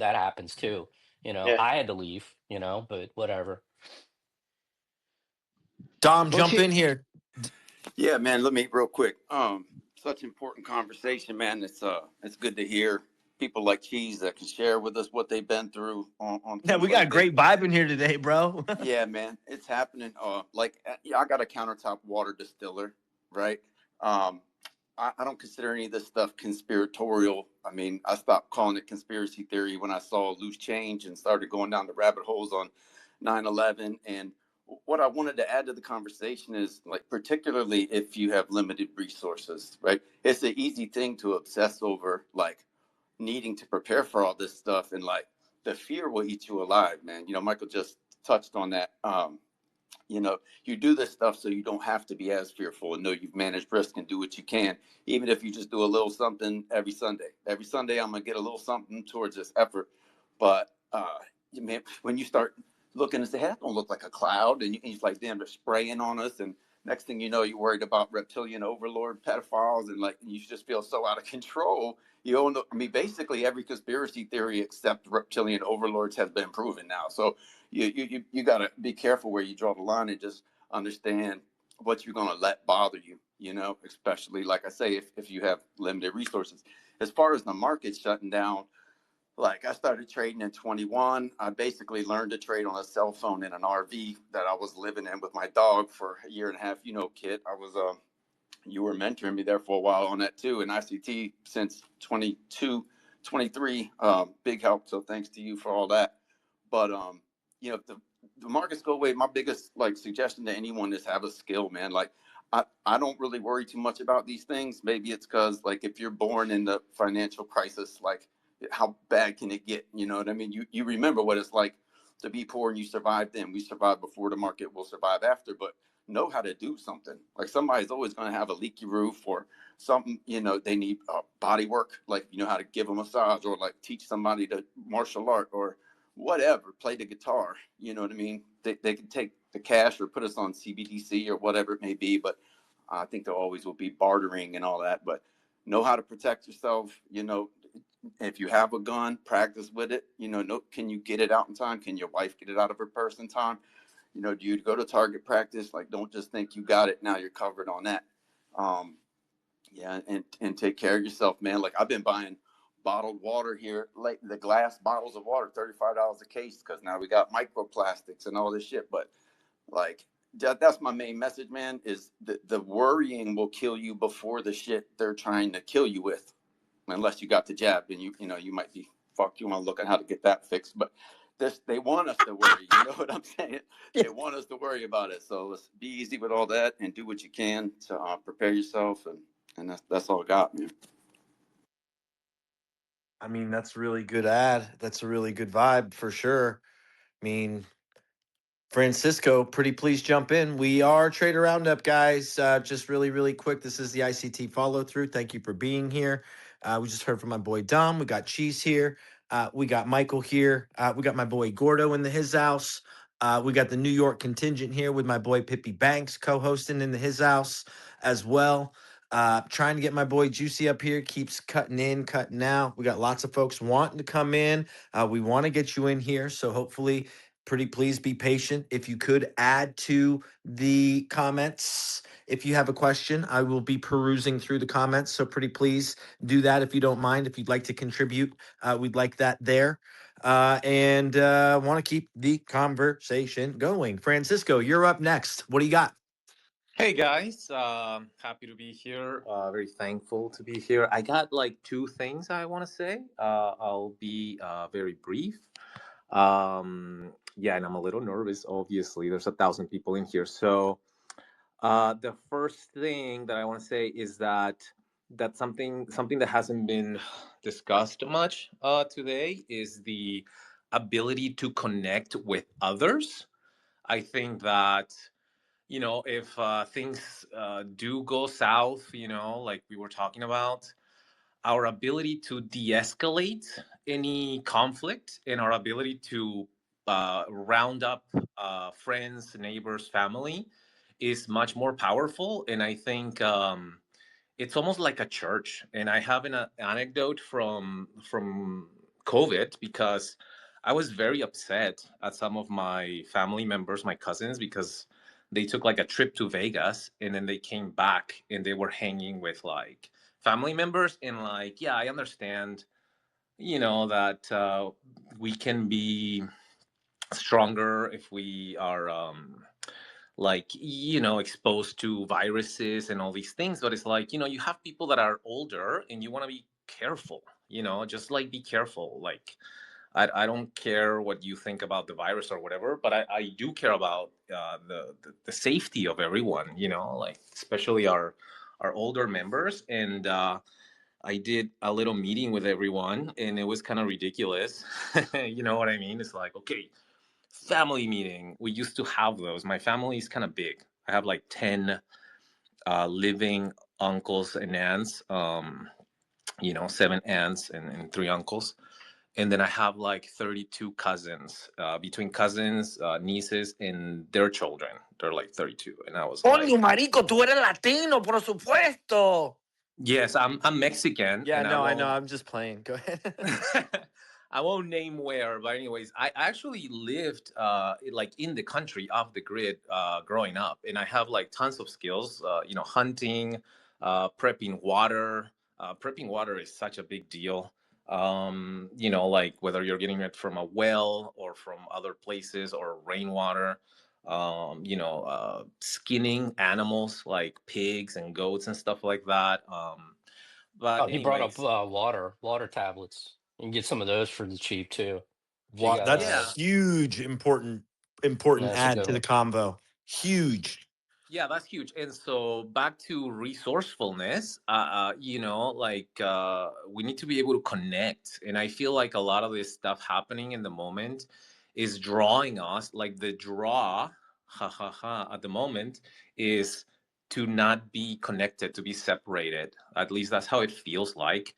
happens too. yeah. I had to leave, but whatever. Dom, Let's jump hit. in here. Yeah, man, let me real quick. Such important conversation, man. It's good to hear people like Cheese that can share with us what they've been through on Yeah, things we got a like this. great vibe in here today, bro. Yeah, man, it's happening. Yeah, I got a countertop water distiller, right? Um, I don't consider any of this stuff conspiratorial. I mean, I stopped calling it conspiracy theory when I saw loose change and started going down the rabbit holes on 9/11. And what I wanted to add to the conversation is, like, particularly if you have limited resources, right? It's an easy thing to obsess over, like, needing to prepare for all this stuff, and like the fear will eat you alive, man. Michael just touched on that. You do this stuff so you don't have to be as fearful and know you've managed risk and do what you can, even if you just do a little something every Sunday. Every Sunday, I'm gonna get a little something towards this effort. But man, when you start looking and say, "Hey, that don't look like a cloud," and you're like, "Damn, they're spraying on us," and next thing you know, you're worried about reptilian overlord pedophiles, and like you just feel so out of control. Basically every conspiracy theory except reptilian overlords has been proven now. So you got to be careful where you draw the line and just understand what you're going to let bother you, especially, like I say, if you have limited resources. As far as the market shutting down, like, I started trading in 21. I basically learned to trade on a cell phone in an RV that I was living in with my dog for a year and a half. Kitt, you were mentoring me there for a while on that too, and ICT since 22, 23. Big help. So thanks to you for all that. But if the markets go away, my biggest suggestion to anyone is have a skill, man. Like, I don't really worry too much about these things. Maybe it's because, like, if you're born in the financial crisis, like, how bad can it get? You know what I mean? You remember what it's like to be poor, and you survived then. We survived before, the market will survive after. But know how to do something. Like, somebody's always going to have a leaky roof or something. They need body work, like, how to give a massage, or like teach somebody to martial art, or whatever, play the guitar. You know what I mean? They can take the cash or put us on CBDC or whatever it may be, but I think there always will be bartering and all that. But know how to protect yourself. If you have a gun, practice with it. Can you get it out in time? Can your wife get it out of her purse in time? Do you go to target practice? Like, don't just think you got it, now you're covered on that. Yeah, and take care of yourself, man. Like, I've been buying bottled water here, like the glass bottles of water, $35 a case, because now we got microplastics and all this shit. But like, that's my main message, man, is the worrying will kill you before the shit they're trying to kill you with. Unless you got the jab, then you might be fucked. You want to look at how to get that fixed. But they want us to worry. You know what I'm saying? They want us to worry about it. So let's be easy with all that and do what you can to prepare yourself. And that's all I got, man. I mean, that's a really good ad. That's a really good vibe for sure. I mean, Francisco, pretty please jump in. We are Trader Roundup, guys. Just really, really quick. This is the ICT follow through. Thank you for being here. We just heard from my boy Dom. We got Cheese here. We got Michael here. We got my boy Gordo in his house. We got the New York contingent here with my boy Pippi Banks co-hosting in his house as well. Trying to get my boy Juicy up here. Keeps cutting in, cutting out. We got lots of folks wanting to come in. We want to get you in here. So hopefully, pretty please be patient. If you could add to the comments, if you have a question, I will be perusing through the comments. So pretty please do that if you don't mind. If you'd like to contribute, we'd like that there. And want to keep the conversation going. Francisco, you're up next. What do you got? Hey guys, happy to be here. Very thankful to be here. I got like two things I want to say. I'll be very brief. Yeah, and I'm a little nervous. Obviously, there's 1,000 people in here. So the first thing that I want to say is that that something that hasn't been discussed much today is the ability to connect with others. I think that, if things do go south, like we were talking about, our ability to de-escalate any conflict and our ability to round up friends, neighbors, family is much more powerful. And I think it's almost like a church. And I have an anecdote from COVID, because I was very upset at some of my family members, my cousins, because they took like a trip to Vegas and then they came back and they were hanging with like family members. And like, yeah, I understand, that we can be stronger if we are like, exposed to viruses and all these things. But it's like, you have people that are older and you want to be careful, just like be careful. Like, I don't care what you think about the virus or whatever, but I do care about the safety of everyone, like especially our older members. And I did a little meeting with everyone and it was kind of ridiculous. You know what I mean? It's like, okay, family meeting. We used to have those. My family is kind of big. I have like 10 living uncles and aunts, 7 aunts and 3 uncles. And then I have like 32 cousins, between cousins, nieces, and their children. They're like 32. And I was like, Coño, marico, tú eres latino, por supuesto. yes, I'm Mexican. Yeah, And no, I know. I'm just playing. Go ahead. I won't name where, but anyways, I actually lived like in the country off the grid growing up, and I have like tons of skills. Hunting, prepping water. Prepping water is such a big deal. Like whether you're getting it from a well or from other places or rainwater. Skinning animals like pigs and goats and stuff like that. But Oh, he brought up anyways, water tablets. You can get some of those for the cheap too. If you What? got yeah. That's huge, important that's a add good to the one. convo. Huge. Yeah, that's huge. And so back to resourcefulness, like we need to be able to connect. And I feel like a lot of this stuff happening in the moment is drawing us, like the draw, at the moment is to not be connected, to be separated. At least that's how it feels like.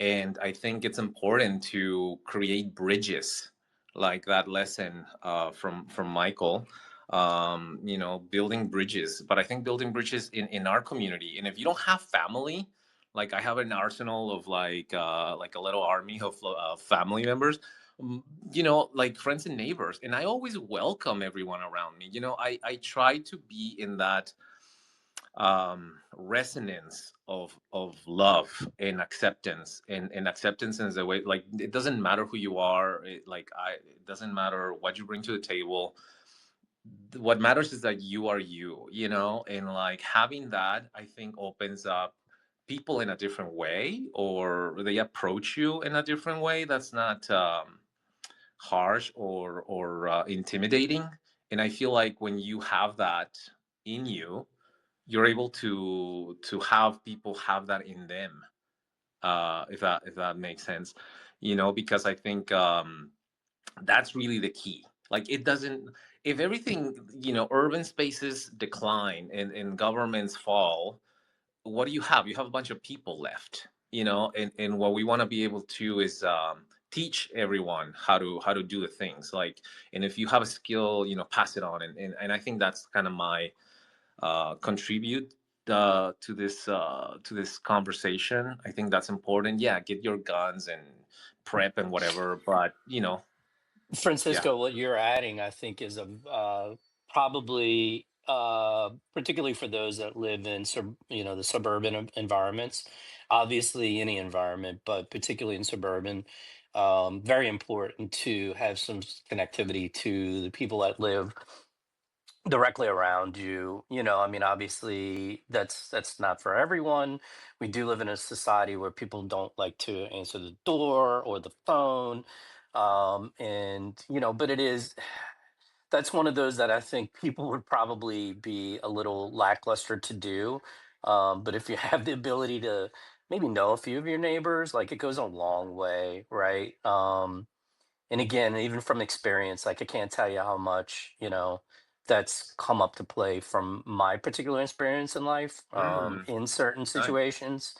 And I think it's important to create bridges, like that lesson from Michael, building bridges. But I think building bridges in our community. And if you don't have family, like I have an arsenal of like a little army of family members, like friends and neighbors, and I always welcome everyone around me. I try to be in that resonance of love and acceptance, and acceptance in the way, like, it doesn't matter who you are. It doesn't matter what you bring to the table. What matters is that you are you, and like having that, I think, opens up people in a different way, or they approach you in a different way that's not harsh or intimidating. And I feel like when you have that in you, you're able to have people have that in them, if that makes sense, because I think that's really the key. Like, it doesn't, if everything, urban spaces decline and governments fall, what do you have? You have a bunch of people left, and what we want to be able to is teach everyone how to do the things, like, and if you have a skill, pass it on. And I think that's kind of my contribute to this conversation. I think that's important. Yeah, get your guns and prep and whatever, but yeah. Francisco, what you're adding, I think, is probably particularly for those that live in the suburban environments. Obviously, any environment, but particularly in suburban, very important to have some connectivity to the people that live directly around you. I mean, obviously that's not for everyone. We do live in a society where people don't like to answer the door or the phone, and but it is, that's one of those that I think people would probably be a little lackluster to do. But if you have the ability to maybe know a few of your neighbors. Like it goes a long way, right? And again, even from experience, like I can't tell you how much, that's come up to play from my particular experience in life, Mm, in certain nice. situations.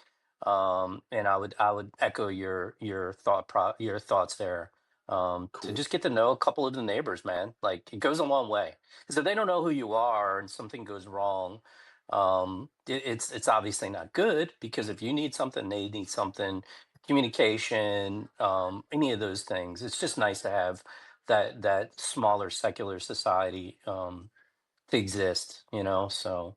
And I would echo your thoughts there. To Cool. just get to know a couple of the neighbors, man. Like it goes a long way. Because if they don't know who you are and something goes wrong, it's obviously not good. Because if you need something, they need something, communication, any of those things. It's just nice to have that smaller secular society, to exist, So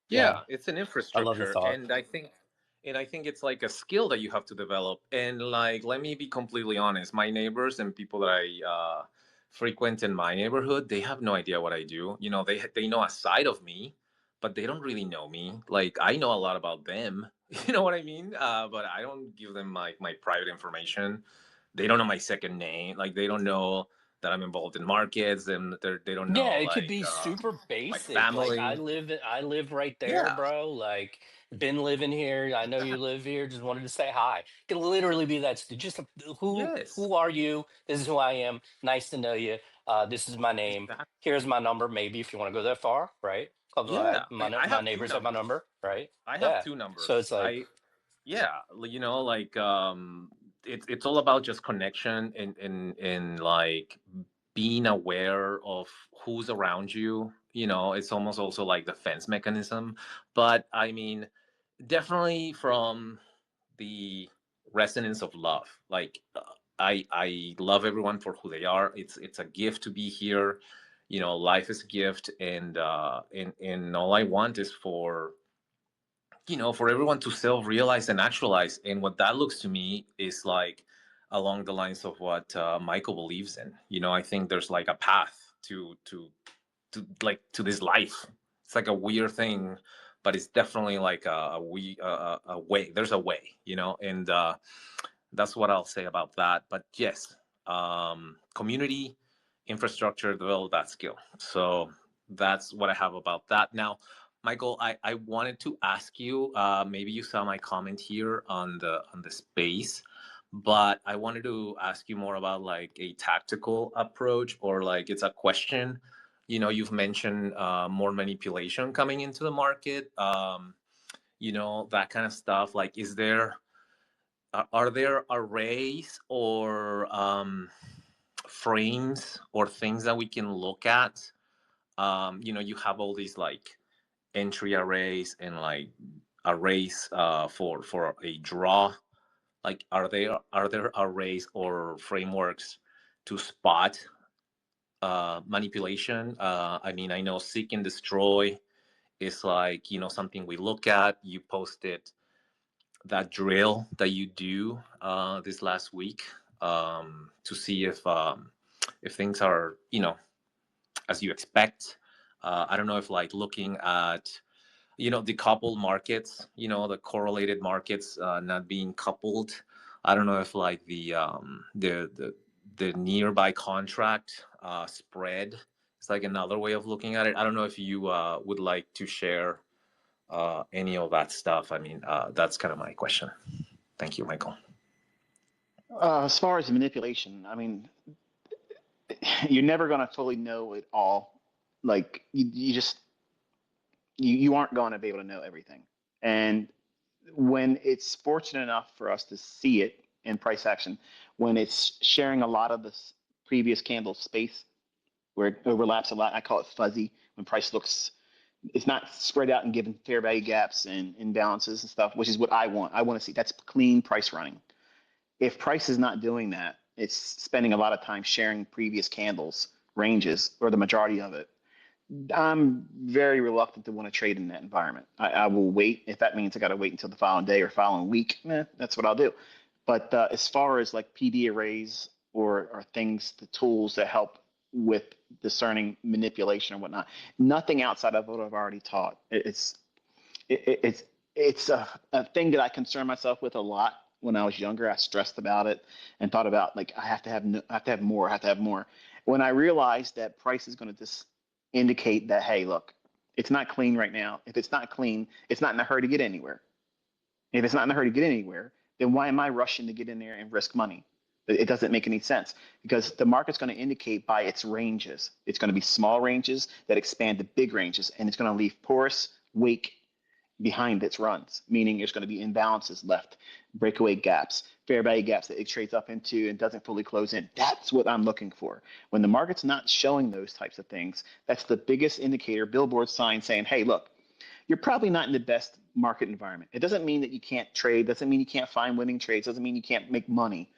yeah, Yeah, it's an I love the infrastructure, thought. and I think it's like a skill that you have to develop. And like, let me be completely honest, my neighbors and people that I frequent in my neighborhood, they have no idea what I do. They know a side of me, but they don't really know me. Like, I know a lot about them. You know what I mean? But I don't give them my private information. They don't know my second name. Like, they don't know that I'm involved in markets, and they don't Yeah, know it could like be super my basic. Like family. I live right there, Yeah. bro. Like been living here. I know you live here. Just wanted to say hi. It could literally be that. Just Yes. who are you? This is who I am. Nice to know you. This is my name. Exactly. Here's my number. Maybe if you want to go that far, right? Couple Yeah. I my have two neighbors have my numbers. number, right? I have Yeah. two So it's numbers. like, Yeah, like, it's all about just connection and like being aware of who's around you. It's almost also like defense mechanism. But I mean, definitely from the resonance of love. Like, I love everyone for who they are. It's a gift to be here. Life is a gift, and all I want is for everyone to self realize and actualize. And what that looks to me is like along the lines of what Michael believes in. I think there's like a path to this life. It's like a weird thing, but it's definitely like a way. There's a way, and that's what I'll say about that. But yes, community infrastructure, develop that skill. So that's what I have about that. Now, Michael, I wanted to ask you. Maybe you saw my comment here on the space, but I wanted to ask you more about like a tactical approach, or like it's a question. You've mentioned more manipulation coming into the market. That kind of stuff. Like, are there arrays or frames or things that we can look at? You have all these like entry arrays and like arrays for a draw. Like, are there arrays or frameworks to spot manipulation? I mean, I know seek and destroy is like, something we look at. You posted that drill that you do this last week, to see if things are, as you expect. I don't know if like looking at, the coupled markets, the correlated markets not being coupled. I don't know if like the nearby contract spread is like another way of looking at it. I don't know if you would like to share any of that stuff. I mean, that's kind of my question. Thank you, Michael. As far as manipulation, I mean, you're never going to fully know it all. Like you just you aren't going to be able to know everything. And when it's fortunate enough for us to see it in price action, when it's sharing a lot of this previous candle space where it overlaps a lot, I call it fuzzy. When price looks, it's not spread out and given fair value gaps and imbalances and stuff, which is what I want. I want to see that's clean price running. If price is not doing that, it's spending a lot of time sharing previous candles ranges or the majority of it. I'm very reluctant to want to trade in that environment. I will wait. If that means I got to wait until the following day or following week, that's what I'll do. But as far as like PD arrays or things, the tools that help with discerning manipulation or whatnot, nothing outside of what I've already taught. It's a thing that I concern myself with a lot. When I was younger, I stressed about it and thought about like I have to have I have to have more, I have to have more. When I realized that price is going to just indicate that hey, look, it's not clean right now. If it's not clean, it's not in a hurry to get anywhere. If it's not in a hurry to get anywhere, then why am I rushing to get in there and risk money? It doesn't make any sense because the market's going to indicate by its ranges. It's going to be small ranges that expand to big ranges, and it's going to leave porous wake behind its runs, meaning there's going to be imbalances left, breakaway gaps, fair value gaps that it trades up into and doesn't fully close in. That's what I'm looking for. When the market's not showing those types of things, that's the biggest indicator, billboard sign saying, hey, look, you're probably not in the best market environment. It doesn't mean that you can't trade, doesn't mean you can't find winning trades, doesn't mean you can't make money.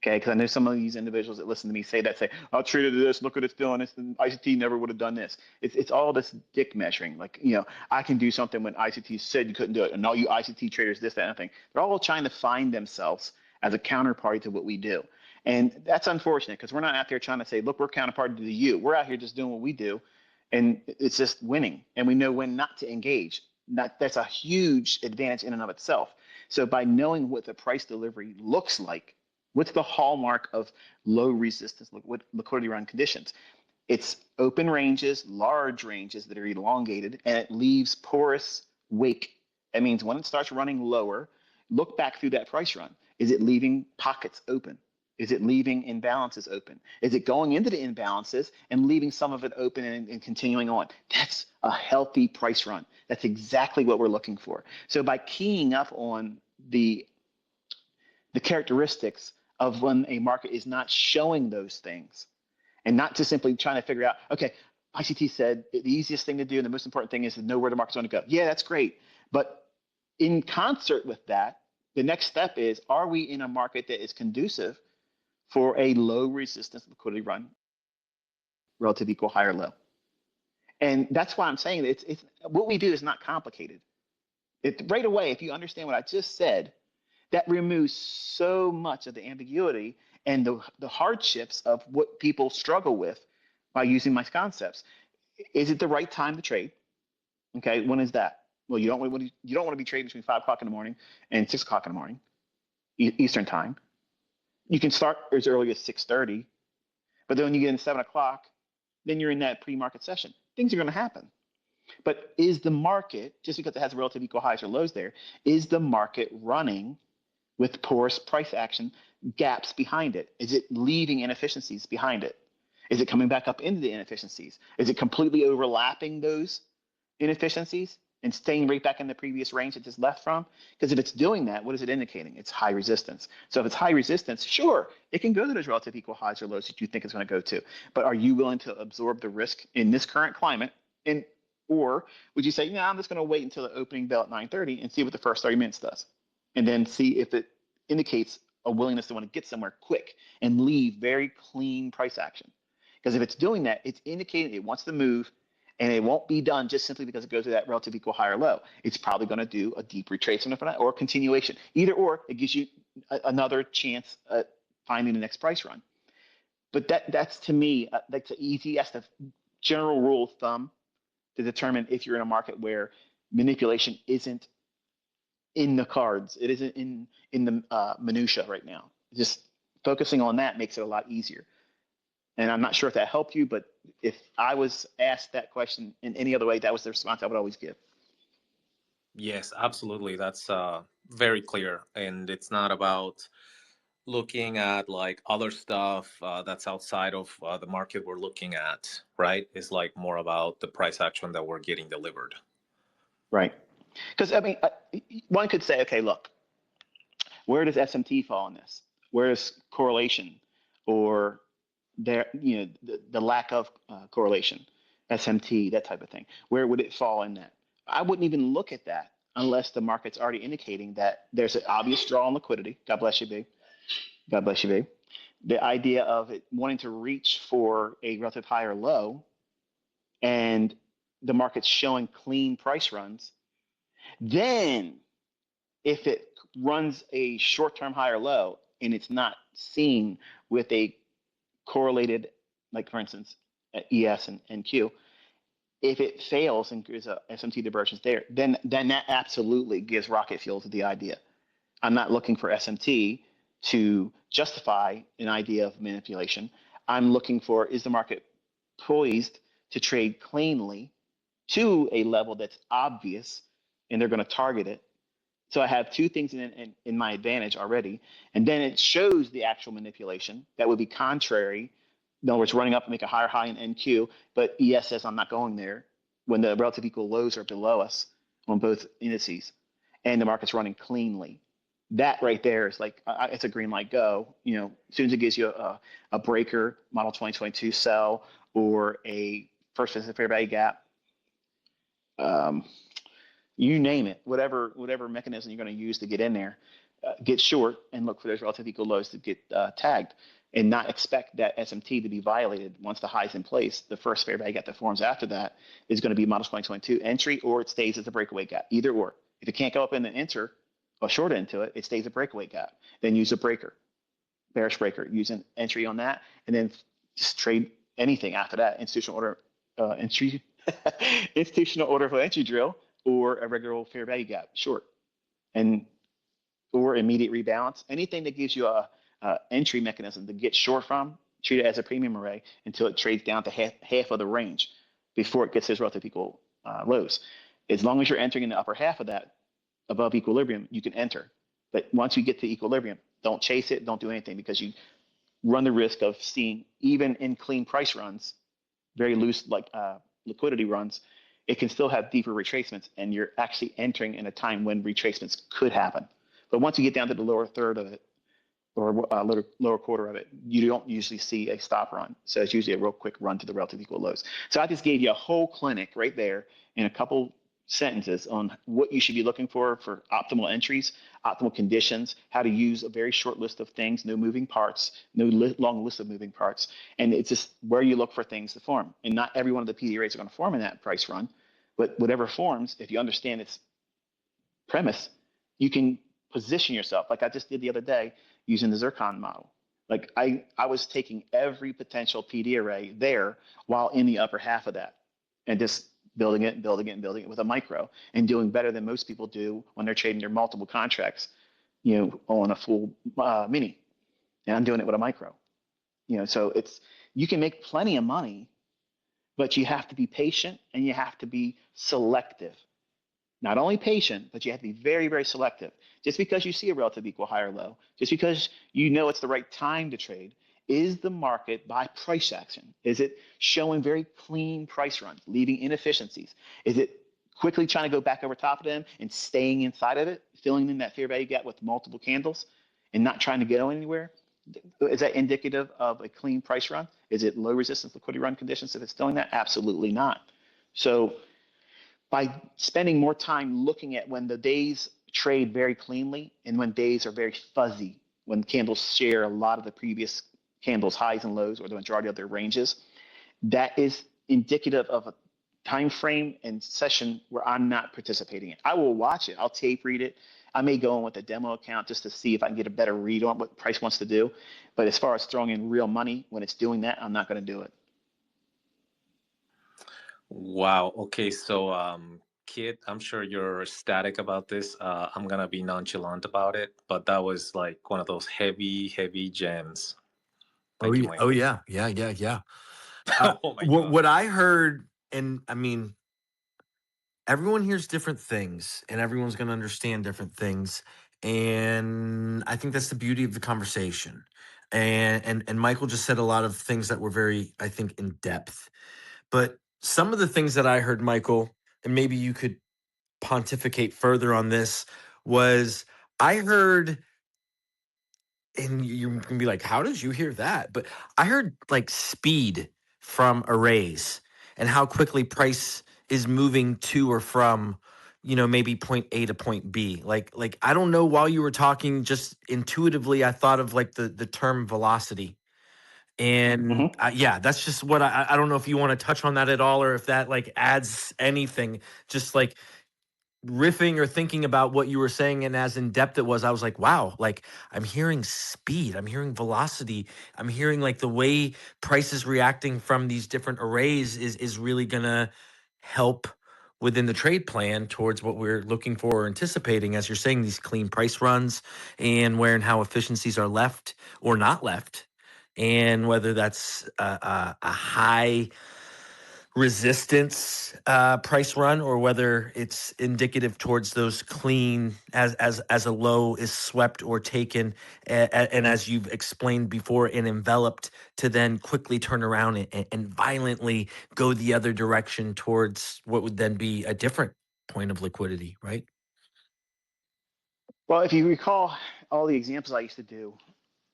Okay, because I know some of these individuals that listen to me say, I'll trade it to this, look what it's doing. ICT never would have done this. It's all this dick measuring. Like, I can do something when ICT said you couldn't do it. And all you ICT traders, this, that, and thing. They're all trying to find themselves as a counterparty to what we do. And that's unfortunate because we're not out there trying to say, look, we're counterparty to you. We're out here just doing what we do. And it's just winning. And we know when not to engage. That's a huge advantage in and of itself. So by knowing what the price delivery looks like, what's the hallmark of low resistance liquidity run conditions? It's open ranges, large ranges that are elongated, and it leaves porous wake. That means when it starts running lower, look back through that price run. Is it leaving pockets open? Is it leaving imbalances open? Is it going into the imbalances and leaving some of it open and continuing on? That's a healthy price run. That's exactly what we're looking for. So by keying up on the characteristics of when a market is not showing those things and not just simply trying to figure out, okay, ICT said the easiest thing to do and the most important thing is to know where the market's going to go. Yeah, that's great. But in concert with that, the next step is, are we in a market that is conducive for a low resistance liquidity run, relative equal high or low? And that's why I'm saying that it's what we do is not complicated. Right away, if you understand what I just said, that removes so much of the ambiguity and the hardships of what people struggle with by using my concepts. Is it the right time to trade? Okay, when is that? Well, you don't want to be trading between 5 o'clock in the morning and 6 o'clock in the morning, Eastern time. You can start as early as 6:30, but then when you get in 7 o'clock, then you're in that pre-market session. Things are going to happen. But is the market, just because it has relative equal highs or lows there, is the market running with porous price action gaps behind it? Is it leaving inefficiencies behind it? Is it coming back up into the inefficiencies? Is it completely overlapping those inefficiencies and staying right back in the previous range it just left from? Because if it's doing that, what is it indicating? It's high resistance. So if it's high resistance, sure, it can go to those relative equal highs or lows that you think it's going to go to. But are you willing to absorb the risk in this current climate? Or would you say, I'm just going to wait until the opening bell at 9:30 and see what the first 30 minutes does? And then see if it indicates a willingness to want to get somewhere quick and leave very clean price action. Because if it's doing that, it's indicating it wants to move, and it won't be done just simply because it goes to that relative equal high or low. It's probably going to do a deep retracement or continuation. Either or, it gives you another chance at finding the next price run. But that's to me, that's the easiest general rule of thumb to determine if you're in a market where manipulation isn't in the cards. It isn't in the minutia right now. Just focusing on that makes it a lot easier. And I'm not sure if that helped you, but if I was asked that question in any other way, that was the response I would always give. Yes, absolutely. That's very clear. And it's not about looking at like other stuff that's outside of the market we're looking at, right? It's like more about the price action that we're getting delivered. Right. Because, I mean, one could say, okay, look, where does SMT fall in this? Where is correlation or the lack of correlation, SMT, that type of thing? Where would it fall in that? I wouldn't even look at that unless the market's already indicating that there's an obvious draw on liquidity. God bless you, babe. God bless you, babe. The idea of it wanting to reach for a relative high or low, and the market's showing clean price runs. Then if it runs a short-term high or low and it's not seen with a correlated, like for instance, ES and Q, if it fails and there's a SMT divergence there, then that absolutely gives rocket fuel to the idea. I'm not looking for SMT to justify an idea of manipulation. I'm looking for, is the market poised to trade cleanly to a level that's obvious and they're going to target it? So I have two things in my advantage already. And then it shows the actual manipulation that would be contrary. In other words, running up and make a higher high in NQ, but ES says I'm not going there when the relative equal lows are below us on both indices and the market's running cleanly. That right there is like, it's a green light go. As soon as it gives you a breaker, model 2022 sell, or a first visit fair value gap, you name it, whatever mechanism you're going to use to get in there, get short and look for those relative equal lows to get tagged, and not expect that SMT to be violated once the high's in place. The first fair value gap that forms after that is going to be model 2022 entry, or it stays as a breakaway gap, either or. If it can't go up and then enter or short into it, it stays a breakaway gap. Then use a breaker, bearish breaker, use an entry on that, and then just trade anything after that. Institutional order entry, institutional order for entry drill, or a regular fair value gap, short, and or immediate rebalance. Anything that gives you a entry mechanism to get short from, treat it as a premium array until it trades down to half of the range before it gets those relative equal lows. As long as you're entering in the upper half of that above equilibrium, you can enter. But once you get to equilibrium, don't chase it, don't do anything, because you run the risk of seeing, even in clean price runs, very loose like liquidity runs, it can still have deeper retracements, and you're actually entering in a time when retracements could happen. But once you get down to the lower third of it, or lower quarter of it, you don't usually see a stop run. So it's usually a real quick run to the relative equal lows. So I just gave you a whole clinic right there in a couple sentences on what you should be looking for optimal entries, optimal conditions, how to use a very short list of things, no moving parts, no long list of moving parts. And it's just where you look for things to form. And not every one of the PD rates are going to form in that price run, but whatever forms, if you understand its premise, you can position yourself. Like I just did the other day using the Zircon model. Like I was taking every potential PD array there while in the upper half of that, and just building it and building it and building it with a micro, and doing better than most people do when they're trading their multiple contracts, on a full mini. And I'm doing it with a micro. So you can make plenty of money, but you have to be patient and you have to be selective. Not only patient, but you have to be very, very selective. Just because you see a relative equal high or low, just because you know it's the right time to trade, is the market by price action? Is it showing very clean price runs, leaving inefficiencies? Is it quickly trying to go back over top of them and staying inside of it, filling in that fair value gap with multiple candles and not trying to go anywhere? Is that indicative of a clean price run? Is it low resistance liquidity run conditions if it's doing that? Absolutely not. So by spending more time looking at when the days trade very cleanly and when days are very fuzzy, when candles share a lot of the previous candles highs and lows, or the majority of their ranges, that is indicative of a time frame and session where I'm not participating in. I will watch it. I'll tape read it. I may go in with a demo account just to see if I can get a better read on what price wants to do. But as far as throwing in real money when it's doing that, I'm not going to do it. Wow. Okay. So, Kitt, I'm sure you're ecstatic about this. I'm gonna be nonchalant about it, but that was like one of those heavy, heavy gems. Oh Thank you, yeah, oh Michael. yeah, yeah. Oh my What God. what I heard, and I mean, everyone hears different things, and everyone's going to understand different things, and I think that's the beauty of the conversation. And Michael just said a lot of things that were very, I think, in depth. But some of the things that I heard, Michael, and maybe you could pontificate further on this, was I heard, and you can be like, how did you hear that? But I heard like speed from arrays and how quickly price is moving to or from, maybe point A to point B. Like I don't know, while you were talking, just intuitively, I thought of like the term velocity. And yeah, that's just what I don't know if you want to touch on that at all, or if that like adds anything, just like riffing or thinking about what you were saying, and as in depth it was, I was like, wow, like I'm hearing speed, I'm hearing velocity, I'm hearing like the way price is reacting from these different arrays is really gonna help within the trade plan towards what we're looking for or anticipating, as you're saying, these clean price runs, and where and how efficiencies are left or not left, and whether that's a high resistance price run, or whether it's indicative towards those clean as a low is swept or taken, and as you've explained before, and enveloped, to then quickly turn around and violently go the other direction towards what would then be a different point of liquidity, right? Well, if you recall all the examples I used to do,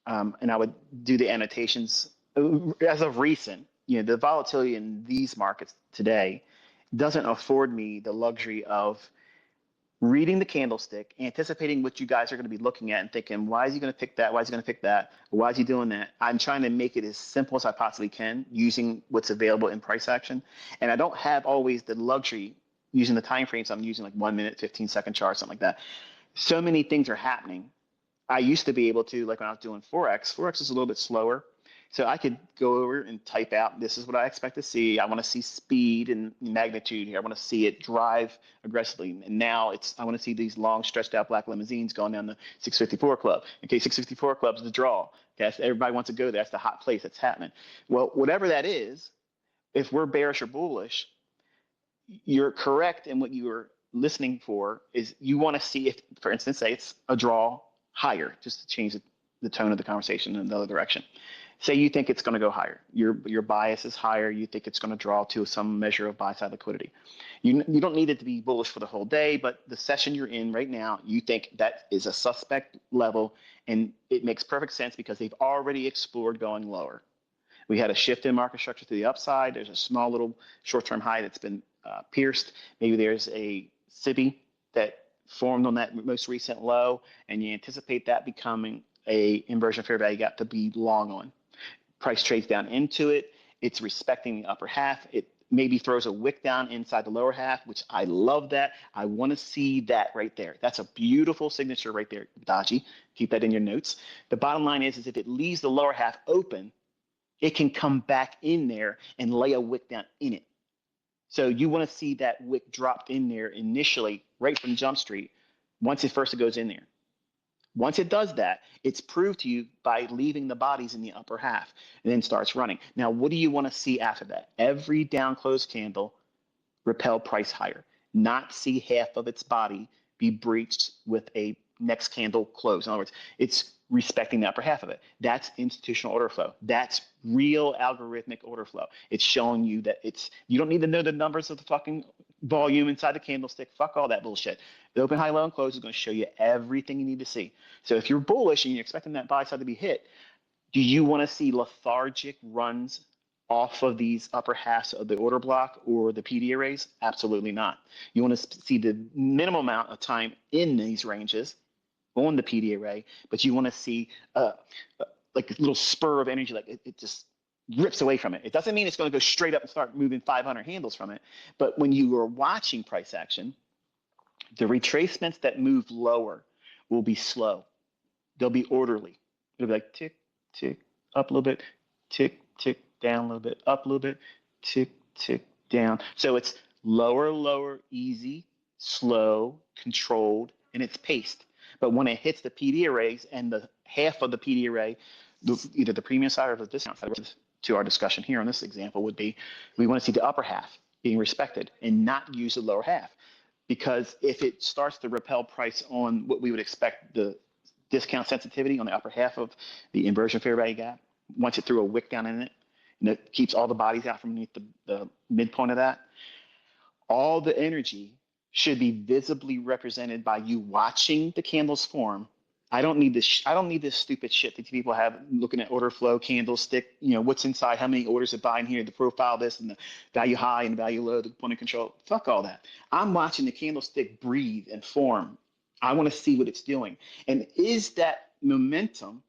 and I would do the annotations as of recent, the volatility in these markets today doesn't afford me the luxury of reading the candlestick, anticipating what you guys are going to be looking at and thinking, why is he going to pick that? Why is he going to pick that? Why is he doing that? I'm trying to make it as simple as I possibly can using what's available in price action. And I don't have always the luxury using the time frames. I'm using like 1 minute, 15-second charts, something like that. So many things are happening. I used to be able to, like when I was doing Forex is a little bit slower. So I could go over and type out, this is what I expect to see. I want to see speed and magnitude here. I want to see it drive aggressively. And now I want to see these long stretched out black limousines going down the 654 Club. Okay, 654 Club's the draw. Okay, everybody wants to go there. That's the hot place that's happening. Well, whatever that is, if we're bearish or bullish, you're correct in what you were listening for is you want to see if, for instance, say it's a draw higher, just to change the tone of the conversation in the other direction. Say you think it's going to go higher. Your bias is higher. You think it's going to draw to some measure of buy-side liquidity. You don't need it to be bullish for the whole day, but the session you're in right now, you think that is a suspect level, and it makes perfect sense because they've already explored going lower. We had a shift in market structure to the upside. There's a small little short-term high that's been pierced. Maybe there's a SIBI that formed on that most recent low, and you anticipate that becoming a inversion fair value gap to be long on. Price trades down into it. It's respecting the upper half. It maybe throws a wick down inside the lower half, which I love that. I want to see that right there. That's a beautiful signature right there, Daji. Keep that in your notes. The bottom line is if it leaves the lower half open, it can come back in there and lay a wick down in it. So you want to see that wick dropped in there initially, right from Jump Street, once it first goes in there. Once it does that, it's proved to you by leaving the bodies in the upper half and then starts running. Now, what do you want to see after that? Every down close candle repel price higher, not see half of its body be breached with a next candle close. In other words, it's respecting the upper half of it. That's institutional order flow. That's real algorithmic order flow. It's showing you that you don't need to know the numbers of the fucking volume inside the candlestick. Fuck all that bullshit. The open, high, low, and close is going to show you everything you need to see. So if you're bullish and you're expecting that buy side to be hit, do you want to see lethargic runs off of these upper halves of the order block or the PD arrays? Absolutely not. You want to see the minimum amount of time in these ranges on the PD array, but you want to see like a little spur of energy, like it just rips away from it. It doesn't mean it's going to go straight up and start moving 500 handles from it, but when you are watching price action, the retracements that move lower will be slow. They'll be orderly. It'll be like tick, tick, up a little bit, tick, tick, down a little bit, up a little bit, tick, tick, down. So it's lower, lower, easy, slow, controlled, and it's paced. But when it hits the PD arrays and the half of the PD array, either the premium side or the discount side, to our discussion here on this example would be, we want to see the upper half being respected and not use the lower half. Because if it starts to repel price on what we would expect the discount sensitivity on the upper half of the inversion fair value gap, once it threw a wick down in it, and it keeps all the bodies out from underneath the midpoint of that, all the energy should be visibly represented by you watching the candles form. I don't need this stupid shit that people have looking at order flow, candlestick, what's inside, how many orders are buying here, the profile this and the value high and the value low, the point of control. Fuck all that. I'm watching the candlestick breathe and form. I want to see what it's doing. And is that momentum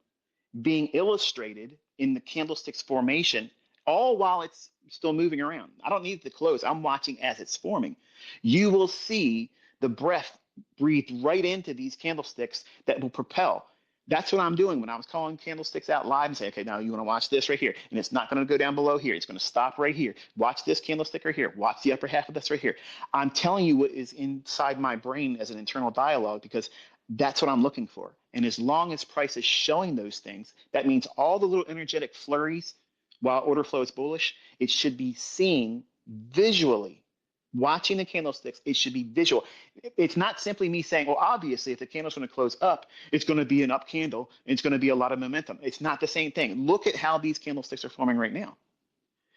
being illustrated in the candlestick's formation, all while it's still moving around? I don't need it to close. I'm watching as it's forming. You will see the breath breathe right into these candlesticks that will propel. That's what I'm doing when I was calling candlesticks out live and say, okay, now you want to watch this right here. And it's not going to go down below here. It's going to stop right here. Watch this candlestick right here. Watch the upper half of this right here. I'm telling you what is inside my brain as an internal dialogue because that's what I'm looking for. And as long as price is showing those things, that means all the little energetic flurries while order flow is bullish, it should be seeing visually. Watching the candlesticks, it should be visual. It's not simply me saying, well, obviously, if the candle's going to close up, it's going to be an up candle. And it's going to be a lot of momentum. It's not the same thing. Look at how these candlesticks are forming right now.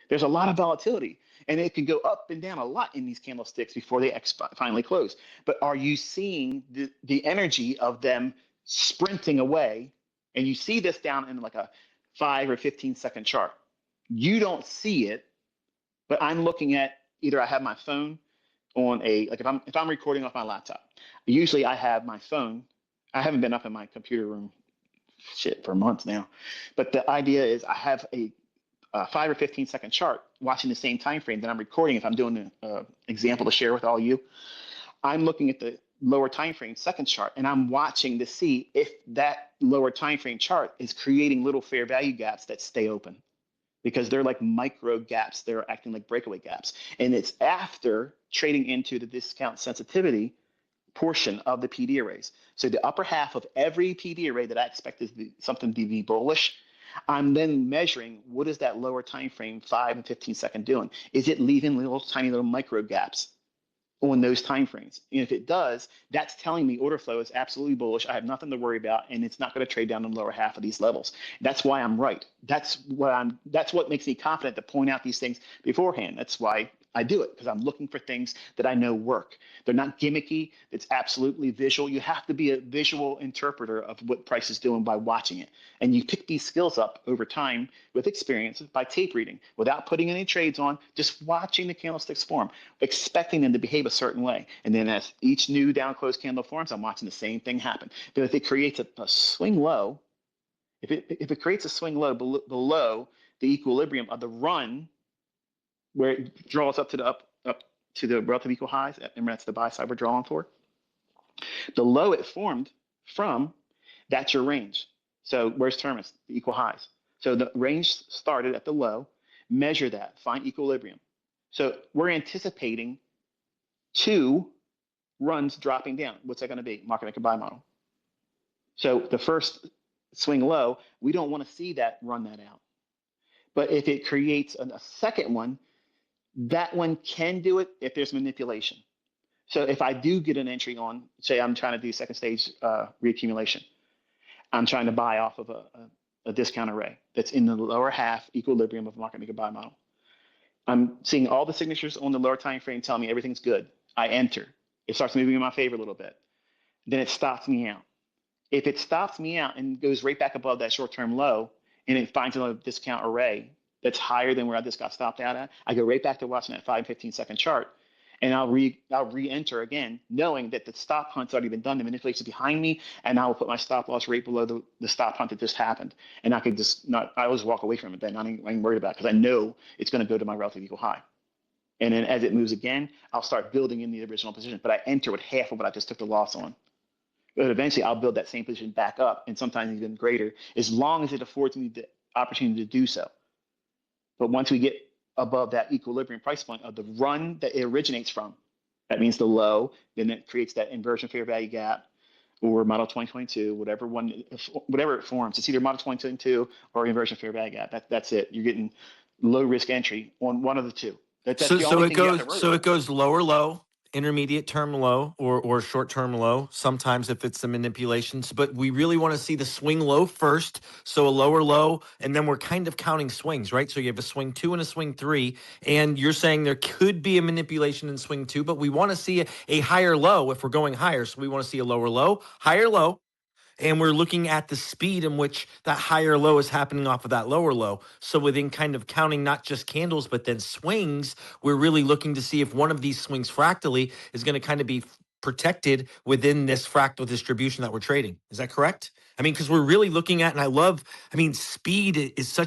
There's a lot of volatility, and it can go up and down a lot in these candlesticks before they finally close. But are you seeing the energy of them sprinting away? And you see this down in like a 5 or 15-second chart. You don't see it, but I'm looking at either I have my phone on like if I'm recording off my laptop. Usually I have my phone. I haven't been up in my computer room for months now, but the idea is I have a 5 or 15-second chart watching the same time frame that I'm recording. If I'm doing an example to share with all you, I'm looking at the lower time frame second chart, and I'm watching to see if that lower time frame chart is creating little fair value gaps that stay open, because they're like micro gaps. They're acting like breakaway gaps. And it's after trading into the discount sensitivity portion of the PD arrays. So the upper half of every PD array that I expect is something to be bullish, I'm then measuring what is that lower time frame 5 and 15-second doing. Is it leaving little tiny little micro gaps on those time frames? And if it does, that's telling me order flow is absolutely bullish. I have nothing to worry about, and it's not going to trade down in the lower half of these levels. That's why I'm right. That's what makes me confident to point out these things beforehand. That's why I do it, because I'm looking for things that I know work. They're not gimmicky. It's absolutely visual. You have to be a visual interpreter of what price is doing by watching it. And you pick these skills up over time with experience by tape reading, without putting any trades on, just watching the candlesticks form, expecting them to behave a certain way. And then as each new down close candle forms, I'm watching the same thing happen. But if it creates a swing low, if it creates a swing low below the equilibrium of the run, where it draws up to the relative equal highs, and that's the buy side we're drawing for. The low it formed from, that's your range. So where's Terminus? The equal highs. So the range started at the low, measure that, find equilibrium. So we're anticipating 2 runs dropping down. What's that going to be? Market maker buy model. So the first swing low, we don't want to see that run that out. But if it creates a second one, that one can do it if there's manipulation. So if I do get an entry on, say I'm trying to do second stage reaccumulation, I'm trying to buy off of a discount array that's in the lower half equilibrium of market maker buy model. I'm seeing all the signatures on the lower time frame telling me everything's good. I enter. It starts moving in my favor a little bit. Then it stops me out. If it stops me out and goes right back above that short-term low, and it finds another discount array that's higher than where I just got stopped out at, I go right back to watching that 5 and 15-second chart, and I'll re-enter again, knowing that the stop hunt's already been done, the manipulation's behind me, and I will put my stop loss right below the stop hunt that just happened. And I could just I always walk away from it then. I ain't worried about it, because I know it's going to go to my relative equal high. And then as it moves again, I'll start building in the original position, but I enter with half of what I just took the loss on. But eventually I'll build that same position back up, and sometimes even greater, as long as it affords me the opportunity to do so. But once we get above that equilibrium price point of the run that it originates from, that means the low, then it creates that inversion fair value gap, or model 2022, whatever it forms. It's either model 2022 or inversion fair value gap. That's it. You're getting low risk entry on one of the two. That's the only thing you have to worry about. It goes lower low, intermediate term low, or short term low, sometimes if it's the manipulations, but we really want to see the swing low first. So a lower low, and then we're kind of counting swings, right? So you have a swing 2 and a swing 3, and you're saying there could be a manipulation in swing 2, but we want to see a higher low if we're going higher. So we want to see a lower low, higher low, and we're looking at the speed in which that higher low is happening off of that lower low. So within kind of counting not just candles, but then swings, we're really looking to see if one of these swings fractally is going to kind of be protected within this fractal distribution that we're trading. Is that correct? I mean, because we're really looking at, and speed is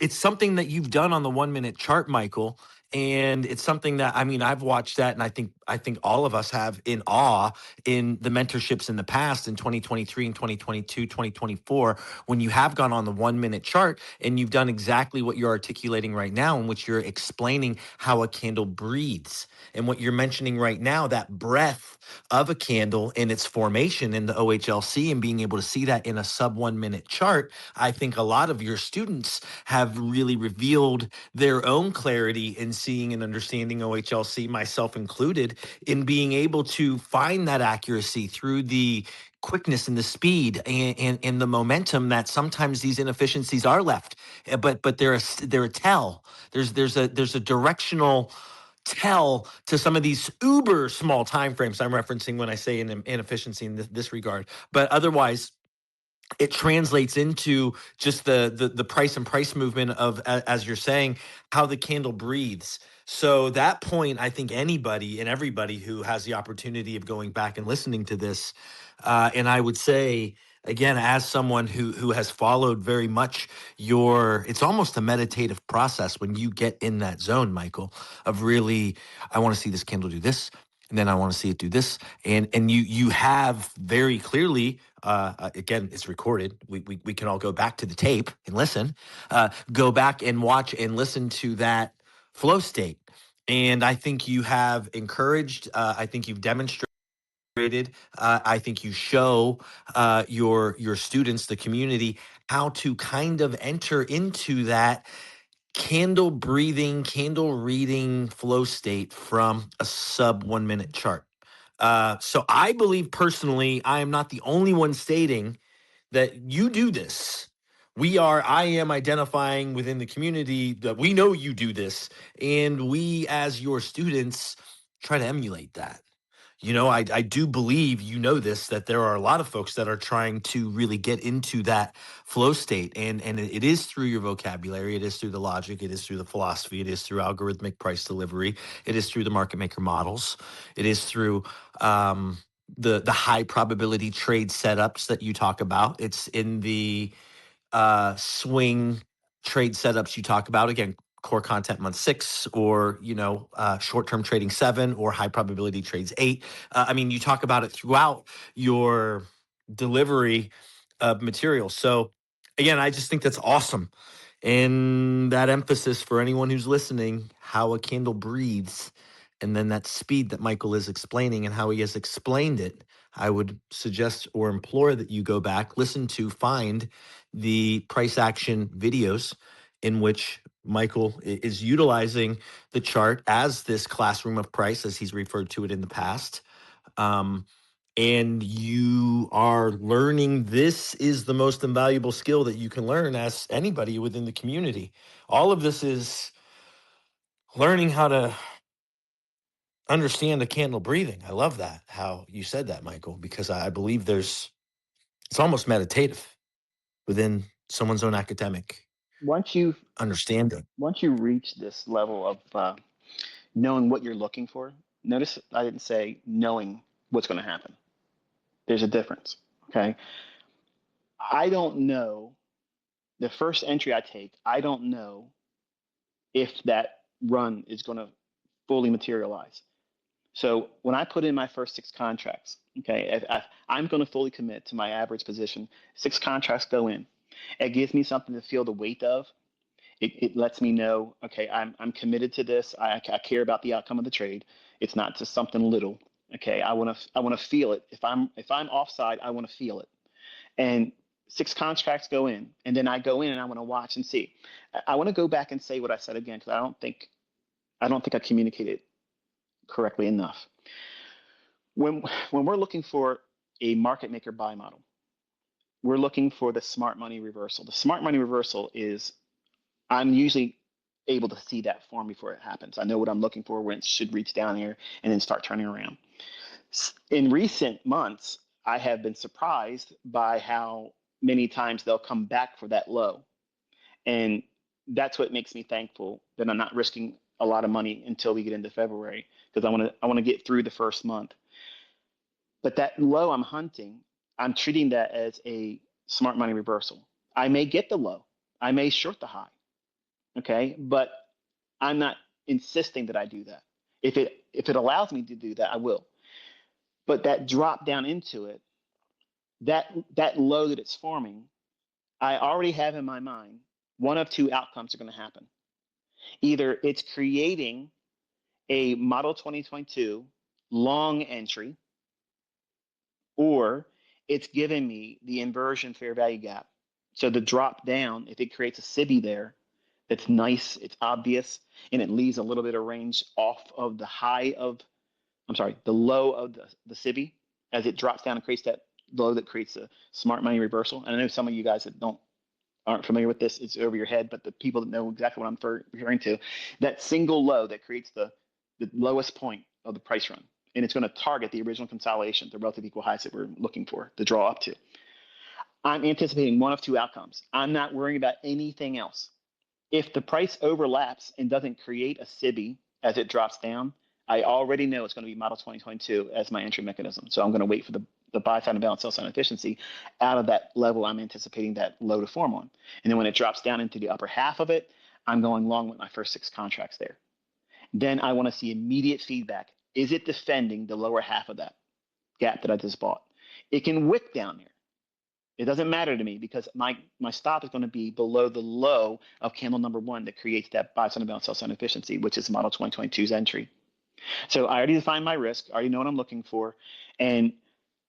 it's something that you've done on the 1 minute chart, Michael. And it's something that, I've watched that, and I think all of us have in awe in the mentorships in the past, in 2023 and 2022, 2024, when you have gone on the 1 minute chart and you've done exactly what you're articulating right now, in which you're explaining how a candle breathes. And what you're mentioning right now, that breath of a candle in its formation in the OHLC, and being able to see that in a sub 1 minute chart, I think a lot of your students have really revealed their own clarity in seeing and understanding OHLC, myself included, in being able to find that accuracy through the quickness and the speed and the momentum that sometimes these inefficiencies are left. But they're a tell. There's a directional tell to some of these uber small time frames I'm referencing when I say an inefficiency in this regard. But otherwise, it translates into just the price and price movement of, as you're saying, how the candle breathes. So that point, I think anybody and everybody who has the opportunity of going back and listening to this, and I would say again, as someone who has followed very much it's almost a meditative process when you get in that zone, Michael, of really, I want to see this candle do this, and then I want to see it do this, and you have very clearly. Again, it's recorded. We can all go back to the tape and listen. Go back and watch and listen to that flow state. And I think you have encouraged. I think you've demonstrated. I think you show your students, the community, how to kind of enter into that candle breathing, candle reading flow state from a sub 1 minute chart. So I believe personally, I am not the only one stating that you do this. I am identifying within the community that we know you do this, and we as your students try to emulate that. I do believe this, that there are a lot of folks that are trying to really get into that flow state. And it is through your vocabulary, it is through the logic, it is through the philosophy, it is through algorithmic price delivery, it is through the market maker models, it is through the high probability trade setups that you talk about. It's in the swing trade setups you talk about. Again, core content month 6, or short-term trading 7, or high probability trades 8. You talk about it throughout your delivery of material. So again, I just think that's awesome. And that emphasis for anyone who's listening, how a candle breathes, and then that speed that Michael is explaining and how he has explained it, I would suggest or implore that you go back, find the price action videos in which Michael is utilizing the chart as this classroom of price, as he's referred to it in the past. And you are learning. This is the most invaluable skill that you can learn as anybody within the community. All of this is learning how to understand the candle breathing. I love that, how you said that, Michael, because I believe it's almost meditative within someone's own academic Once you understanding. once you reach this level of knowing what you're looking for, notice I didn't say knowing what's going to happen. There's a difference. Okay. I don't know the first entry I take. I don't know if that run is going to fully materialize. So when I put in my first 6 contracts, okay, if I'm going to fully commit to my average position. 6 contracts go in. It gives me something to feel the weight of. It lets me know, okay, I'm committed to this. I care about the outcome of the trade. It's not just something little. Okay, I want to feel it. If I'm offside, I want to feel it. And 6 contracts go in, and then I go in and I want to watch and see. I want to go back and say what I said again, because I don't think I communicated correctly enough. When we're looking for a market maker buy model, we're looking for the smart money reversal. The smart money reversal is, I'm usually able to see that form before it happens. I know what I'm looking for, when it should reach down here and then start turning around. In recent months, I have been surprised by how many times they'll come back for that low. And that's what makes me thankful that I'm not risking a lot of money until we get into February, because I want to get through the first month. But that low I'm hunting, I'm treating that as a smart money reversal. I may get the low, I may short the high, okay? But I'm not insisting that I do that. If it allows me to do that, I will. But that drop down into it, that low that it's forming, I already have in my mind one of 2 outcomes are going to happen. Either it's creating a model 2022 long entry, or it's giving me the inversion fair value gap. So the drop down, if it creates a SIBI there, It's nice, it's obvious, and it leaves a little bit of range off of the high of, I'm sorry, the low of the CIBI as it drops down and creates that low that creates a smart money reversal. And I know some of you guys that aren't familiar with this, it's over your head, but the people that know exactly what I'm referring to, that single low that creates the lowest point of the price run. And it's going to target the original consolidation, the relative equal highs that we're looking for to draw up to. I'm anticipating one of two outcomes. I'm not worrying about anything else. If the price overlaps and doesn't create a CIBI as it drops down, I already know it's going to be model 2022 as my entry mechanism. So I'm going to wait for the buy side and balance, sell side efficiency out of that level I'm anticipating that low to form on. And then when it drops down into the upper half of it, I'm going long with my first 6 contracts there. Then I want to see immediate feedback. Is it defending the lower half of that gap that I just bought? It can wick down there. It doesn't matter to me because my stop is going to be below the low of candle number 1 that creates that buy side and balance, sell side efficiency, which is model 2022's entry. So I already defined my risk. I already know what I'm looking for. And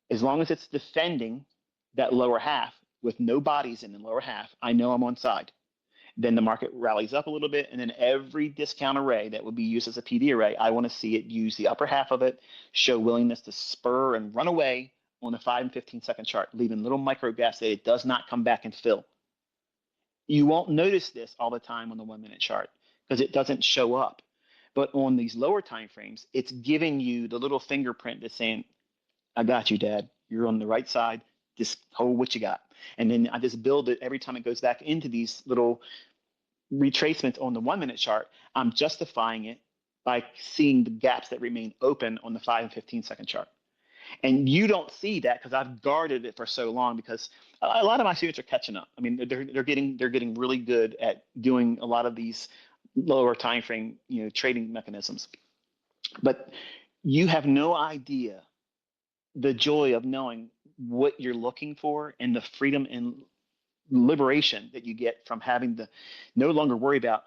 as long as it's defending that lower half with no bodies in the lower half, I know I'm on side. Then the market rallies up a little bit, and then every discount array that would be used as a PD array, I want to see it use the upper half of it, show willingness to spur and run away on the 5 and 15-second chart, leaving little micro gaps that it does not come back and fill. You won't notice this all the time on the 1-minute chart because it doesn't show up. But on these lower time frames, it's giving you the little fingerprint that's saying, I got you, Dad. You're on the right side. Just hold what you got. And then I just build it every time it goes back into these little retracements on the 1-minute chart. I'm justifying it by seeing the gaps that remain open on the 5 and 15-second chart. And you don't see that because I've guarded it for so long because a lot of my students are catching up. I mean, they're getting really good at doing a lot of these lower time frame, trading mechanisms. But you have no idea the joy of knowing what you're looking for and the freedom and liberation that you get from having to no longer worry about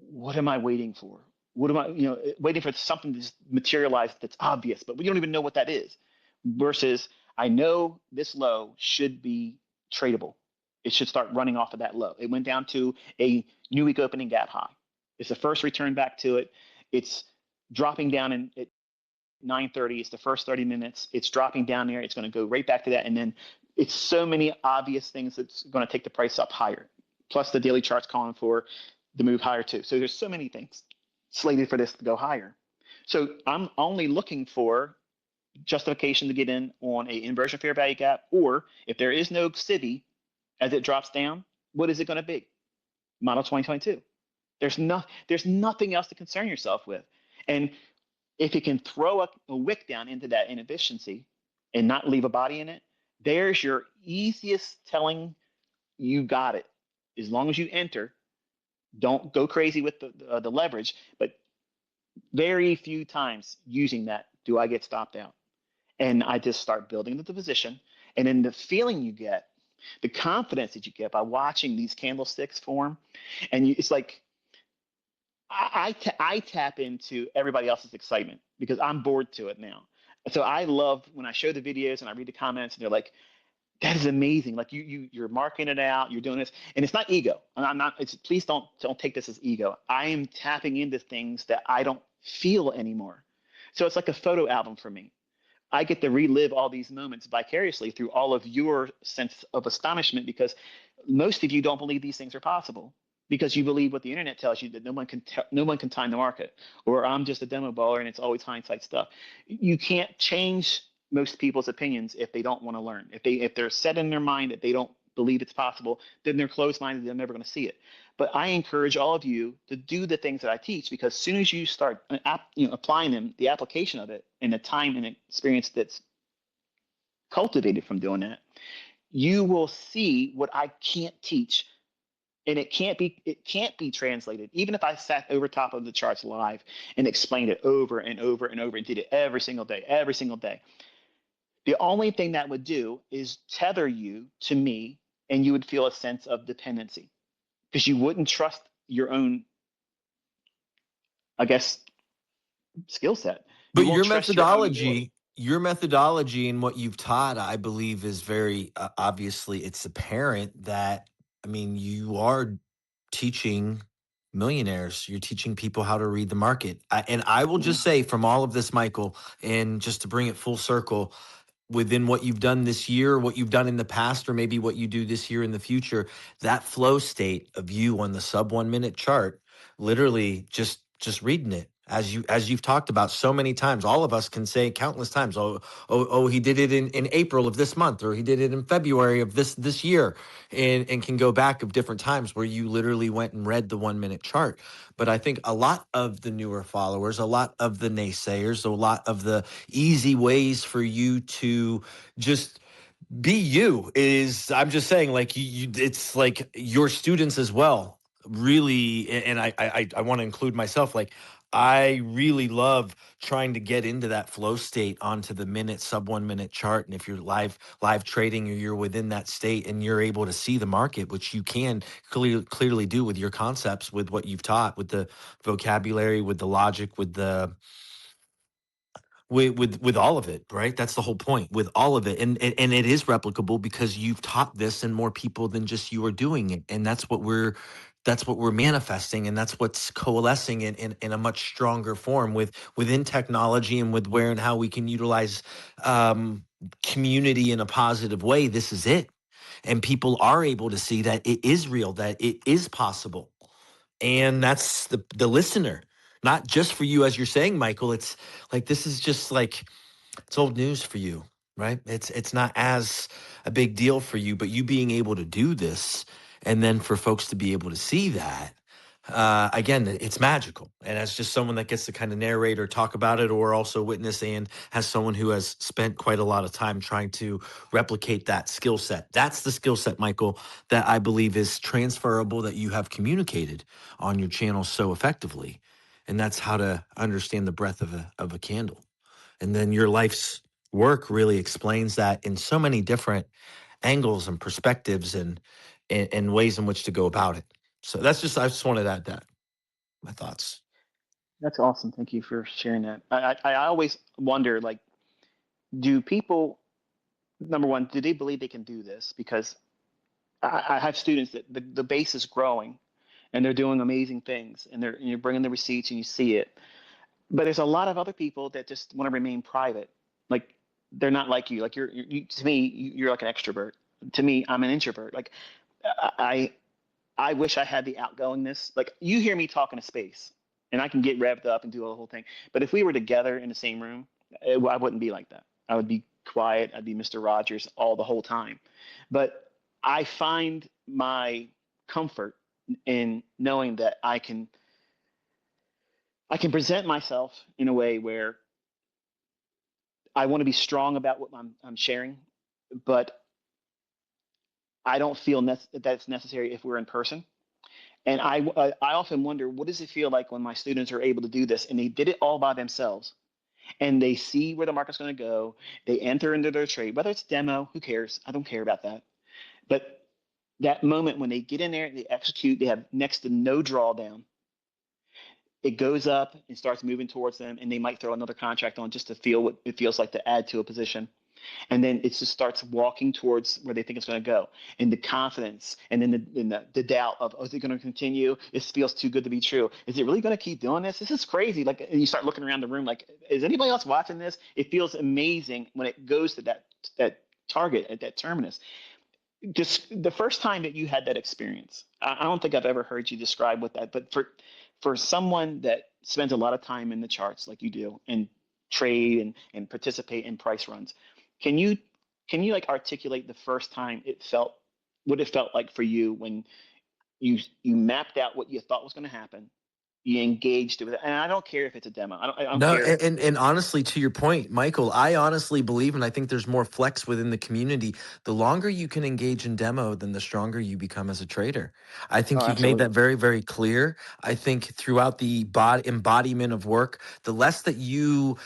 what am I waiting for? What am I, waiting for something to materialize that's obvious, but we don't even know what that is. Versus, I know this low should be tradable. It should start running off of that low. It went down to a new week opening gap high. It's the first return back to it. It's dropping down at 9:30. It's the first 30 minutes. It's dropping down there. It's going to go right back to that. And then it's so many obvious things that's going to take the price up higher. Plus the daily chart's calling for the move higher too. So there's so many things slated for this to go higher. So I'm only looking for justification to get in on a inversion fair value gap, or if there is no CIBI as it drops down, what is it going to be? Model 2022. There's nothing else to concern yourself with. And if it can throw a wick down into that inefficiency and not leave a body in it, there's your easiest telling you got it. As long as you enter, don't go crazy with the leverage, but very few times using that do I get stopped out. And I just start building the position. And then the feeling you get, the confidence that you get by watching these candlesticks form, and it's like I tap into everybody else's excitement because I'm bored to it now. So I love when I show the videos and I read the comments and they're like, that is amazing. Like you're marking it out, you're doing this, and it's not ego. And I'm not. Please don't take this as ego. I am tapping into things that I don't feel anymore. So it's like a photo album for me. I get to relive all these moments vicariously through all of your sense of astonishment because most of you don't believe these things are possible because you believe what the internet tells you that no one can time the market, or I'm just a demo baller and it's always hindsight stuff. You can't change most people's opinions if they don't want to learn. If they're set in their mind that they don't believe it's possible, then they're closed-minded. They're never going to see it. But I encourage all of you to do the things that I teach because as soon as you start applying them, the application of it and the time and experience that's cultivated from doing that, you will see what I can't teach. And it can't be translated. Even if I sat over top of the charts live and explained it over and over and over and did it every single day, the only thing that would do is tether you to me and you would feel a sense of dependency because you wouldn't trust your own, I guess, skill set. But your methodology and what you've taught, I believe, is very obviously it's apparent that, I mean, you are teaching millionaires. You're teaching people how to read the market. And I will Mhm. just say from all of this, Michael, and just to bring it full circle, within what you've done this year, what you've done in the past, or maybe what you do this year in the future, that flow state of you on the sub 1 minute chart, literally just reading it as you've talked about so many times. All of us can say countless times, oh, he did it in April of this month, or he did it in February of this year, and can go back of different times where you literally went and read the 1 minute chart. But I think a lot of the newer followers, a lot of the naysayers, a lot of the easy ways for you to just be you is, I'm just saying, like it's like your students as well, really. And I want to include myself, like I really love trying to get into that flow state onto the minute sub 1 minute chart. And if you're live trading, or you're within that state and you're able to see the market, which you can clearly do with your concepts, with what you've taught, with the vocabulary, with the logic, with the with all of it, right? That's the whole point, with all of it. And it is replicable because you've taught this and more people than just you are doing it. And that's what we're manifesting, and that's what's coalescing in a much stronger form within technology, and with where and how we can utilize community in a positive way. This is it. And people are able to see that it is real, that it is possible. And that's the listener, not just for you, as you're saying, Michael. It's like, this is just like, it's old news for you, right? It's not as a big deal for you, but you being able to do this, and then for folks to be able to see that, again, it's magical. And as just someone that gets to kind of narrate or talk about it, or also witness, and has someone who has spent quite a lot of time trying to replicate that skill set. That's the skill set, Michael, that I believe is transferable, that you have communicated on your channel so effectively. And that's how to understand the breadth of a candle. And then your life's work really explains that in so many different angles and perspectives, and ways in which to go about it. So I just wanted to add that, my thoughts. That's awesome. Thank you for sharing that. I always wonder, like, do people, number one, do they believe they can do this? Because I have students that the base is growing and they're doing amazing things, and you're bringing the receipts and you see it. But there's a lot of other people that just want to remain private. Like, they're not like you. Like, to me, you're like an extrovert. To me, I'm an introvert. Like, I I wish I had the outgoingness. Like, you hear me talk in a space, and I can get revved up and do a whole thing. But if we were together in the same room, I wouldn't be like that. I would be quiet. I'd be Mr. Rogers all the whole time. But I find my comfort in knowing that I can present myself in a way where I want to be strong about what I'm sharing, but I don't feel that's necessary if we're in person. And I often wonder, what does it feel like when my students are able to do this and they did it all by themselves, and they see where the market's going to go, they enter into their trade, whether it's demo, who cares? I don't care about that. But that moment when they get in there, they execute, they have next to no drawdown. It goes up and starts moving towards them, and they might throw another contract on just to feel what it feels like to add to a position. And then it just starts walking towards where they think it's going to go, and the confidence, and then the doubt of, oh, is it going to continue? This feels too good to be true. Is it really going to keep doing this? This is crazy. Like, and you start looking around the room, like, is anybody else watching this? It feels amazing when it goes to that target at that terminus. Just the first time that you had that experience, I don't think I've ever heard you describe what that. But for someone that spends a lot of time in the charts like you do, and trade and participate in price runs, can you like articulate the first time it felt, what it felt like for you when you mapped out what you thought was going to happen, you engaged with it, and I don't care if it's a demo. I don't No, care. and honestly, to your point, Michael, I honestly believe, and I think there's more flex within the community. The longer you can engage in demo, then the stronger you become as a trader. I Oh, think you've made that absolutely. very, very clear. I think throughout the embodiment of work, the less that you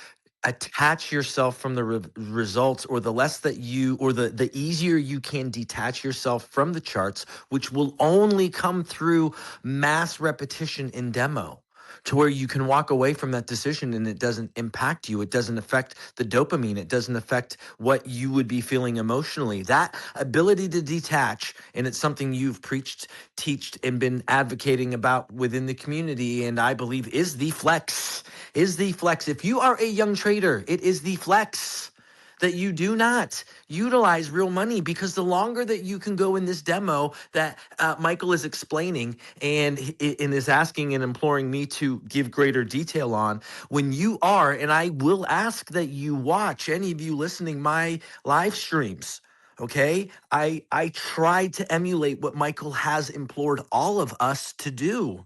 attach yourself from the results, or the less that you, or the easier you can detach yourself from the charts, which will only come through mass repetition in demo. to where you can walk away from that decision and it doesn't impact you. It doesn't affect the dopamine. It doesn't affect what you would be feeling emotionally. That ability to detach, and it's something you've preached, teached, and been advocating about within the community, and I believe is the flex. If you are a young trader, it is the flex that you do not utilize real money, because the longer that you can go in this demo that Michael is explaining and is asking and imploring me to give greater detail on, when you are, and I will ask that you watch, any of you listening, my live streams. Okay, I tried to emulate what Michael has implored all of us to do.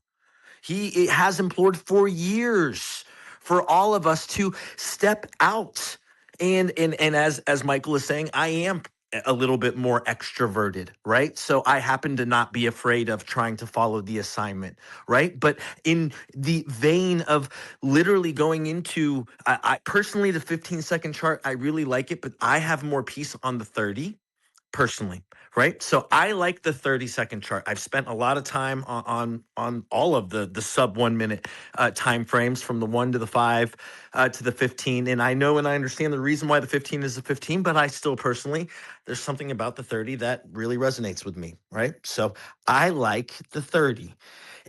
He has implored for years for all of us to step out. And as Michael is saying, I am a little bit more extroverted, right? So I happen to not be afraid of trying to follow the assignment, right? But in the vein of literally going into, I personally, the 15-second chart, I really like it, but I have more peace on the 30 personally, right? So I like the 30-second chart. I've spent a lot of time on all of the sub 1 minute time frames, from the 1 to the 5 to the 15, and I know and I understand the reason why the 15 is the 15, but I still personally, there's something about the 30 that really resonates with me, right? So I like the 30.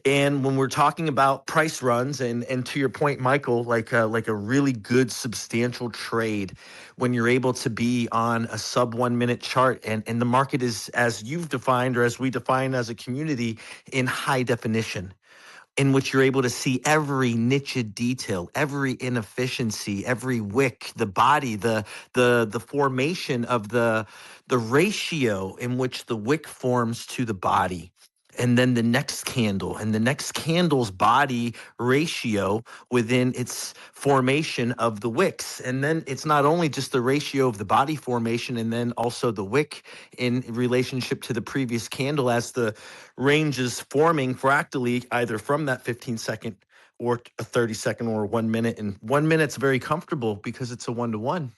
And when we're talking about price runs, and to your point, Michael, like a really good substantial trade, when you're able to be on a sub 1 minute chart, and the market is, as you've defined, or as we define as a community, in high definition, in which you're able to see every niche detail, every inefficiency, every wick, the body, the formation of the ratio in which the wick forms to the body. And then the next candle, and the next candle's body ratio within its formation of the wicks. And then it's not only just the ratio of the body formation, and then also the wick in relationship to the previous candle as the range is forming fractally, either from that 15-second or a 30-second or 1 minute. And 1 minute's very comfortable because it's a 1-to-1.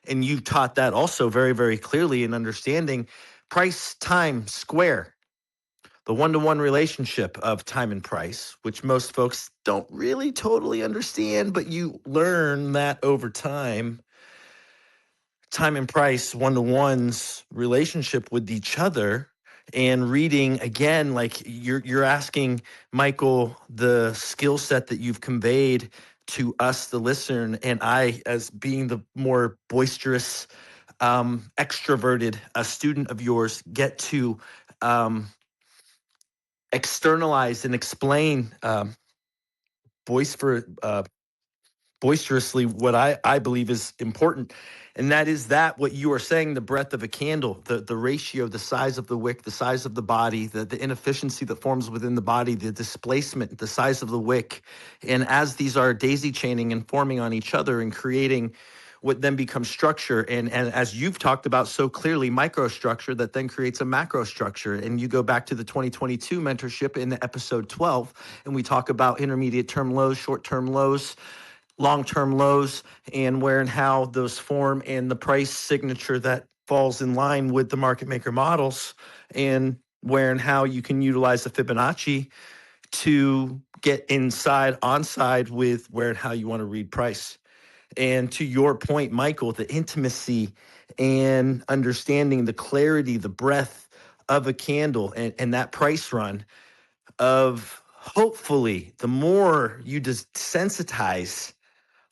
And you taught that also very, very clearly in understanding price, time, square, the 1-to-1 relationship of time and price, which most folks don't really totally understand, but you learn that over time. Time and price, 1-to-one's relationship with each other, and reading again, like you're asking Michael the skill set that you've conveyed to us, the listener, and I, as being the more boisterous, extroverted student of yours, get to externalize and explain boisterously what I believe is important. And that is that what you are saying, the breadth of a candle, the ratio, the size of the wick, the size of the body, the inefficiency that forms within the body, the displacement, the size of the wick. And as these are daisy chaining and forming on each other and creating what then becomes structure, and as you've talked about so clearly, microstructure that then creates a macro structure. And you go back to the 2022 mentorship in episode 12, and we talk about intermediate term lows, short term lows, long-term lows, and where and how those form, and the price signature that falls in line with the market maker models, and where and how you can utilize the Fibonacci to get inside onside with where and how you want to read price. And to your point, Michael, the intimacy and understanding, the clarity, the breadth of a candle, and that price run of, hopefully, the more you desensitize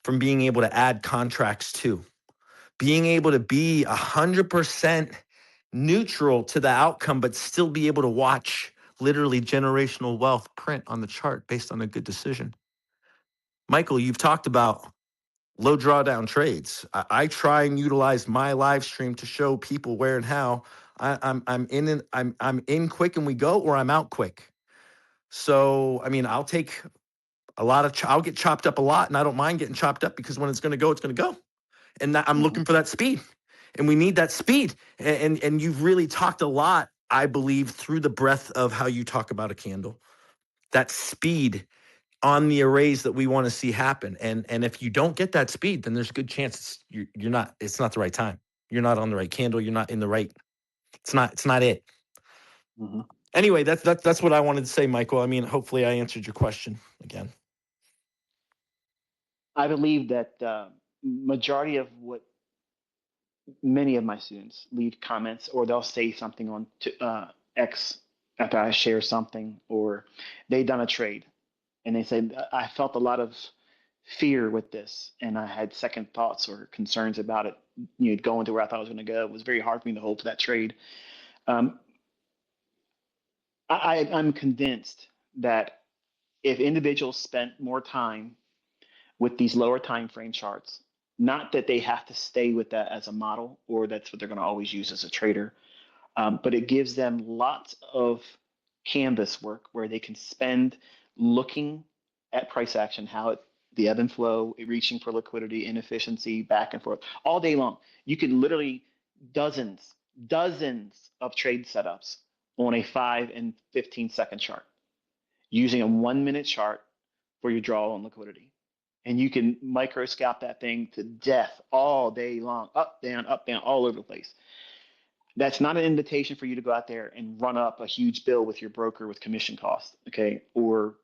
from being able to add contracts to, being able to be 100% neutral to the outcome, but still be able to watch literally generational wealth print on the chart based on a good decision. Michael, you've talked about low drawdown trades. I try and utilize my live stream to show people where and how I'm in quick and we go, or I'm out quick. So I mean, I'll take a lot of I'll get chopped up a lot, and I don't mind getting chopped up, because when it's going to go, it's going to go. And that, I'm looking for that speed, and we need that speed. And you've really talked a lot, I believe, through the breadth of how you talk about a candle, that speed on the arrays that we want to see happen. And if you don't get that speed, then there's a good chance you're not. It's not the right time. You're not on the right candle. You're not in the right. It's not it. Mm-hmm. Anyway, that's what I wanted to say, Michael. I mean, hopefully I answered your question again. I believe that majority of what many of my students leave comments, or they'll say something on X after I share something, or they done a trade and they say, I felt a lot of fear with this and I had second thoughts or concerns about it, going to where I thought I was going to go. It was very hard for me to hold to that trade. Um, I'm convinced that if individuals spent more time with these lower time frame charts, not that they have to stay with that as a model or that's what they're going to always use as a trader, but it gives them lots of canvas work where they can spend looking at price action, how the ebb and flow, reaching for liquidity, inefficiency, back and forth, all day long. You can literally dozens of trade setups on a 5 and 15-second chart using a 1-minute chart for your draw on liquidity. And you can micro scalp that thing to death all day long, up, down, all over the place. That's not an invitation for you to go out there and run up a huge bill with your broker with commission costs, okay? Or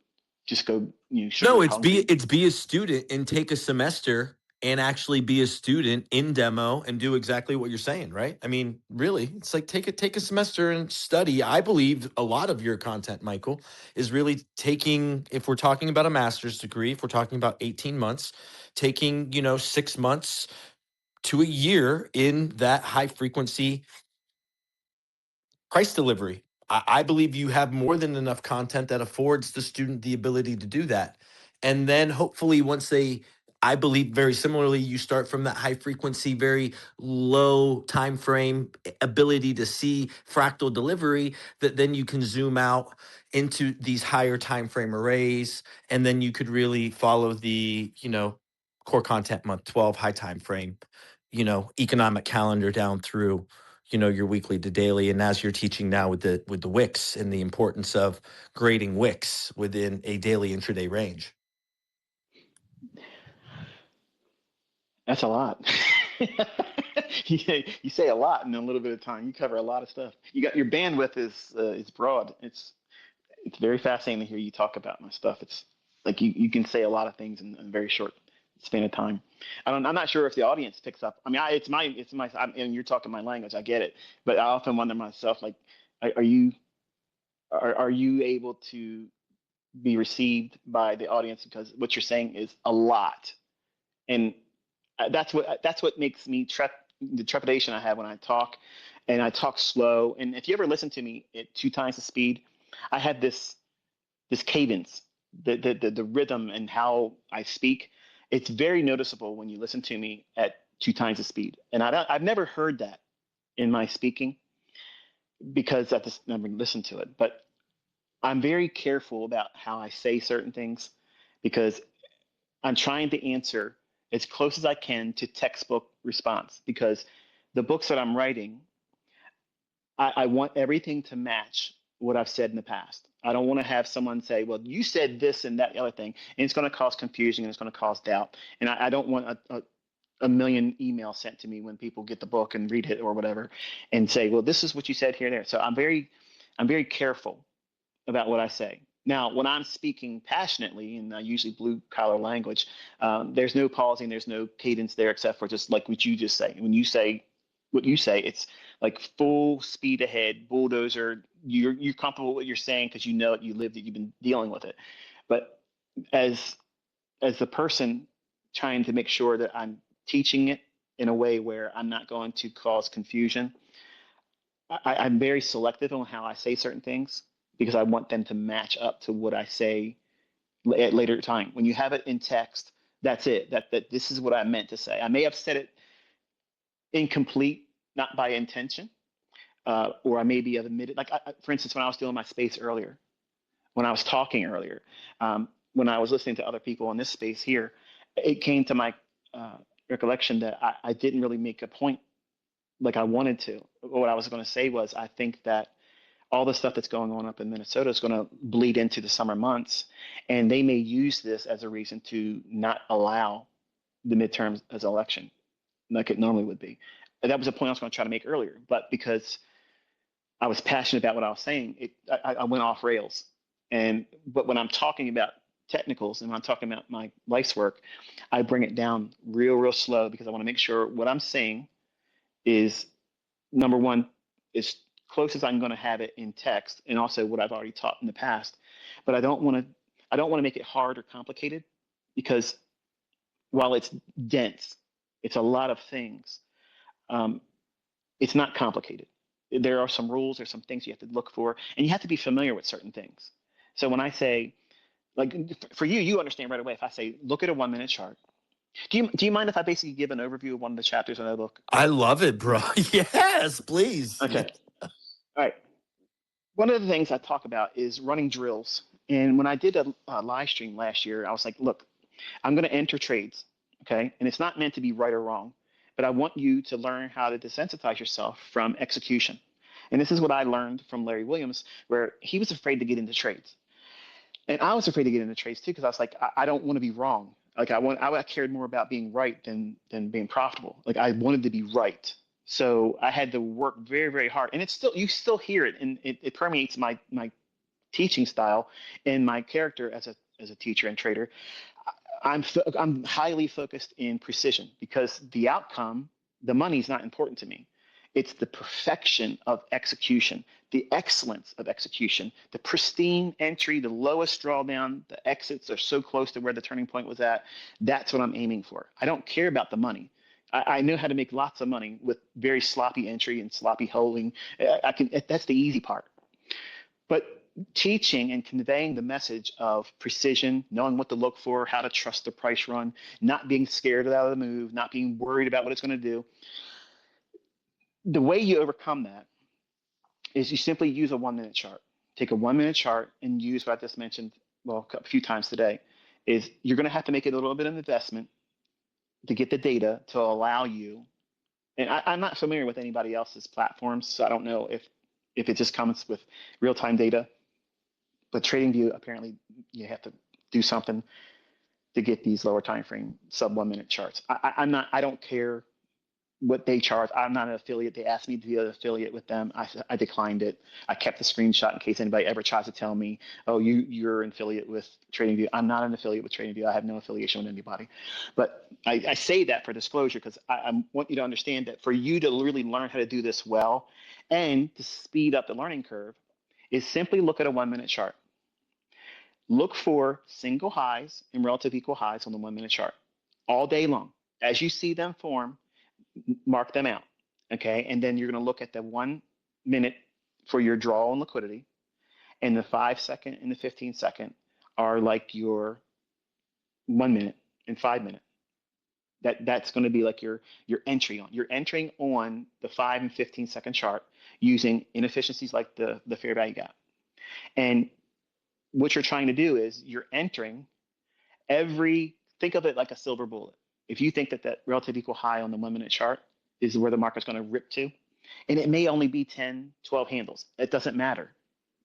just go, sugar No, concrete. it's be a student and take a semester and actually be a student in demo and do exactly what you're saying, right? I mean, really, it's like take a semester and study. I believe a lot of your content, Michael, is really taking, if we're talking about a master's degree, if we're talking about 18 months, taking, 6 months to a year in that high frequency price delivery. I believe you have more than enough content that affords the student the ability to do that. And then hopefully once they, I believe very similarly, you start from that high frequency, very low time frame ability to see fractal delivery, that then you can zoom out into these higher time frame arrays. And then you could really follow the, core content month 12 high time frame, economic calendar down through your weekly to daily. And as you're teaching now with the wicks and the importance of grading wicks within a daily intraday range. That's a lot. You say a lot in a little bit of time. You cover a lot of stuff. You got your bandwidth is broad. It's very fascinating to hear you talk about my stuff. It's like you can say a lot of things in a very short span of time. I'm not sure if the audience picks up. I mean, and you're talking my language. I get it, but I often wonder myself, like, are you able to be received by the audience, because what you're saying is a lot, and that's what makes me the trepidation I have when I talk, and I talk slow. And if you ever listen to me at 2 times the speed, I have this cadence, the rhythm and how I speak. It's very noticeable when you listen to me at 2 times the speed, and I've never heard that in my speaking because I just never listened to it. But I'm very careful about how I say certain things because I'm trying to answer as close as I can to textbook response, because the books that I'm writing, I want everything to match what I've said in the past. I don't want to have someone say, well, you said this and that other thing, and it's going to cause confusion and it's going to cause doubt. And I don't want a million emails sent to me when people get the book and read it or whatever and say, well, this is what you said here and there. So I'm very careful about what I say. Now, when I'm speaking passionately, and I usually blue collar language, there's no pausing, there's no cadence there, except for just like what you just say. When you say what you say, it's like full speed ahead, bulldozer. You're comfortable with what you're saying because you know it, you lived it, you've been dealing with it. But as the person trying to make sure that I'm teaching it in a way where I'm not going to cause confusion, I'm very selective on how I say certain things because I want them to match up to what I say at later time. When you have it in text, that's it. That this is what I meant to say. I may have said it incomplete, not by intention, or I may be omitted. Like, for instance, when I was doing my space earlier, when I was talking earlier, when I was listening to other people in this space here, it came to my recollection that I didn't really make a point like I wanted to. What I was going to say was, I think that all the stuff that's going on up in Minnesota is going to bleed into the summer months, and they may use this as a reason to not allow the midterms as an election like it normally would be. And that was a point I was going to try to make earlier, but because I was passionate about what I was saying, I went off rails. But when I'm talking about technicals and when I'm talking about my life's work, I bring it down real slow because I want to make sure what I'm saying is number one, as close as I'm going to have it in text and also what I've already taught in the past. But I don't want to make it hard or complicated because while it's dense, it's a lot of things. It's not complicated. There are some rules, there's some things you have to look for, and you have to be familiar with certain things. So when I say, like for you, you understand right away. If I say, look at a 1 minute chart. Do you mind if I basically give an overview of one of the chapters in the book? I love it, bro. Yes, please. Okay. All right. One of the things I talk about is running drills. And when I did a live stream last year, I was like, look, I'm going to enter trades, okay? And it's not meant to be right or wrong, but I want you to learn how to desensitize yourself from execution. And this is what I learned from Larry Williams, where he was afraid to get into trades. And I was afraid to get into trades too, because I was like, I don't want to be wrong. Like I cared more about being right than being profitable. Like I wanted to be right. So I had to work very hard. And it's still, you still hear it, and it permeates my teaching style and my character as a teacher and trader. I'm highly focused in precision because the outcome, the money is not important to me. It's the perfection of execution, the excellence of execution, the pristine entry, the lowest drawdown, the exits are so close to where the turning point was at. That's what I'm aiming for. I don't care about the money. I know how to make lots of money with very sloppy entry and sloppy holding. That's the easy part. But teaching and conveying the message of precision, knowing what to look for, how to trust the price run, not being scared out of the move, not being worried about what it's going to do. The way you overcome that is you simply use a 1 minute chart. Take a 1 minute chart and use what I just mentioned, well, a few times today, is you're going to have to make a little bit of an investment to get the data to allow you. And I'm not familiar with anybody else's platforms, so I don't know if it just comes with real-time data. But TradingView, apparently you have to do something to get these lower time frame sub 1 minute charts. I don't care what they charge. I'm not an affiliate. They asked me to be an affiliate with them. I declined it. I kept the screenshot in case anybody ever tries to tell me, oh, you're an affiliate with TradingView. I'm not an affiliate with TradingView. I have no affiliation with anybody. But I say that for disclosure because I want you to understand that for you to really learn how to do this well and to speed up the learning curve is simply look at a 1 minute chart. Look for single highs and relative equal highs on the 1 minute chart all day long. As you see them form, mark them out, okay? And then you're going to look at the 1 minute for your draw and liquidity, and the 5 second and the 15 second are like your 1 minute and 5 minute. That's going to be like your entry on. You're entering on the 5 and 15 second chart using inefficiencies like the fair value gap. And what you're trying to do is you're entering think of it like a silver bullet. If you think that relative equal high on the 1 minute chart is where the market's going to rip to, and it may only be 10, 12 handles, it doesn't matter.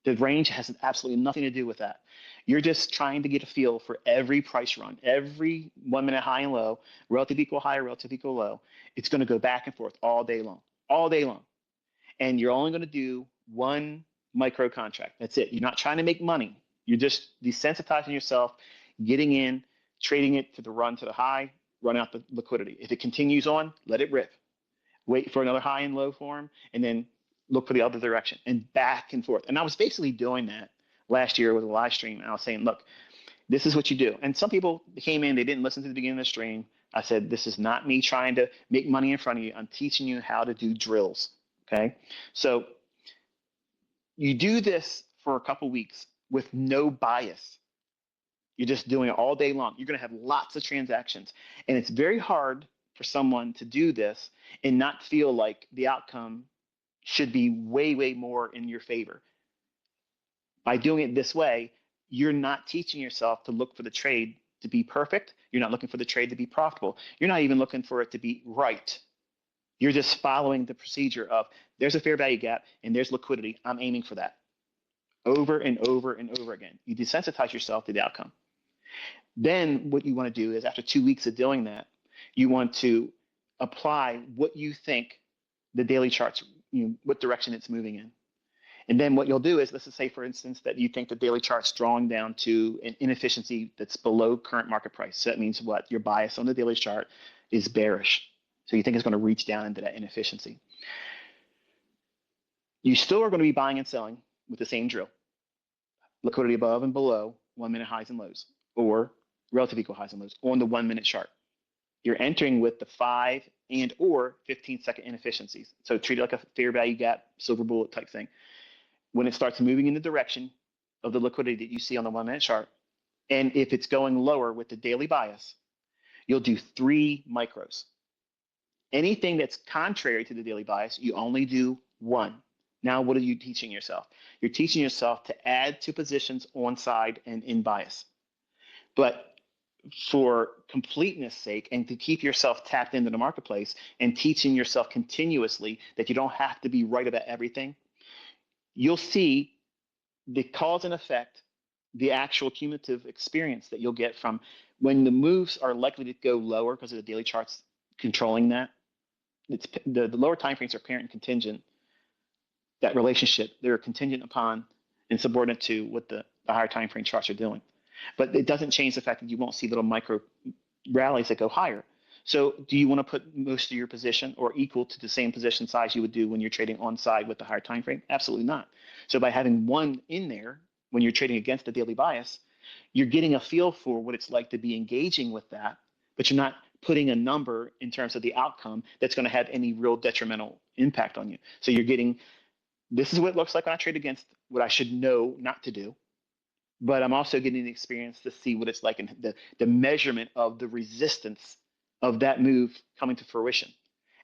The range has absolutely nothing to do with that. You're just trying to get a feel for every price run, every 1 minute high and low, relative equal high or relative equal low. It's going to go back and forth all day long. And you're only going to do one micro contract. That's it. You're not trying to make money. You're just desensitizing yourself, getting in, trading it to the run to the high, run out the liquidity. If it continues on, let it rip. Wait for another high and low form, and then look for the other direction and back and forth. And I was basically doing that last year with a live stream. And I was saying, look, this is what you do. And some people came in, they didn't listen to the beginning of the stream. I said, this is not me trying to make money in front of you. I'm teaching you how to do drills. Okay. So you do this for a couple weeks with no bias. You're just doing it all day long. You're going to have lots of transactions. And it's very hard for someone to do this and not feel like the outcome should be way more in your favor. By doing it this way, you're not teaching yourself to look for the trade to be perfect. You're not looking for the trade to be profitable. You're not even looking for it to be right. You're just following the procedure of there's a fair value gap and there's liquidity. I'm aiming for that over and over and over again. You desensitize yourself to the outcome. Then what you want to do is after 2 weeks of doing that, you want to apply what you think the daily charts, what direction it's moving in. And then what you'll do is, let's just say, for instance, that you think the daily chart's drawing down to an inefficiency that's below current market price. So that means what? Your bias on the daily chart is bearish. So you think it's going to reach down into that inefficiency. You still are going to be buying and selling with the same drill. Liquidity above and below 1 minute highs and lows, or relative equal highs and lows on the 1 minute chart. You're entering with the 5 and or 15-second inefficiencies. So treat it like a fair value gap, silver bullet type thing. When it starts moving in the direction of the liquidity that you see on the 1 minute chart, and if it's going lower with the daily bias, you'll do 3 micros. Anything that's contrary to the daily bias, you only do 1. Now, what are you teaching yourself? You're teaching yourself to add to positions on side and in bias. But for completeness sake, and to keep yourself tapped into the marketplace and teaching yourself continuously that you don't have to be right about everything, you'll see the cause and effect, the actual cumulative experience that you'll get from when the moves are likely to go lower because of the daily charts controlling that. It's the lower time frames are parent and contingent. That relationship, they're contingent upon and subordinate to what the higher time frame charts are doing. But it doesn't change the fact that you won't see little micro rallies that go higher. So do you want to put most of your position or equal to the same position size you would do when you're trading on side with the higher time frame? Absolutely not. So by having 1 in there when you're trading against the daily bias, you're getting a feel for what it's like to be engaging with that, but you're not putting a number in terms of the outcome that's going to have any real detrimental impact on you. So you're getting, this is what it looks like when I trade against what I should know not to do. But I'm also getting the experience to see what it's like in the measurement of the resistance of that move coming to fruition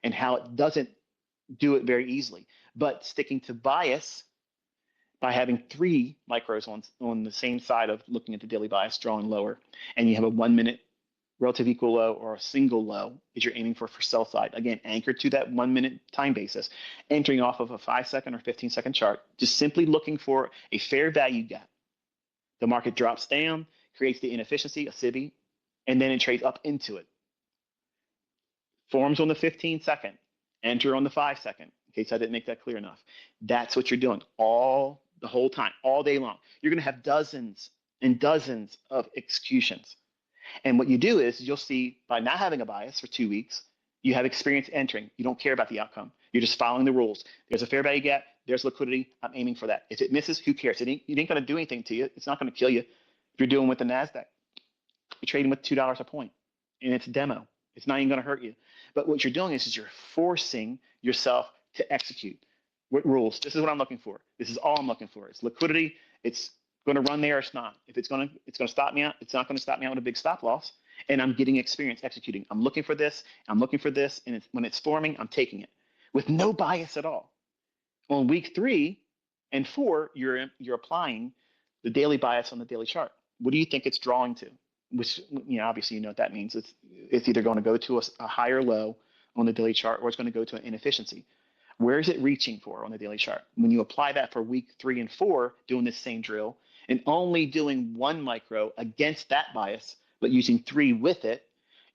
and how it doesn't do it very easily. But sticking to bias by having 3 micros on the same side of looking at the daily bias drawing lower, and you have a 1 minute relative equal low or a single low is you're aiming for sell side. Again, anchored to that 1 minute time basis, entering off of a 5-second or 15-second chart, just simply looking for a fair value gap. The market drops down, creates the inefficiency, a SIBI, and then it trades up into it. Forms on the 15-second, enter on the 5-second, in case I didn't make that clear enough. That's what you're doing the whole time, all day long. You're going to have dozens and dozens of executions. And what you do is you'll see by not having a bias for 2 weeks, you have experience entering. You don't care about the outcome. You're just following the rules. There's a fair value gap. There's liquidity. I'm aiming for that. If it misses, who cares? It ain't going to do anything to you. It's not going to kill you. If you're doing with the NASDAQ, you're trading with $2 a point, and it's a demo. It's not even going to hurt you. But what you're doing is you're forcing yourself to execute. What rules? This is what I'm looking for. This is all I'm looking for. It's liquidity. It's going to run there or it's not. If it's going to stop me out, it's not going to stop me out with a big stop loss. And I'm getting experience executing. I'm looking for this. I'm looking for this. And when it's forming, I'm taking it with no bias at all. On week 3 and 4, you're applying the daily bias on the daily chart. What do you think it's drawing to? Which, obviously you know what that means. It's either going to go to a higher low on the daily chart or it's going to go to an inefficiency. Where is it reaching for on the daily chart? When you apply that for week 3 and 4, doing this same drill and only doing 1 micro against that bias, but using 3 with it,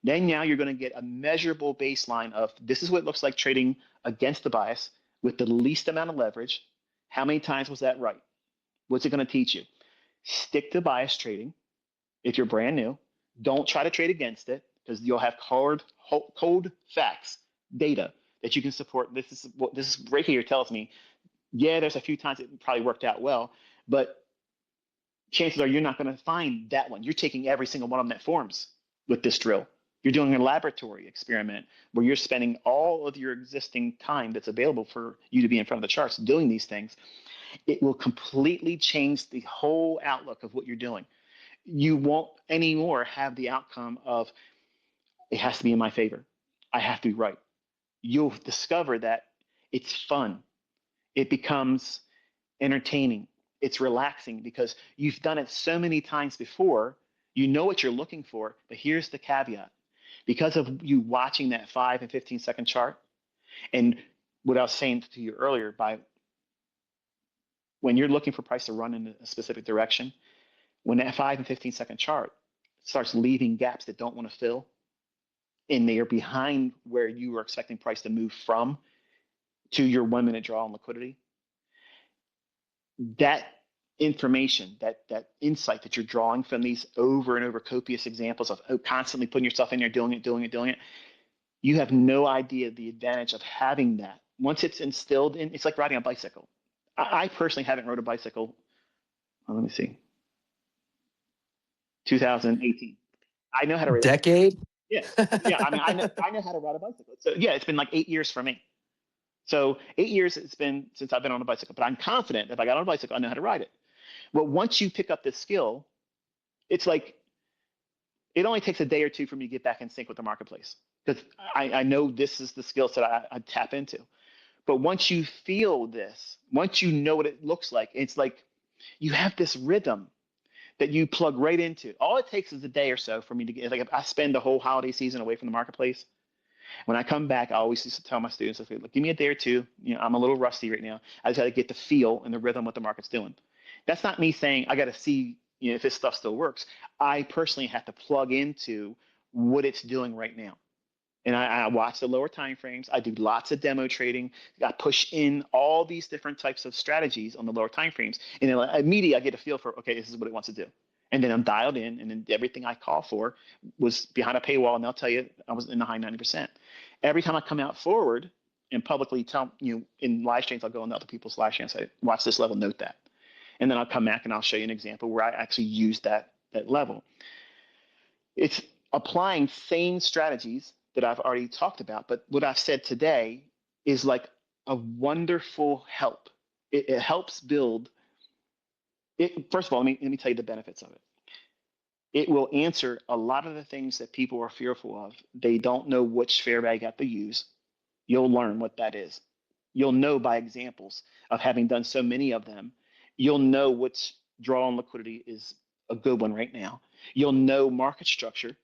then now you're going to get a measurable baseline of this is what it looks like trading against the bias with the least amount of leverage. How many times was that right? What's it going to teach you? Stick to bias trading. If you're brand new, don't try to trade against it because you'll have cold facts, data that you can support. This is what this right here tells me. Yeah, there's a few times it probably worked out well, but chances are you're not going to find that one. You're taking every single one of them that forms with this drill. You're doing a laboratory experiment where you're spending all of your existing time that's available for you to be in front of the charts doing these things. It will completely change the whole outlook of what you're doing. You won't anymore have the outcome of it has to be in my favor. I have to be right. You'll discover that it's fun. It becomes entertaining. It's relaxing because you've done it so many times before. You know what you're looking for, but here's the caveat. Because of you watching that 5 and 15-second chart, and what I was saying to you earlier, by when you're looking for price to run in a specific direction, when that 5 and 15-second chart starts leaving gaps that don't want to fill, and they are behind where you were expecting price to move from to your 1 minute draw on liquidity, that information, that insight that you're drawing from these over and over copious examples of constantly putting yourself in there, doing it, you have no idea the advantage of having that. Once it's instilled in, it's like riding a bicycle. I personally haven't rode a bicycle. Let me see. 2018. I know how to ride a bicycle. Decade? Yeah. Yeah. I mean, I know how to ride a bicycle. So yeah, it's been like 8 years for me. So 8 years it's been since I've been on a bicycle, but I'm confident that if I got on a bicycle, I know how to ride it. Well, once you pick up this skill, it's like it only takes a day or two for me to get back in sync with the marketplace because I know this is the skill set I tap into. But once you feel this, once you know what it looks like, it's like you have this rhythm that you plug right into. All it takes is a day or so for me to get, like if I spend the whole holiday season away from the marketplace, when I come back, I always used to tell my students, okay, look, give me a day or two. You know, I'm a little rusty right now. I just got to get the feel and the rhythm what the market's doing. That's not me saying I got to see, you know, if this stuff still works. I personally have to plug into what it's doing right now. And I watch the lower time frames. I do lots of demo trading. I push in all these different types of strategies on the lower time frames. And then immediately I get a feel for, okay, this is what it wants to do. And then I'm dialed in, and then everything I call for was behind a paywall, and they'll tell you I was in the high 90%. Every time I come out forward and publicly tell you in live streams, I'll go on other people's live streams and say, watch this level, note that. And then I'll come back and I'll show you an example where I actually used that level. It's applying same strategies that I've already talked about, but what I've said today is like a wonderful help. It helps build it. First of all, let me tell you the benefits of it. It will answer a lot of the things that people are fearful of. They don't know which fair value gap to use. You'll learn what that is. You'll know by examples of having done so many of them. You'll know which draw on liquidity is a good one right now. You'll know market structure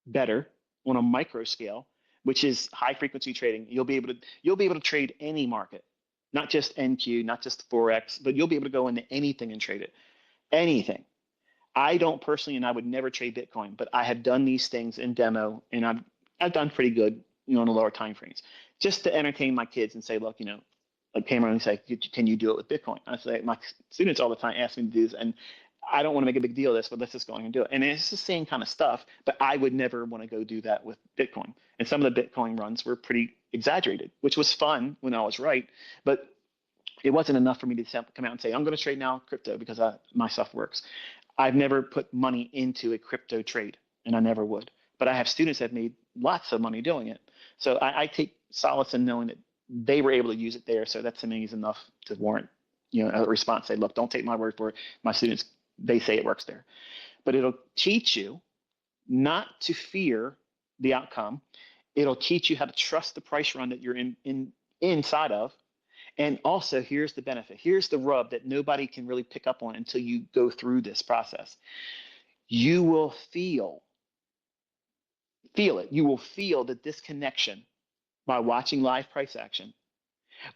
better on a micro scale, which is high frequency trading. You'll be able to trade any market, not just NQ, not just Forex, but you'll be able to go into anything and trade it. Anything. I don't personally, and I would never trade Bitcoin, but I have done these things in demo, and I've done pretty good, you know, on the lower time frames, just to entertain my kids and say, look, you know, like Cameron and say, can you do it with Bitcoin? I say my students all the time ask me to do this, and I don't want to make a big deal of this, but let's just go and do it. And it's the same kind of stuff, but I would never want to go do that with Bitcoin. And some of the Bitcoin runs were pretty exaggerated, which was fun when I was right, but it wasn't enough for me to come out and say, I'm going to trade now crypto because my stuff works. I've never put money into a crypto trade, and I never would. But I have students that have made lots of money doing it. So I take solace in knowing that they were able to use it there. So that to me is enough to warrant, you know, a response. Say, look, don't take my word for it. My students, they say it works there. But it'll teach you not to fear the outcome. It'll teach you how to trust the price run that you're inside of. And also, here's the benefit. Here's the rub that nobody can really pick up on until you go through this process. You will feel it. You will feel the disconnection by watching live price action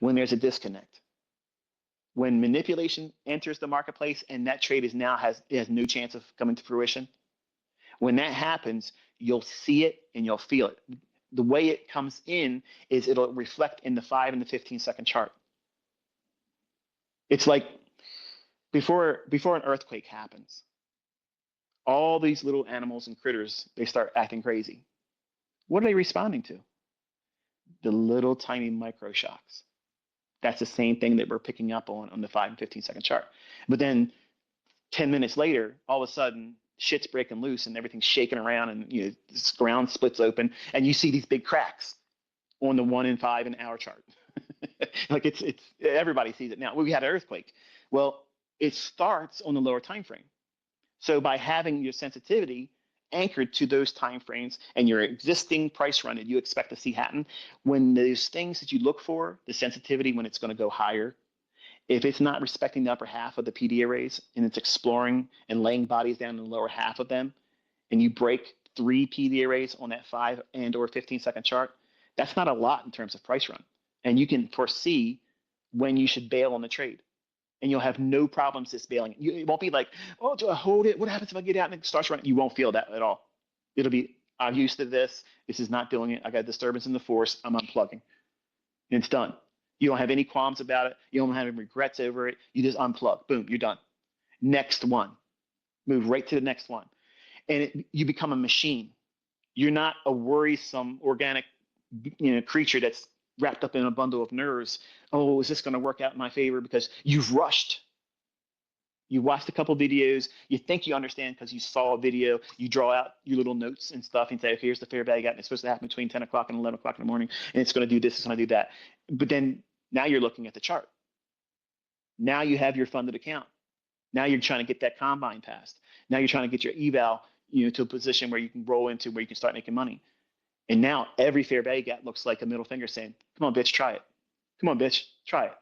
when there's a disconnect. When manipulation enters the marketplace and that trade has no chance of coming to fruition, when that happens, you'll see it and you'll feel it. The way it comes in is it'll reflect in the 5 and the 15-second chart. It's like before an earthquake happens, all these little animals and critters, they start acting crazy. What are they responding to? The little tiny micro shocks. That's the same thing that we're picking up on the 5 and 15-second chart. But then 10 minutes later, all of a sudden, shit's breaking loose and everything's shaking around, and you know, this ground splits open, and you see these big cracks on the 1 and 5 and hour chart. Like it's everybody sees it now. We had an earthquake. Well, it starts on the lower time frame. So by having your sensitivity anchored to those time frames and your existing price run that you expect to see happen, when those things that you look for, the sensitivity when it's going to go higher, if it's not respecting the upper half of the PD arrays and it's exploring and laying bodies down in the lower half of them, and you break 3 PD arrays on that 5 and or 15-second chart, that's not a lot in terms of price run. And you can foresee when you should bail on the trade. And you'll have no problems just bailing. It won't be like, oh, do I hold it? What happens if I get out and it starts running? You won't feel that at all. It'll be, I'm used to this. This is not doing it. I got a disturbance in the force. I'm unplugging. And it's done. You don't have any qualms about it. You don't have any regrets over it. You just unplug. Boom, you're done. Next one. Move right to the next one. And you become a machine. You're not a worrisome organic creature that's wrapped up in a bundle of nerves. Oh, is this going to work out in my favor? Because you've rushed. You watched a couple videos. You think you understand because you saw a video. You draw out your little notes and stuff and say, okay, here's the fair value gap. It's supposed to happen between 10 o'clock and 11 o'clock in the morning. And it's going to do this. It's going to do that. But then now you're looking at the chart. Now you have your funded account. Now you're trying to get that combine passed. Now you're trying to get your eval to a position where you can roll into where you can start making money. And now every fair value gap looks like a middle finger saying, come on, bitch, try it. Come on, bitch, try it.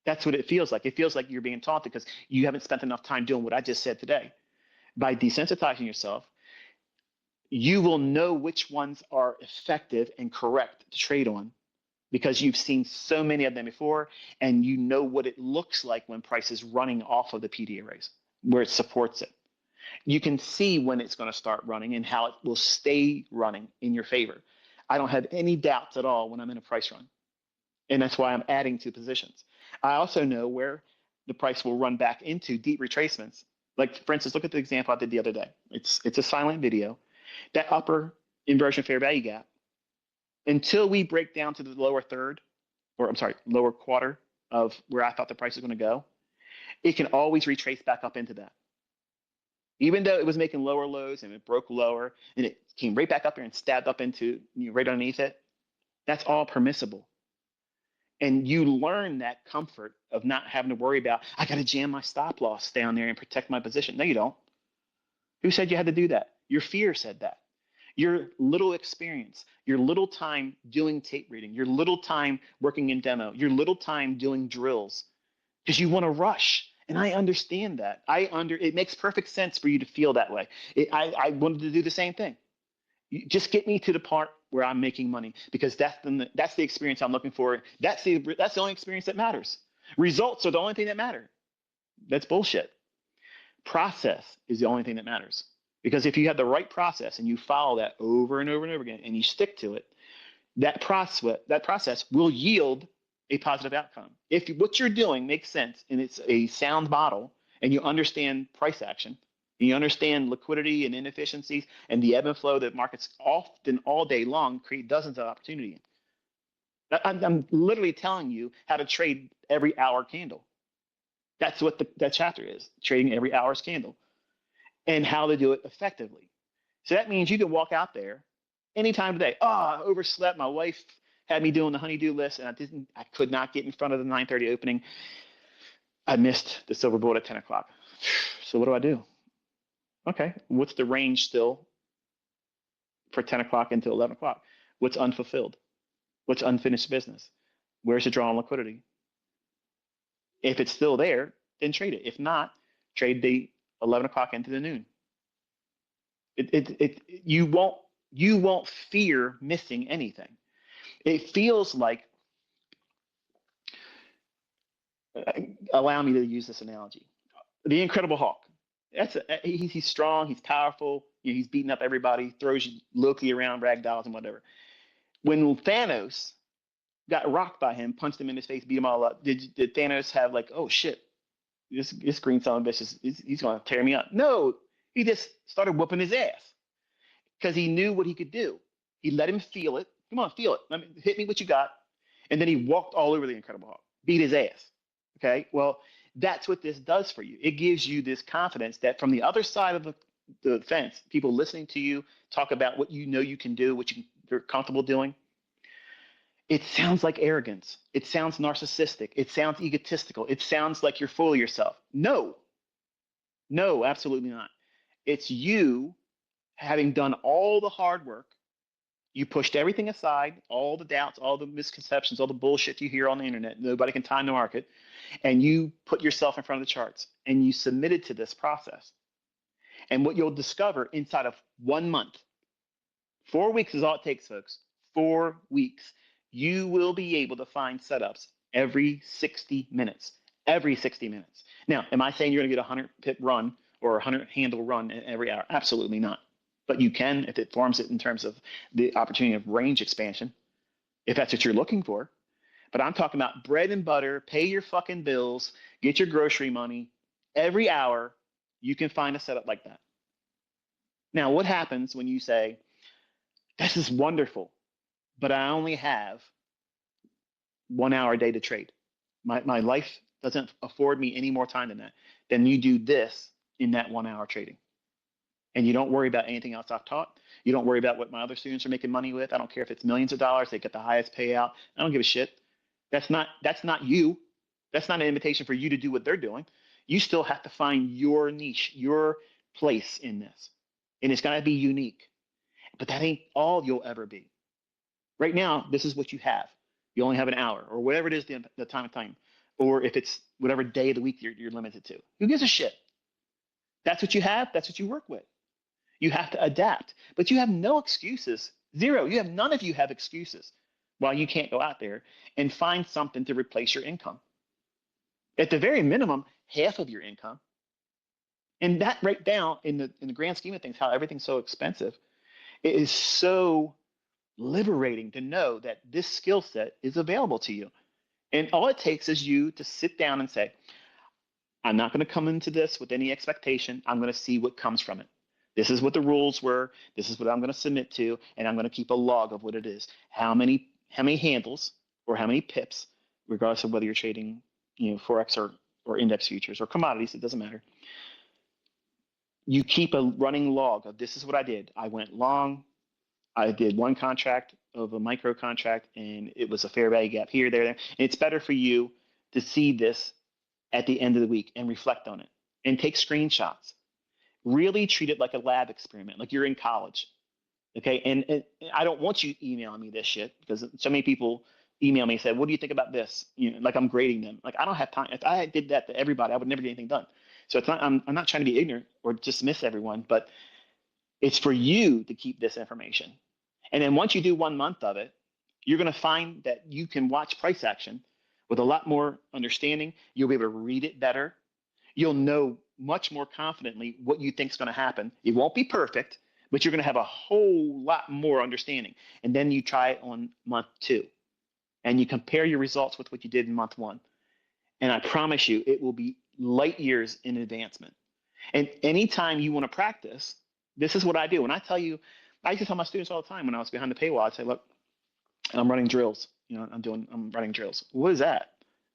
That's what it feels like. It feels like you're being taught because you haven't spent enough time doing what I just said today. By desensitizing yourself, you will know which ones are effective and correct to trade on because you've seen so many of them before and you know what it looks like when price is running off of the PD arrays, where it supports it. You can see when it's going to start running and how it will stay running in your favor. I don't have any doubts at all when I'm in a price run. And that's why I'm adding to positions. I also know where the price will run back into deep retracements. Like, for instance, look at the example I did the other day. It's a silent video. That upper inversion fair value gap, until we break down to the lower third, or I'm sorry, lower quarter of where I thought the price was going to go, it can always retrace back up into that. Even though it was making lower lows and it broke lower and it came right back up there and stabbed up into right underneath it, that's all permissible. And you learn that comfort of not having to worry about, I got to jam my stop loss down there and protect my position. No, you don't. Who said you had to do that? Your fear said that. Your little experience, your little time doing tape reading, your little time working in demo, your little time doing drills, because you want to rush. And I understand that. It makes perfect sense for you to feel that way. I wanted to do the same thing. Just get me to the part where I'm making money, because that's the experience I'm looking for. That's the only experience that matters. Results are the only thing that matter. That's bullshit. Process is the only thing that matters. Because if you have the right process and you follow that over and over and over again and you stick to it, that process will yield a positive outcome. If what you're doing makes sense and it's a sound model and you understand price action, and you understand liquidity and inefficiencies and the ebb and flow that markets often all day long create dozens of opportunity in. I'm literally telling you how to trade every hour candle. That's what that chapter is, trading every hour's candle, and how to do it effectively. So that means you can walk out there anytime today. Oh, I overslept. My wife had me doing the honey-do list, and I could not get in front of the 9:30 opening. I missed the silver bullet at 10 o'clock. So what do I do? Okay, what's the range still for 10 o'clock into 11 o'clock? What's unfulfilled? What's unfinished business? Where's the draw on liquidity? If it's still there, then trade it. If not, trade the 11 o'clock into the noon. You won't fear missing anything. It feels like, allow me to use this analogy, the Incredible Hulk. He's strong, he's powerful, he's beating up everybody, throws Loki around, ragdolls and whatever. When Thanos got rocked by him, punched him in his face, beat him all up, did Thanos have like, oh shit, this green son of a bitch he's going to tear me up? No, he just started whooping his ass because he knew what he could do. He let him feel it. Come on, feel it. Hit me what you got. And then he walked all over the Incredible Hulk, beat his ass. Okay, well, that's what this does for you. It gives you this confidence that from the other side of the fence, people listening to you talk about what you know you can do, what you're comfortable doing. It sounds like arrogance. It sounds narcissistic. It sounds egotistical. It sounds like you're full of yourself. No, absolutely not. It's you having done all the hard work. You pushed everything aside, all the doubts, all the misconceptions, all the bullshit you hear on the internet. Nobody can time the market. And you put yourself in front of the charts and you submitted to this process. And what you'll discover inside of 1 month, 4 weeks is all it takes, folks. 4 weeks. You will be able to find setups every 60 minutes. Every 60 minutes. Now, am I saying you're going to get a 100 pip run or a 100 handle run every hour? Absolutely not. But you can if it forms it in terms of the opportunity of range expansion, if that's what you're looking for. But I'm talking about bread and butter, pay your fucking bills, get your grocery money. Every hour, you can find a setup like that. Now, what happens when you say, this is wonderful, but I only have 1 hour a day to trade. My life doesn't afford me any more time than that. Then you do this in that 1 hour trading. And you don't worry about anything else I've taught. You don't worry about what my other students are making money with. I don't care if it's millions of dollars, they get the highest payout. I don't give a shit. That's not you. That's not an invitation for you to do what they're doing. You still have to find your niche, your place in this. And it's going to be unique. But that ain't all you'll ever be. Right now, this is what you have. You only have an hour or whatever it is, the time. Or if it's whatever day of the week you're limited to. Who gives a shit? That's what you have. That's what you work with. You have to adapt. But you have no excuses. Zero. None of you have excuses why you can't go out there and find something to replace your income. At the very minimum, half of your income. And that right down in the grand scheme of things, how everything's so expensive, it is so liberating to know that this skill set is available to you. And all it takes is you to sit down and say, I'm not going to come into this with any expectation. I'm going to see what comes from it. This is what the rules were. This is what I'm going to submit to, and I'm going to keep a log of what it is. How many handles or how many pips, regardless of whether you're trading, forex or index futures or commodities, it doesn't matter. You keep a running log of this is what I did. I went long. I did one contract of a micro contract, and it was a fair value gap here, there. And it's better for you to see this at the end of the week and reflect on it and take screenshots. Really treat it like a lab experiment, like you're in college. Okay. And I don't want you emailing me this shit because so many people email me and say, what do you think about this? Like I'm grading them. Like I don't have time. If I did that to everybody, I would never get anything done. So it's not, I'm not trying to be ignorant or dismiss everyone, but it's for you to keep this information. And then once you do 1 month of it, you're going to find that you can watch price action with a lot more understanding. You'll be able to read it better. You'll know much more confidently what you think is going to happen. It won't be perfect, but you're going to have a whole lot more understanding. And then you try it on month 2 and you compare your results with what you did in month 1. And I promise you, it will be light years in advancement. And anytime you want to practice, this is what I do. When I tell you, I used to tell my students all the time when I was behind the paywall, I'd say, look, I'm running drills. I'm running drills. What is that?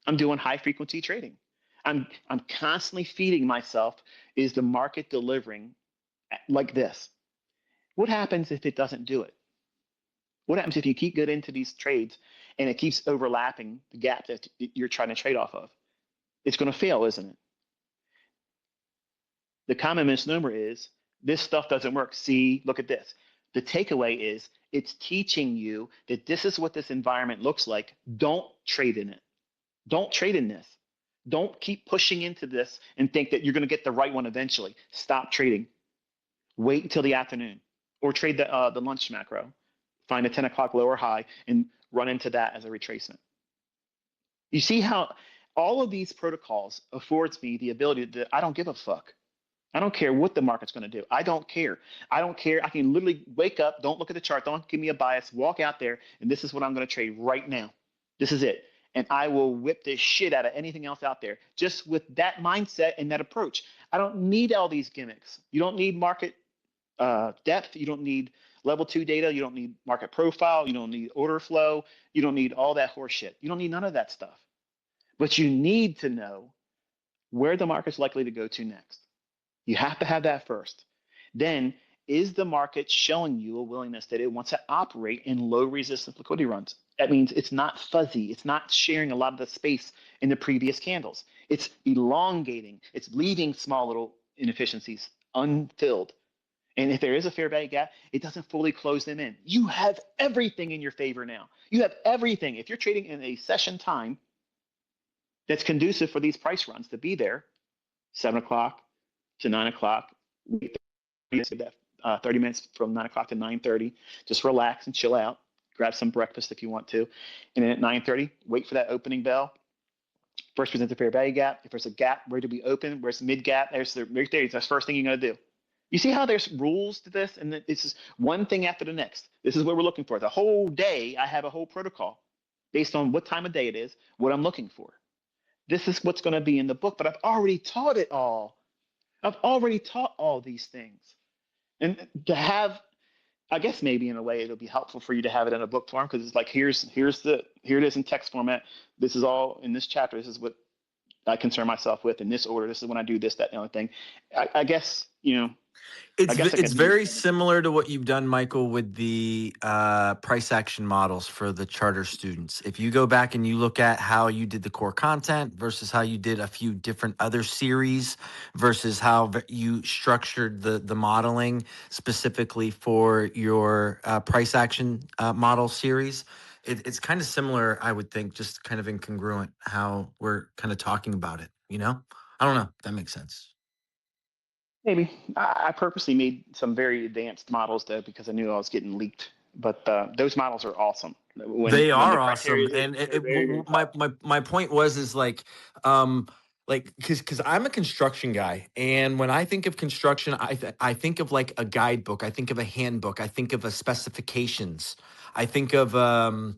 I'm doing high frequency trading. I'm constantly feeding myself. Is the market delivering like this? What happens if it doesn't do it? What happens if you keep getting into these trades and it keeps overlapping the gap that you're trying to trade off of? It's going to fail, isn't it? The common misnomer is this stuff doesn't work. See, look at this. The takeaway is it's teaching you that this is what this environment looks like. Don't trade in it. Don't trade in this. Don't keep pushing into this and think that you're going to get the right one eventually. Stop trading. Wait until the afternoon or trade the lunch macro. Find a 10 o'clock lower high and run into that as a retracement. You see how all of these protocols affords me the ability that I don't give a fuck. I don't care what the market's going to do. I don't care. I can literally wake up, don't look at the chart, don't give me a bias, walk out there, and this is what I'm going to trade right now. This is it. And I will whip the shit out of anything else out there just with that mindset and that approach. I don't need all these gimmicks. You don't need market depth. You don't need level 2 data. You don't need market profile. You don't need order flow. You don't need all that horse shit. You don't need none of that stuff. But you need to know where the market's likely to go to next. You have to have that first. Then, is the market showing you a willingness that it wants to operate in low resistance liquidity runs? That means it's not fuzzy. It's not sharing a lot of the space in the previous candles. It's elongating. It's leaving small little inefficiencies unfilled. And if there is a fair value gap, it doesn't fully close them in. You have everything in your favor now. You have everything. If you're trading in a session time that's conducive for these price runs to be there, 7 o'clock to 9 o'clock, 30 minutes from 9 o'clock to 9:30. Just relax and chill out. Grab some breakfast if you want to. And then at 9:30, wait for that opening bell. First present the fair value gap. If there's a gap, where do we open? Where's the mid gap? Right there. That's the first thing you're going to do. You see how there's rules to this? And this is one thing after the next. This is what we're looking for. The whole day, I have a whole protocol based on what time of day it is, what I'm looking for. This is what's going to be in the book, but I've already taught it all. I've already taught all these things. And to have, I guess maybe in a way it'll be helpful for you to have it in a book form, because it's like here it is in text format. This is all in this chapter. This is what I concern myself with in this order. This is when I do this, that, and the other thing. I guess, I guess I It's could do very that. similar to what you've done, Michael, with the price action models for the charter students. If you go back and you look at how you did the core content versus how you did a few different other series versus how you structured the modeling specifically for your price action model series, it's kind of similar, I would think, just kind of incongruent how we're kind of talking about it. I don't know if that makes sense. Maybe. I purposely made some very advanced models though, because I knew I was getting leaked. But those models are awesome. They When the are awesome, criteria, and they're very, very powerful. my point is because I'm a construction guy, and when I think of construction, I think of like a guidebook, I think of a handbook, I think of a specifications, I think of SOP,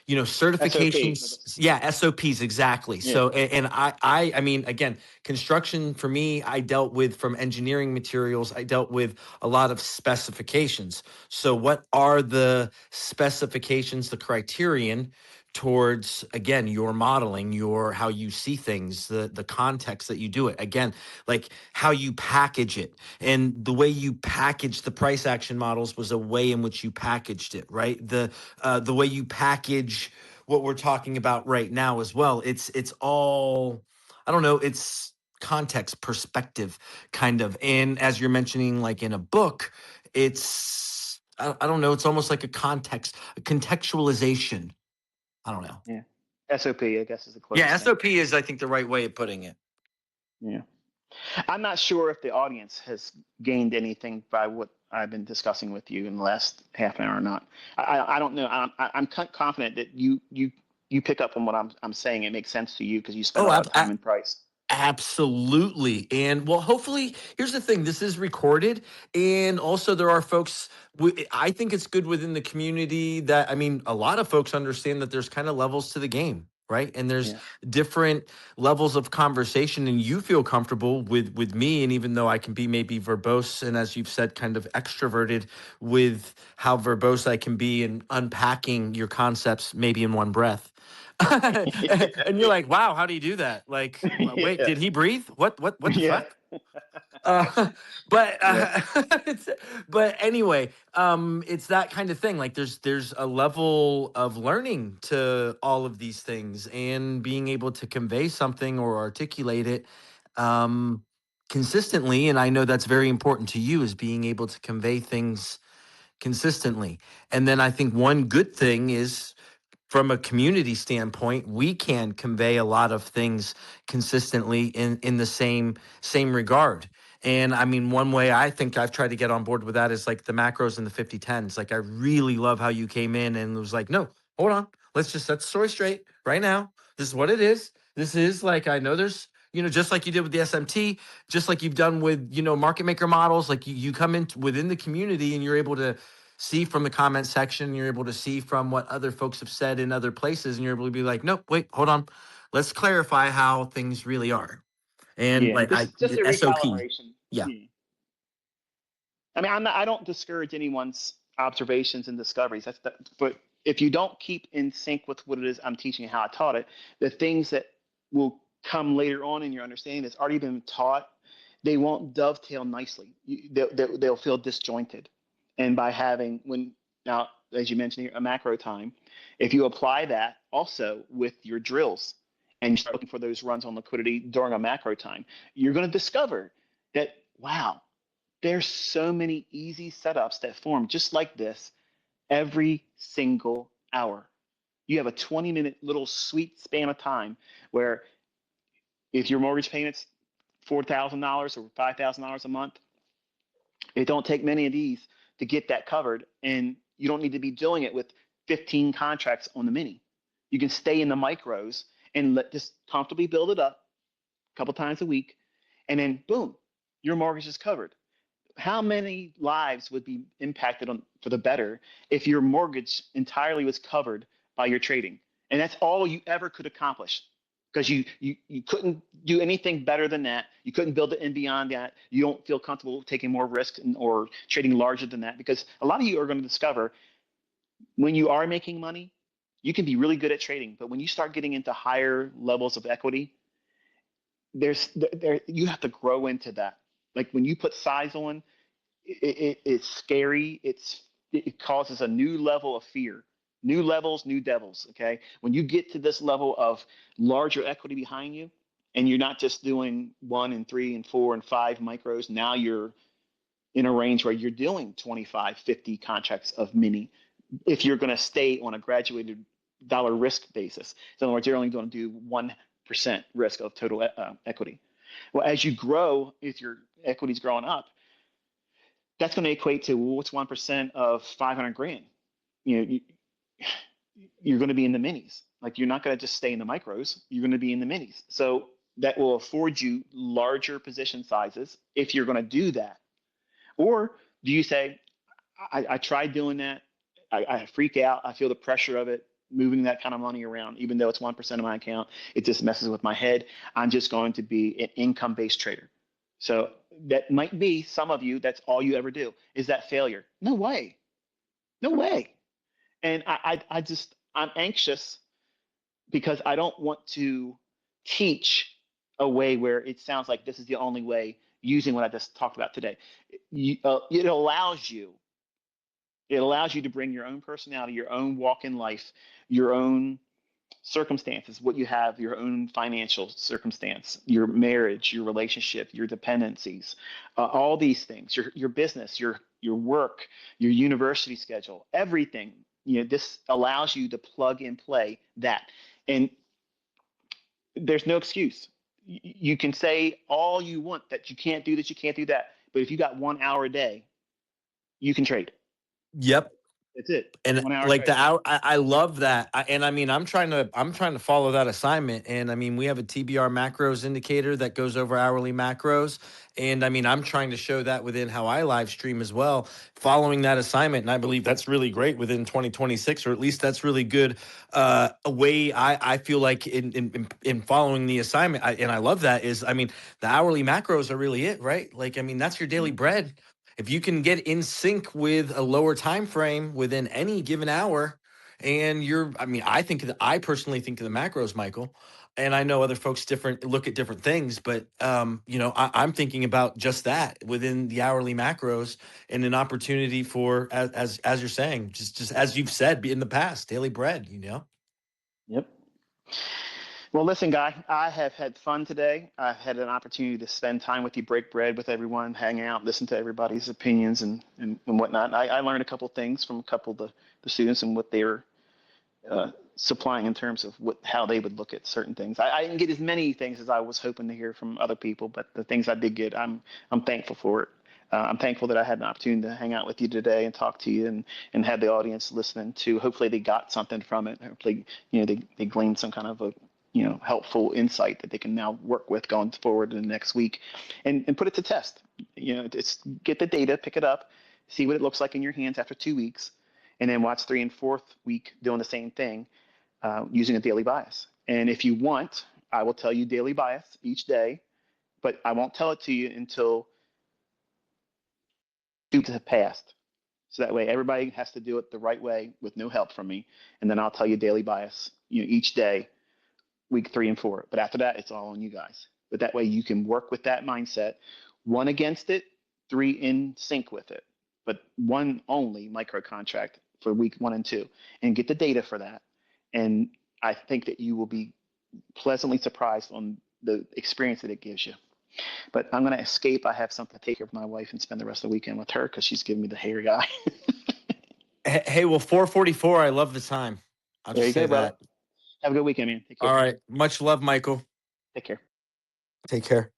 I certifications. guess. Yeah, SOPs, exactly. Yeah. So and I mean, again, construction for me, I dealt with, from engineering materials, I dealt with a lot of specifications. So what are the specifications, the criterion towards, again, your modeling, your how you see things, the context that you do it, again, like how you package it. And the way you package the price action models was a way in which you packaged it, right? The way you package what we're talking about right now as well. It's all, I don't know, it's context, perspective, kind of. And as you're mentioning, like in a book, it's I don't know, it's almost like a context, a contextualization. I don't know. Yeah. SOP, I guess, is the Yeah, closest thing. SOP is, I think, the right way of putting it. Yeah. I'm not sure if the audience has gained anything by what I've been discussing with you in the last half an hour or not. I don't know. I'm confident that you pick up on what I'm saying. It makes sense to you because you spend a Oh, lot of time in price. absolutely. And well, hopefully, here's the thing, this is recorded. And also, there are folks, I think it's good within the community that, I mean, a lot of folks understand that there's kind of levels to the game. Right. And there's Yeah. different levels of conversation, and you feel comfortable with me. And even though I can be maybe verbose and, as you've said, kind of extroverted with how verbose I can be in unpacking your concepts, maybe in one breath. And you're like, wow, how do you do that? Like, wait, Yeah. did he breathe? What the Yeah. fuck? Uh, but Yeah. but anyway, it's that kind of thing. Like, there's a level of learning to all of these things, and being able to convey something or articulate it consistently. And I know that's very important to you, is being able to convey things consistently. And then I think one good thing is, from a community standpoint, we can convey a lot of things consistently in the same regard. And I mean, one way I think I've tried to get on board with that is like the macros and the 50/10s. Like, I really love how you came in and was like, no, hold on, let's just set the story straight right now. This is what it is. This is, like, I know there's, just like you did with the SMT, just like you've done with, market maker models, like you come in within the community and you're able to see from the comment section, you're able to see from what other folks have said in other places, and you're able to be like, nope, wait, hold on, let's clarify how things really are. And Yeah. like, Just a SOP. recalibration. Yeah. Yeah. I mean, I don't discourage anyone's observations and discoveries. But if you don't keep in sync with what it is I'm teaching and how I taught it, the things that will come later on in your understanding that's already been taught, they won't dovetail nicely. They'll feel disjointed. And by having, now, as you mentioned here, a macro time, if you apply that also with your drills and you start looking for those runs on liquidity during a macro time, you're going to discover that, wow, there's so many easy setups that form just like this every single hour. You have a 20-minute little sweet span of time where, if your mortgage payment's $4,000 or $5,000 a month, it don't take many of these to get that covered, and you don't need to be doing it with 15 contracts on the mini. You can stay in the micros and just comfortably build it up a couple times a week, and then boom, your mortgage is covered. How many lives would be impacted for the better if your mortgage entirely was covered by your trading? And that's all you ever could accomplish, because you couldn't do anything better than that. You couldn't build it in beyond that. You don't feel comfortable taking more risk or trading larger than that, because a lot of you are going to discover when you are making money, you can be really good at trading, but when you start getting into higher levels of equity, you have to grow into that. Like when you put size on, it's scary. It causes a new level of fear. New levels, new devils. Okay, when you get to this level of larger equity behind you, and you're not just doing 1 and 3 and 4 and 5 micros. Now you're in a range where you're doing 25, 50 contracts of mini, if you're going to stay on a graduated dollar risk basis. So in other words, you're only going to do 1% risk of total equity. Well, as you grow, if your equity's growing up, that's going to equate to, well, what's 1% of 500 grand? You're going to be in the minis. Like, you're not going to just stay in the micros. You're going to be in the minis. So that will afford you larger position sizes if you're going to do that. Or do you say, I tried doing that. I freak out. I feel the pressure of it, moving that kind of money around, even though it's 1% of my account. It just messes with my head. I'm just going to be an income-based trader. So that might be some of you, that's all you ever do. Is that failure? No way. No way. And I'm anxious because I don't want to teach a way where it sounds like this is the only way, using what I just talked about today. It allows you to bring your own personality, your own walk in life, your own circumstances, what you have, your own financial circumstance, your marriage, your relationship, your dependencies, all these things, your business, your work, your university schedule, everything. This allows you to plug and play that. And there's no excuse. You can say all you want that you can't do this, you can't do that. But if you got 1 hour a day, you can trade. Yep. That's it. And 1 hour like trade. the hour, I love that. And I mean, I'm trying to follow that assignment. And I mean, we have a TBR macros indicator that goes over hourly macros. And I mean, I'm trying to show that within how I live stream as well, following that assignment. And I believe that's really great within 2026, or at least that's really good. A way I feel like in following the assignment, and I love that, is, I mean, the hourly macros are really it, right? Like, I mean, that's your daily bread. If you can get in sync with a lower time frame within any given hour, and I personally think of the macros, Michael, and I know other folks look at different things, but I'm thinking about just that within the hourly macros, and an opportunity for, as you're saying, just as you've said in the past, daily bread. Yep. Well, listen, Guy, I have had fun today. I've had an opportunity to spend time with you, break bread with everyone, hang out, listen to everybody's opinions and whatnot. I learned a couple things from a couple of the students and what they were supplying in terms of how they would look at certain things. I didn't get as many things as I was hoping to hear from other people, but the things I did get, I'm thankful for it. I'm thankful that I had an opportunity to hang out with you today and talk to you and have the audience listening to. Hopefully they got something from it. Hopefully, they gleaned some kind of a helpful insight that they can now work with going forward in the next week, and put it to test. Just get the data, pick it up, see what it looks like in your hands after 2 weeks, and then watch 3 and 4th week doing the same thing, using a daily bias. And if you want, I will tell you daily bias each day, but I won't tell it to you until 2 weeks have passed. So that way everybody has to do it the right way with no help from me. And then I'll tell you daily bias, each day, week 3 and 4. But after that, it's all on you guys. But that way you can work with that mindset, 1 against it, 3 in sync with it, but 1 only micro contract for week 1 and 2, and get the data for that. And I think that you will be pleasantly surprised on the experience that it gives you. But I'm going to escape. I have something to take care of my wife and spend the rest of the weekend with her because she's giving me the hairy eye. Hey, well, 4:44. I love the time. I'll There just you say go, brother. that. Have a good weekend, man. Take care. All right. Much love, Michael. Take care. Take care.